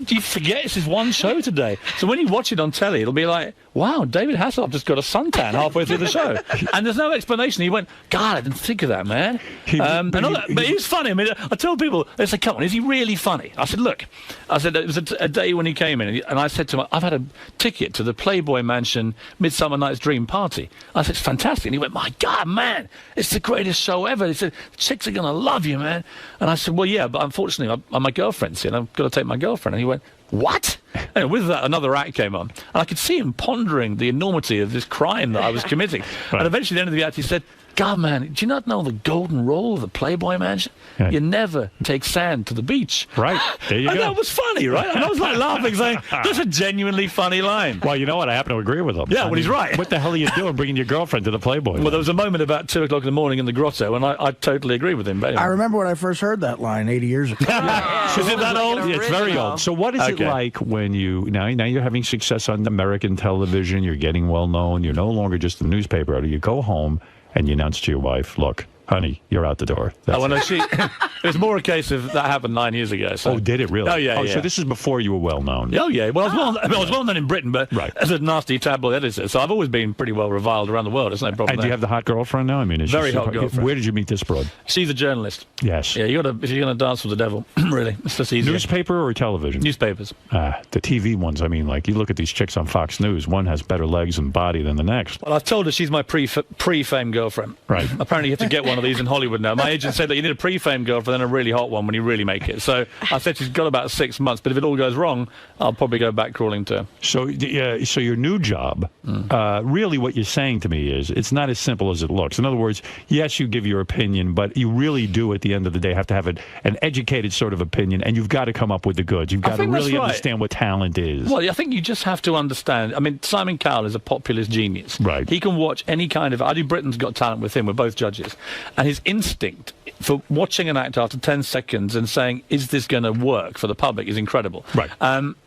do you forget it's his one show today? So when you watch it on telly, it'll be like, wow, David Hasselhoff just got a suntan halfway through the show. And there's no explanation. He went, God, I didn't think of that, man. But he's funny. I mean, I tell people, they say, come on, is he really funny? I said, look, it was a day when he came in, and I said to him, I've had a ticket to the Playboy Mansion Midsummer Night's Dream party. I said, it's fantastic. And he went, my God, man, it's the greatest show ever. He said, the chicks are going to love you, man. And I said, well, yeah, but unfortunately, my girlfriend's here, and I've got to take my girlfriend. And he went, what? And with that, another act came on. And I could see him pondering the enormity of this crime that I was committing. And eventually, at the end of the act, he said, God, man, do you not know the golden rule of the Playboy Mansion? Yeah. You never take sand to the beach. Right. There you And go. that was funny, right? And I was like laughing, saying, that's a genuinely funny line. Well, you know what? I happen to agree with him. Yeah, well, he's right. What the hell are you doing bringing your girlfriend to the Playboy? Well, there was a moment about 2 o'clock in the morning in the grotto, and I totally agree with him. But anyway. I remember when I first heard that line 80 years ago. Is it that old? Yeah, it's very old. So what is it like when you now you're having success on American television, you're getting well known, you're no longer just a newspaper editor, you go home and you announce to your wife, look, honey, you're out the door. That's it was more a case of that happened 9 years ago. So. Oh, did it really? Oh, yeah, So this is before you were well known. Oh, yeah. Well, I was well known in Britain, but as a nasty tabloid editor, so I've always been pretty well reviled around the world. It's no problem. And do you have the hot girlfriend now? I mean, is Very she hot girlfriend. Where did you meet this broad? She's a journalist. Yes. Yeah, if you're going to dance with the devil, really, it's just easy. Newspaper or television? Newspapers. The TV ones, I mean, like, you look at these chicks on Fox News, one has better legs and body than the next. Well, I've told her she's my pre-fame girlfriend. Right. Apparently, you have to get one of these in Hollywood now. My agent said that you need a pre-fame girlfriend and a really hot one when you really make it. So I said she's got about 6 months, but if it all goes wrong, I'll probably go back crawling to her. So your new job, really what you're saying to me is it's not as simple as it looks. In other words, yes, you give your opinion, but you really do at the end of the day have to have an educated sort of opinion, and you've got to come up with the goods. You've got to really understand what talent is. Well, I think you just have to understand. I mean, Simon Cowell is a populist genius. Right. He can watch any kind of... I do Britain's Got Talent with him. We're both judges. And his instinct for watching an act after 10 seconds and saying, is this going to work for the public is incredible. Right.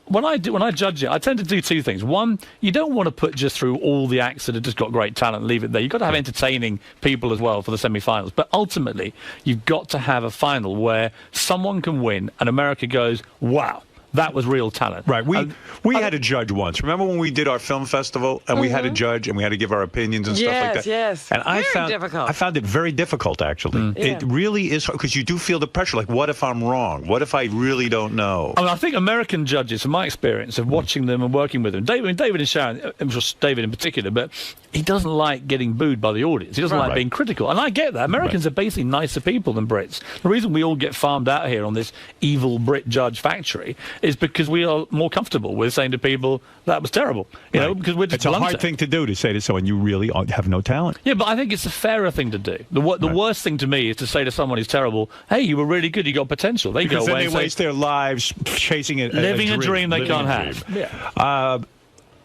When I judge it, I tend to do two things. One, you don't want to put just through all the acts that have just got great talent and leave it there. You've got to have entertaining people as well for the semi-finals. But ultimately, you've got to have a final where someone can win and America goes, wow. That was real talent. Right. We had a judge once. Remember when we did our film festival and we had a judge and we had to give our opinions and stuff like that? Yes, And I difficult. found it very difficult, actually. It really is, because you do feel the pressure. Like, what if I'm wrong? What if I really don't know? I mean, I think American judges, from my experience of watching them and working with them, David and Sharon, just David in particular, but he doesn't like getting booed by the audience. He doesn't like being critical. And I get that. Americans are basically nicer people than Brits. The reason we all get farmed out here on this evil Brit judge factory is because we are more comfortable with saying to people, that was terrible. You know, because we're just It's a hard thing to do, to say to someone, you really have no talent. Yeah, but I think it's a fairer thing to do. The worst thing to me is to say to someone who's terrible, hey, you were really good, you got potential. They Because go then away they and say, waste their lives chasing living a dream they can't have. Yeah.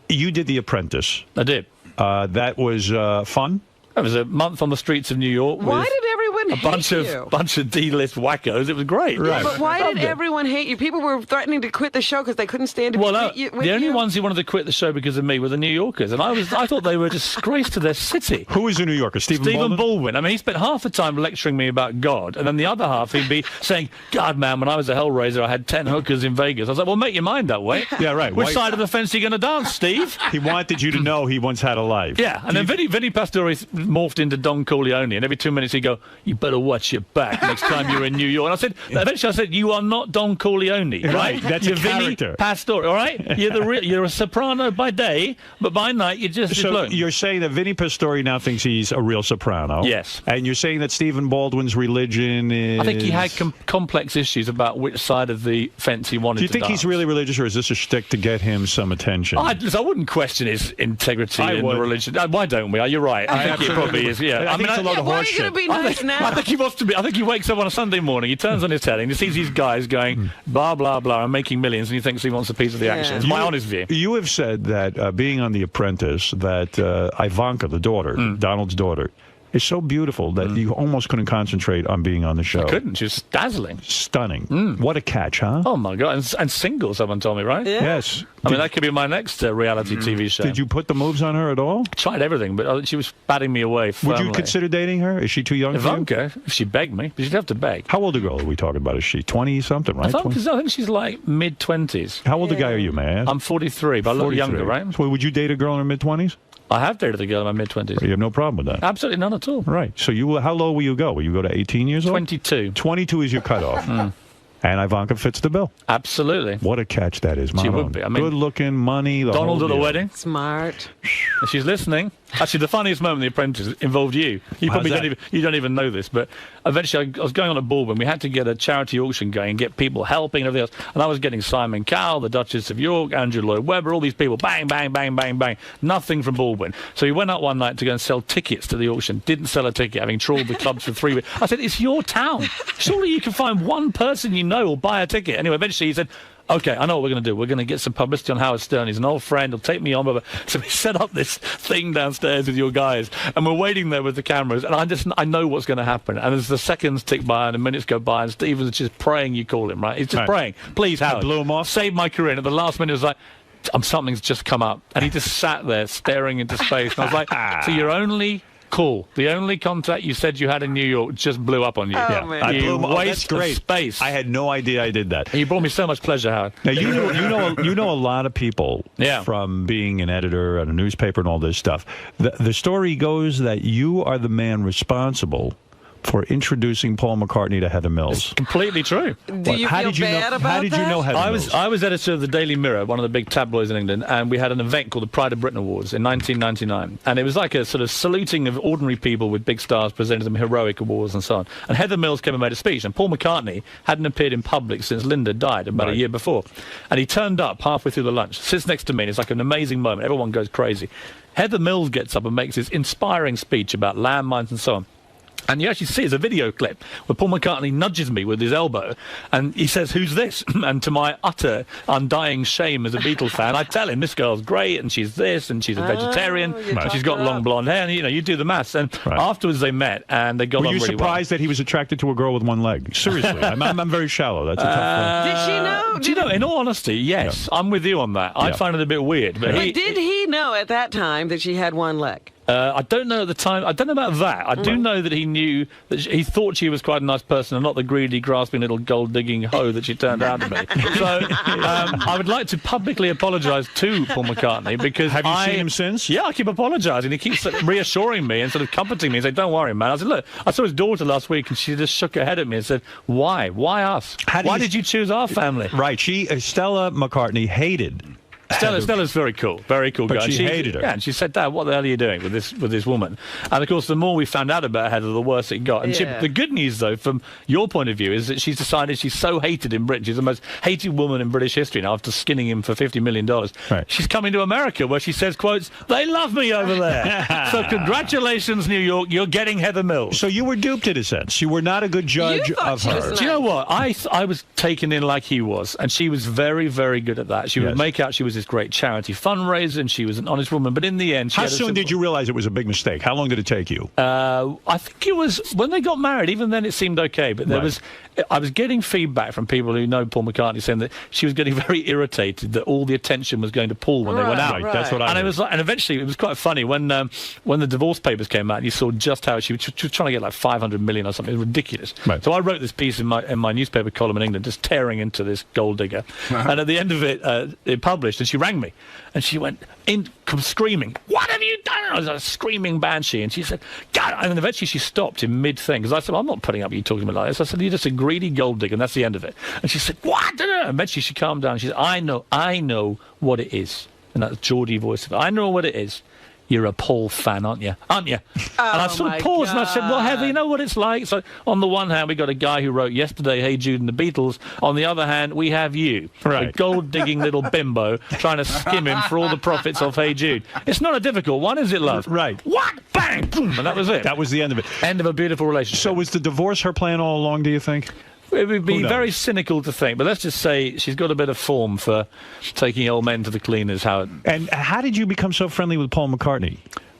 You did The Apprentice. I did. That was fun? It was a month on the streets of New York. Why with did everyone a bunch hate of you? bunch of D-list wackos. It was great. Yeah, but why did everyone hate you? People were threatening to quit the show because they couldn't stand to be with you. The only ones who wanted to quit the show because of me were the New Yorkers, and I thought they were a disgrace to their city. Who is a New Yorker? Stephen Baldwin. I mean, he spent half the time lecturing me about God, and then the other half he'd be saying, God, man, when I was a Hellraiser, I had 10 hookers in Vegas. I was like, well, make your mind that way. Yeah, right. Which side of the fence are you going to dance, Steve? He wanted you to know he once had a life. Yeah, and then Vinny Pastore morphed into Don Corleone, and every 2 minutes he'd go, you better watch your back next time you're in New York. And I said, eventually I said, you are not Don Corleone, right? That's you're a character. Vinny Pastore, all right? You're a soprano by day, but by night you're just So you're saying that Vinny Pastore now thinks he's a real soprano? Yes. And you're saying that Stephen Baldwin's religion is... I think he had complex issues about which side of the fence he wanted to Do you think he's really religious, or is this a shtick to get him some attention? I wouldn't question his integrity in the religion. Why don't we? You're right. I think he probably is. Yeah. I think it's a lot of why are horseshit. you going to be nice now? I think he wants to be. I think he wakes up on a Sunday morning, he turns on his telly, and he sees these guys going blah blah blah and making millions, and he thinks he wants a piece of the action. It's my honest view. You have said that being on The Apprentice, that Ivanka, the daughter, Donald's daughter, is so beautiful that you almost couldn't concentrate on being on the show. I couldn't. She was dazzling. Stunning. What a catch, huh? Oh, my God. And single, someone told me, right? Yeah. Yes. I mean, that could be my next reality TV show. Did you put the moves on her at all? Tried everything, but she was batting me away firmly. Would you consider dating her? Is she too young Ivanka, for you? if she begged me. But she'd have to beg. How old a girl are we talking about? Is she 20-something, right? I think she's like mid-20s. How old a guy are you, may I ask? I'm 43, but I look younger, right? So would you date a girl in her mid-20s? I have dated a girl in my mid-20s. You have no problem with that? Absolutely none at all. Right. So how low will you go? Will you go to 18 years old? 22. 22 is your cutoff. And Ivanka fits the bill. Absolutely. What a catch that is, Mom. She would be. I mean, good looking, money. Donald at the wedding. Smart. If she's listening. Actually, the funniest moment in The Apprentice involved you. You probably don't even know this, but eventually I was going on a ball when we had to get a charity auction going and get people helping and everything else. And I was getting Simon Cowell, the Duchess of York, Andrew Lloyd Webber, all these people, bang, bang, bang, bang, bang. Nothing from Baldwin. So he went out one night to go and sell tickets to the auction. Didn't sell a ticket, having trawled the clubs for 3 weeks. I said, it's your town. Surely you can find one person you know will buy a ticket. Anyway, eventually he said, OK, I know what we're going to do. We're going to get some publicity on Howard Stern. He's an old friend. He'll take me on. So we set up this thing downstairs with your guys, and we're waiting there with the cameras, and I know what's going to happen. And as the seconds tick by and the minutes go by, and Stephen's just praying you call him, right? He's just praying. Please, Howard. I blew him off. Save my career. And at the last minute, it was like, something's just come up. And he just sat there staring into space. And I was like, so you're only... Cool. The only contact you said you had in New York just blew up on you. I blew him. Waste of space. I had no idea I did that. And you brought me so much pleasure, Howard. Now you know a lot of people from being an editor at a newspaper and all this stuff. The story goes that you are the man responsible for introducing Paul McCartney to Heather Mills. It's completely true. Do you feel bad about that? How did you know Heather Mills? I was editor of the Daily Mirror, one of the big tabloids in England, and we had an event called the Pride of Britain Awards in 1999. And it was like a sort of saluting of ordinary people with big stars, presenting them heroic awards and so on. And Heather Mills came and made a speech, and Paul McCartney hadn't appeared in public since Linda died about a year before. And he turned up halfway through the lunch, sits next to me, and it's like an amazing moment. Everyone goes crazy. Heather Mills gets up and makes this inspiring speech about landmines and so on. And you actually see, it's a video clip where Paul McCartney nudges me with his elbow and he says, who's this? And to my utter undying shame as a Beatles fan, I tell him, this girl's great and she's this and she's a vegetarian and she's got long blonde hair. And, you do the maths. And afterwards they met and they got on really well. Were you surprised that he was attracted to a girl with one leg? Seriously, I'm very shallow. That's a tough one. Did she know? Do you know, in all honesty, yes, I'm with you on that. I find it a bit weird. But did he know at that time that she had one leg? I don't know at the time. I don't know about that. I do know that he knew that he thought she was quite a nice person and not the greedy, grasping little gold-digging hoe that she turned out to be. So I would like to publicly apologise to Paul McCartney because have you seen him since? Yeah, I keep apologising. He keeps reassuring me and sort of comforting me and saying, "Don't worry, man." I said, "Look, I saw his daughter last week and she just shook her head at me and said, why? Why us? Why did you choose our family?" Right. Stella McCartney hated. Stella's very cool but guy. She hated her. Yeah, and she said, "Dad, what the hell are you doing with this woman?" And of course, the more we found out about Heather, the worse it got. And the good news, though, from your point of view, is that she's decided she's so hated in Britain. She's the most hated woman in British history now after skinning him for $50 million. Right. She's coming to America where she says, quotes, "They love me over there." So congratulations, New York. You're getting Heather Mills. So you were duped in a sense. You were not a good judge of her. Nice. Do you know what? I was taken in like he was, and she was very, very good at that. She would make out she was this great charity fundraiser, and she was an honest woman. But in the end, how soon did you realize it was a big mistake? How long did it take you? I think it was when they got married. Even then, it seemed okay. But I was getting feedback from people who know Paul McCartney saying that she was getting very irritated that all the attention was going to Paul when they went out. Right. That's what I heard. It was and eventually it was quite funny when the divorce papers came out. And you saw just how she was trying to get like 500 million or something. It was ridiculous. Right. So I wrote this piece in my newspaper column in England, just tearing into this gold digger. And at the end of it published, and she rang me. And she went screaming, "What have you done?" I was a screaming banshee. And she said, "God!" And then eventually she stopped in mid-thing. Because I said, "I'm not putting up with you talking about like this." I said, "You're just a greedy gold digger, and that's the end of it." And she said, "What?" And eventually she calmed down. She said, I know what it is." And that Geordie voice of it. "I know what it is. You're a Paul fan, aren't you? Aren't you?" And I sort of paused and I said, "Well, Heather, you know what it's like?" So on the one hand, we got a guy who wrote yesterday, "Hey Jude" and the Beatles. On the other hand, we have you, a gold-digging little bimbo, trying to skim him for all the profits of Hey Jude. It's not a difficult one, is it, love? Right. What? Bang! Boom! And that was it. That was the end of it. End of a beautiful relationship. So was the divorce her plan all along, do you think? It would be very cynical to think, but let's just say she's got a bit of form for taking old men to the cleaners, Howard. And how did you become so friendly with Paul McCartney?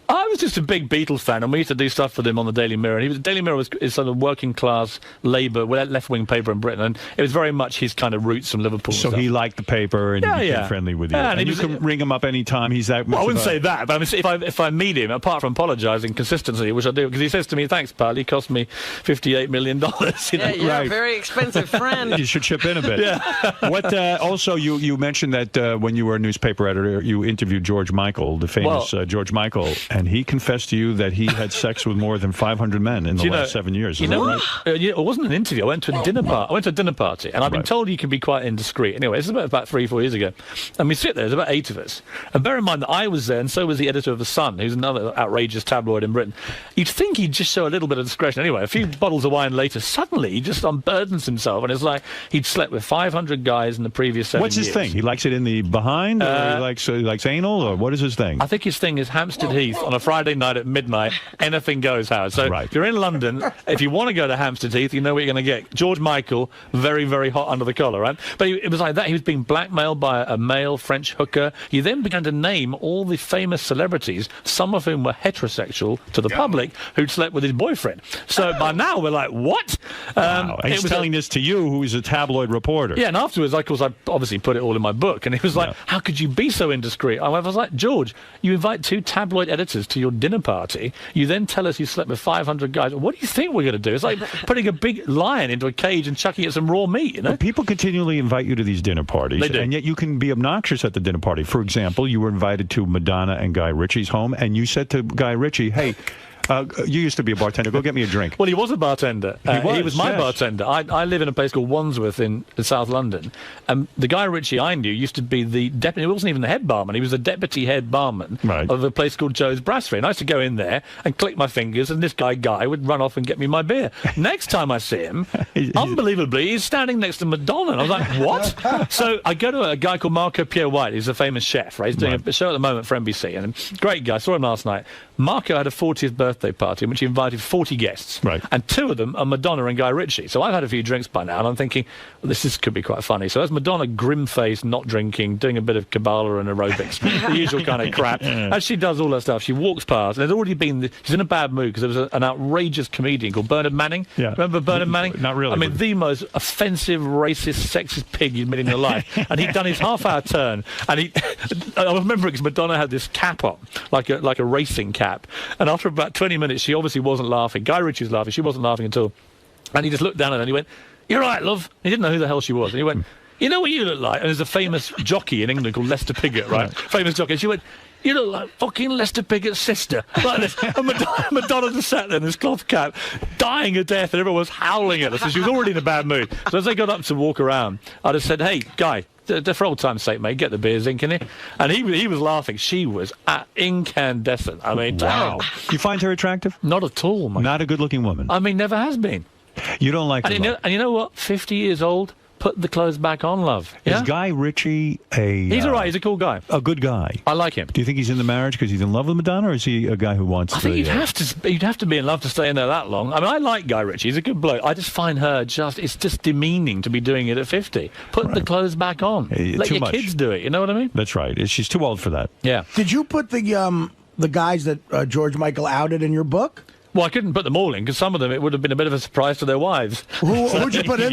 I was just a big Beatles fan, and we used to do stuff with him on the Daily Mirror. And the Daily Mirror is sort of working-class Labour, left-wing paper in Britain, and it was very much his kind of roots from Liverpool. So he liked the paper and he became friendly with you. Yeah, and you can ring him up anytime. He's that much. Well, I wouldn't say that, but I mean, if I meet him, apart from apologising consistently, which I do, because he says to me, "Thanks, pal, he cost me $58 million." You're a very expensive friend. You should chip in a bit. What? Also, you mentioned that when you were a newspaper editor, you interviewed George Michael, the famous George Michael. And and he confessed to you that he had sex with more than 500 men in the last 7 years. Is that right? It wasn't an interview. I went to a dinner party, and I've been told you can be quite indiscreet. Anyway, this is about 3-4 years ago, and we sit there. There's about 8 of us, and bear in mind that I was there, and so was the editor of The Sun, who's another outrageous tabloid in Britain. You'd think he'd just show a little bit of discretion. Anyway, a few bottles of wine later, suddenly he just unburdens himself, and it's like he'd slept with 500 guys in the previous 7 years. What's his thing? He likes it in the behind, or he likes anal, or what is his thing? I think his thing is Hampstead Heath on a Friday night at midnight. Anything goes, Howard. So if you're in London, if you want to go to Hampstead Heath, you know what you're going to get. George Michael, very, very hot under the collar, right? But it was like that. He was being blackmailed by a male French hooker. He then began to name all the famous celebrities, some of whom were heterosexual to the public, who'd slept with his boyfriend. So by now we're like, what? Wow. And he's telling this to you, who is a tabloid reporter. Yeah, and afterwards, of course, I obviously put it all in my book, and he was like, how could you be so indiscreet? I was like, George, you invite 2 tabloid editors to your dinner party, you then tell us you slept with 500 guys. What do you think we're going to do? It's like putting a big lion into a cage and chucking it some raw meat, you know? Well, people continually invite you to these dinner parties, They do. and yet you can be obnoxious at the dinner party. For example, you were invited to Madonna and Guy Ritchie's home, and you said to Guy Ritchie, hey, you used to be a bartender. Go get me a drink. Well, he was a bartender. He was my yes. bartender. I live in a place called Wandsworth in South London. And the Guy Ritchie I knew used to be the deputy. He wasn't even the head barman. He was the deputy head barman of a place called Joe's Brasserie. And I used to go in there and click my fingers, and this Guy would run off and get me my beer. Next time I see him, unbelievably, he's standing next to Madonna. And I was like, what? So I go to a guy called 𝗦𝗵cie𝗄𝗿𝗱. He's a famous chef, right? He's doing a show at the moment for NBC. And great guy. I saw him last night. Marco had a 40th birthday party in which he invited 40 guests. And 2 of them are Madonna and Guy Ritchie. So I've had a few drinks by now, and I'm thinking, well, this could be quite funny. So that's Madonna, grim-faced, not drinking, doing a bit of Kabbalah and aerobics, the usual kind of crap. As she does all that stuff, she walks past, and there's already been... She's in a bad mood because there was an outrageous comedian called Bernard Manning. Remember Bernard Manning? Not really. I mean, the most offensive, racist, sexist pig you'd met in your life. And he'd done his half-hour turn, and I remember because Madonna had this cap on, like a racing cap. And after about 20 minutes, she obviously wasn't laughing. Guy Ritchie was laughing. She wasn't laughing at all. And he just looked down at her and he went, "You're right, love." He didn't know who the hell she was. And he went, "You know what you look like?" And there's a famous jockey in England called Lester Piggott, right? Famous jockey. And she went, "You look like fucking Lester Piggott's sister." Like this. And Madonna just sat there in this cloth cap, dying of death, and everyone was howling at her. So she was already in a bad mood. So as they got up to walk around, I just said, "Hey, Guy, for old time's sake, mate, get the beer zinc in it." And he was laughing. She was incandescent. I mean, wow. You find her attractive? Not at all, mate. Not a good-looking woman? I mean, never has been. You don't like her? And you know what? 50 years old, put the clothes back on, love. Yeah? Is Guy Ritchie a... He's all right. He's a cool guy. A good guy. I like him. Do you think he's in the marriage because he's in love with Madonna, or is he a guy who wants to... I think you'd have to be in love to stay in there that long. I mean, I like Guy Ritchie. He's a good bloke. I just find her it's just demeaning to be doing it at 50. Put the clothes back on. Let your kids do it. You know what I mean? That's right. She's too old for that. Yeah. Did you put the guys that George Michael outed in your book? Well, I couldn't put them all in because some of them, it would have been a bit of a surprise to their wives. Who'd you put in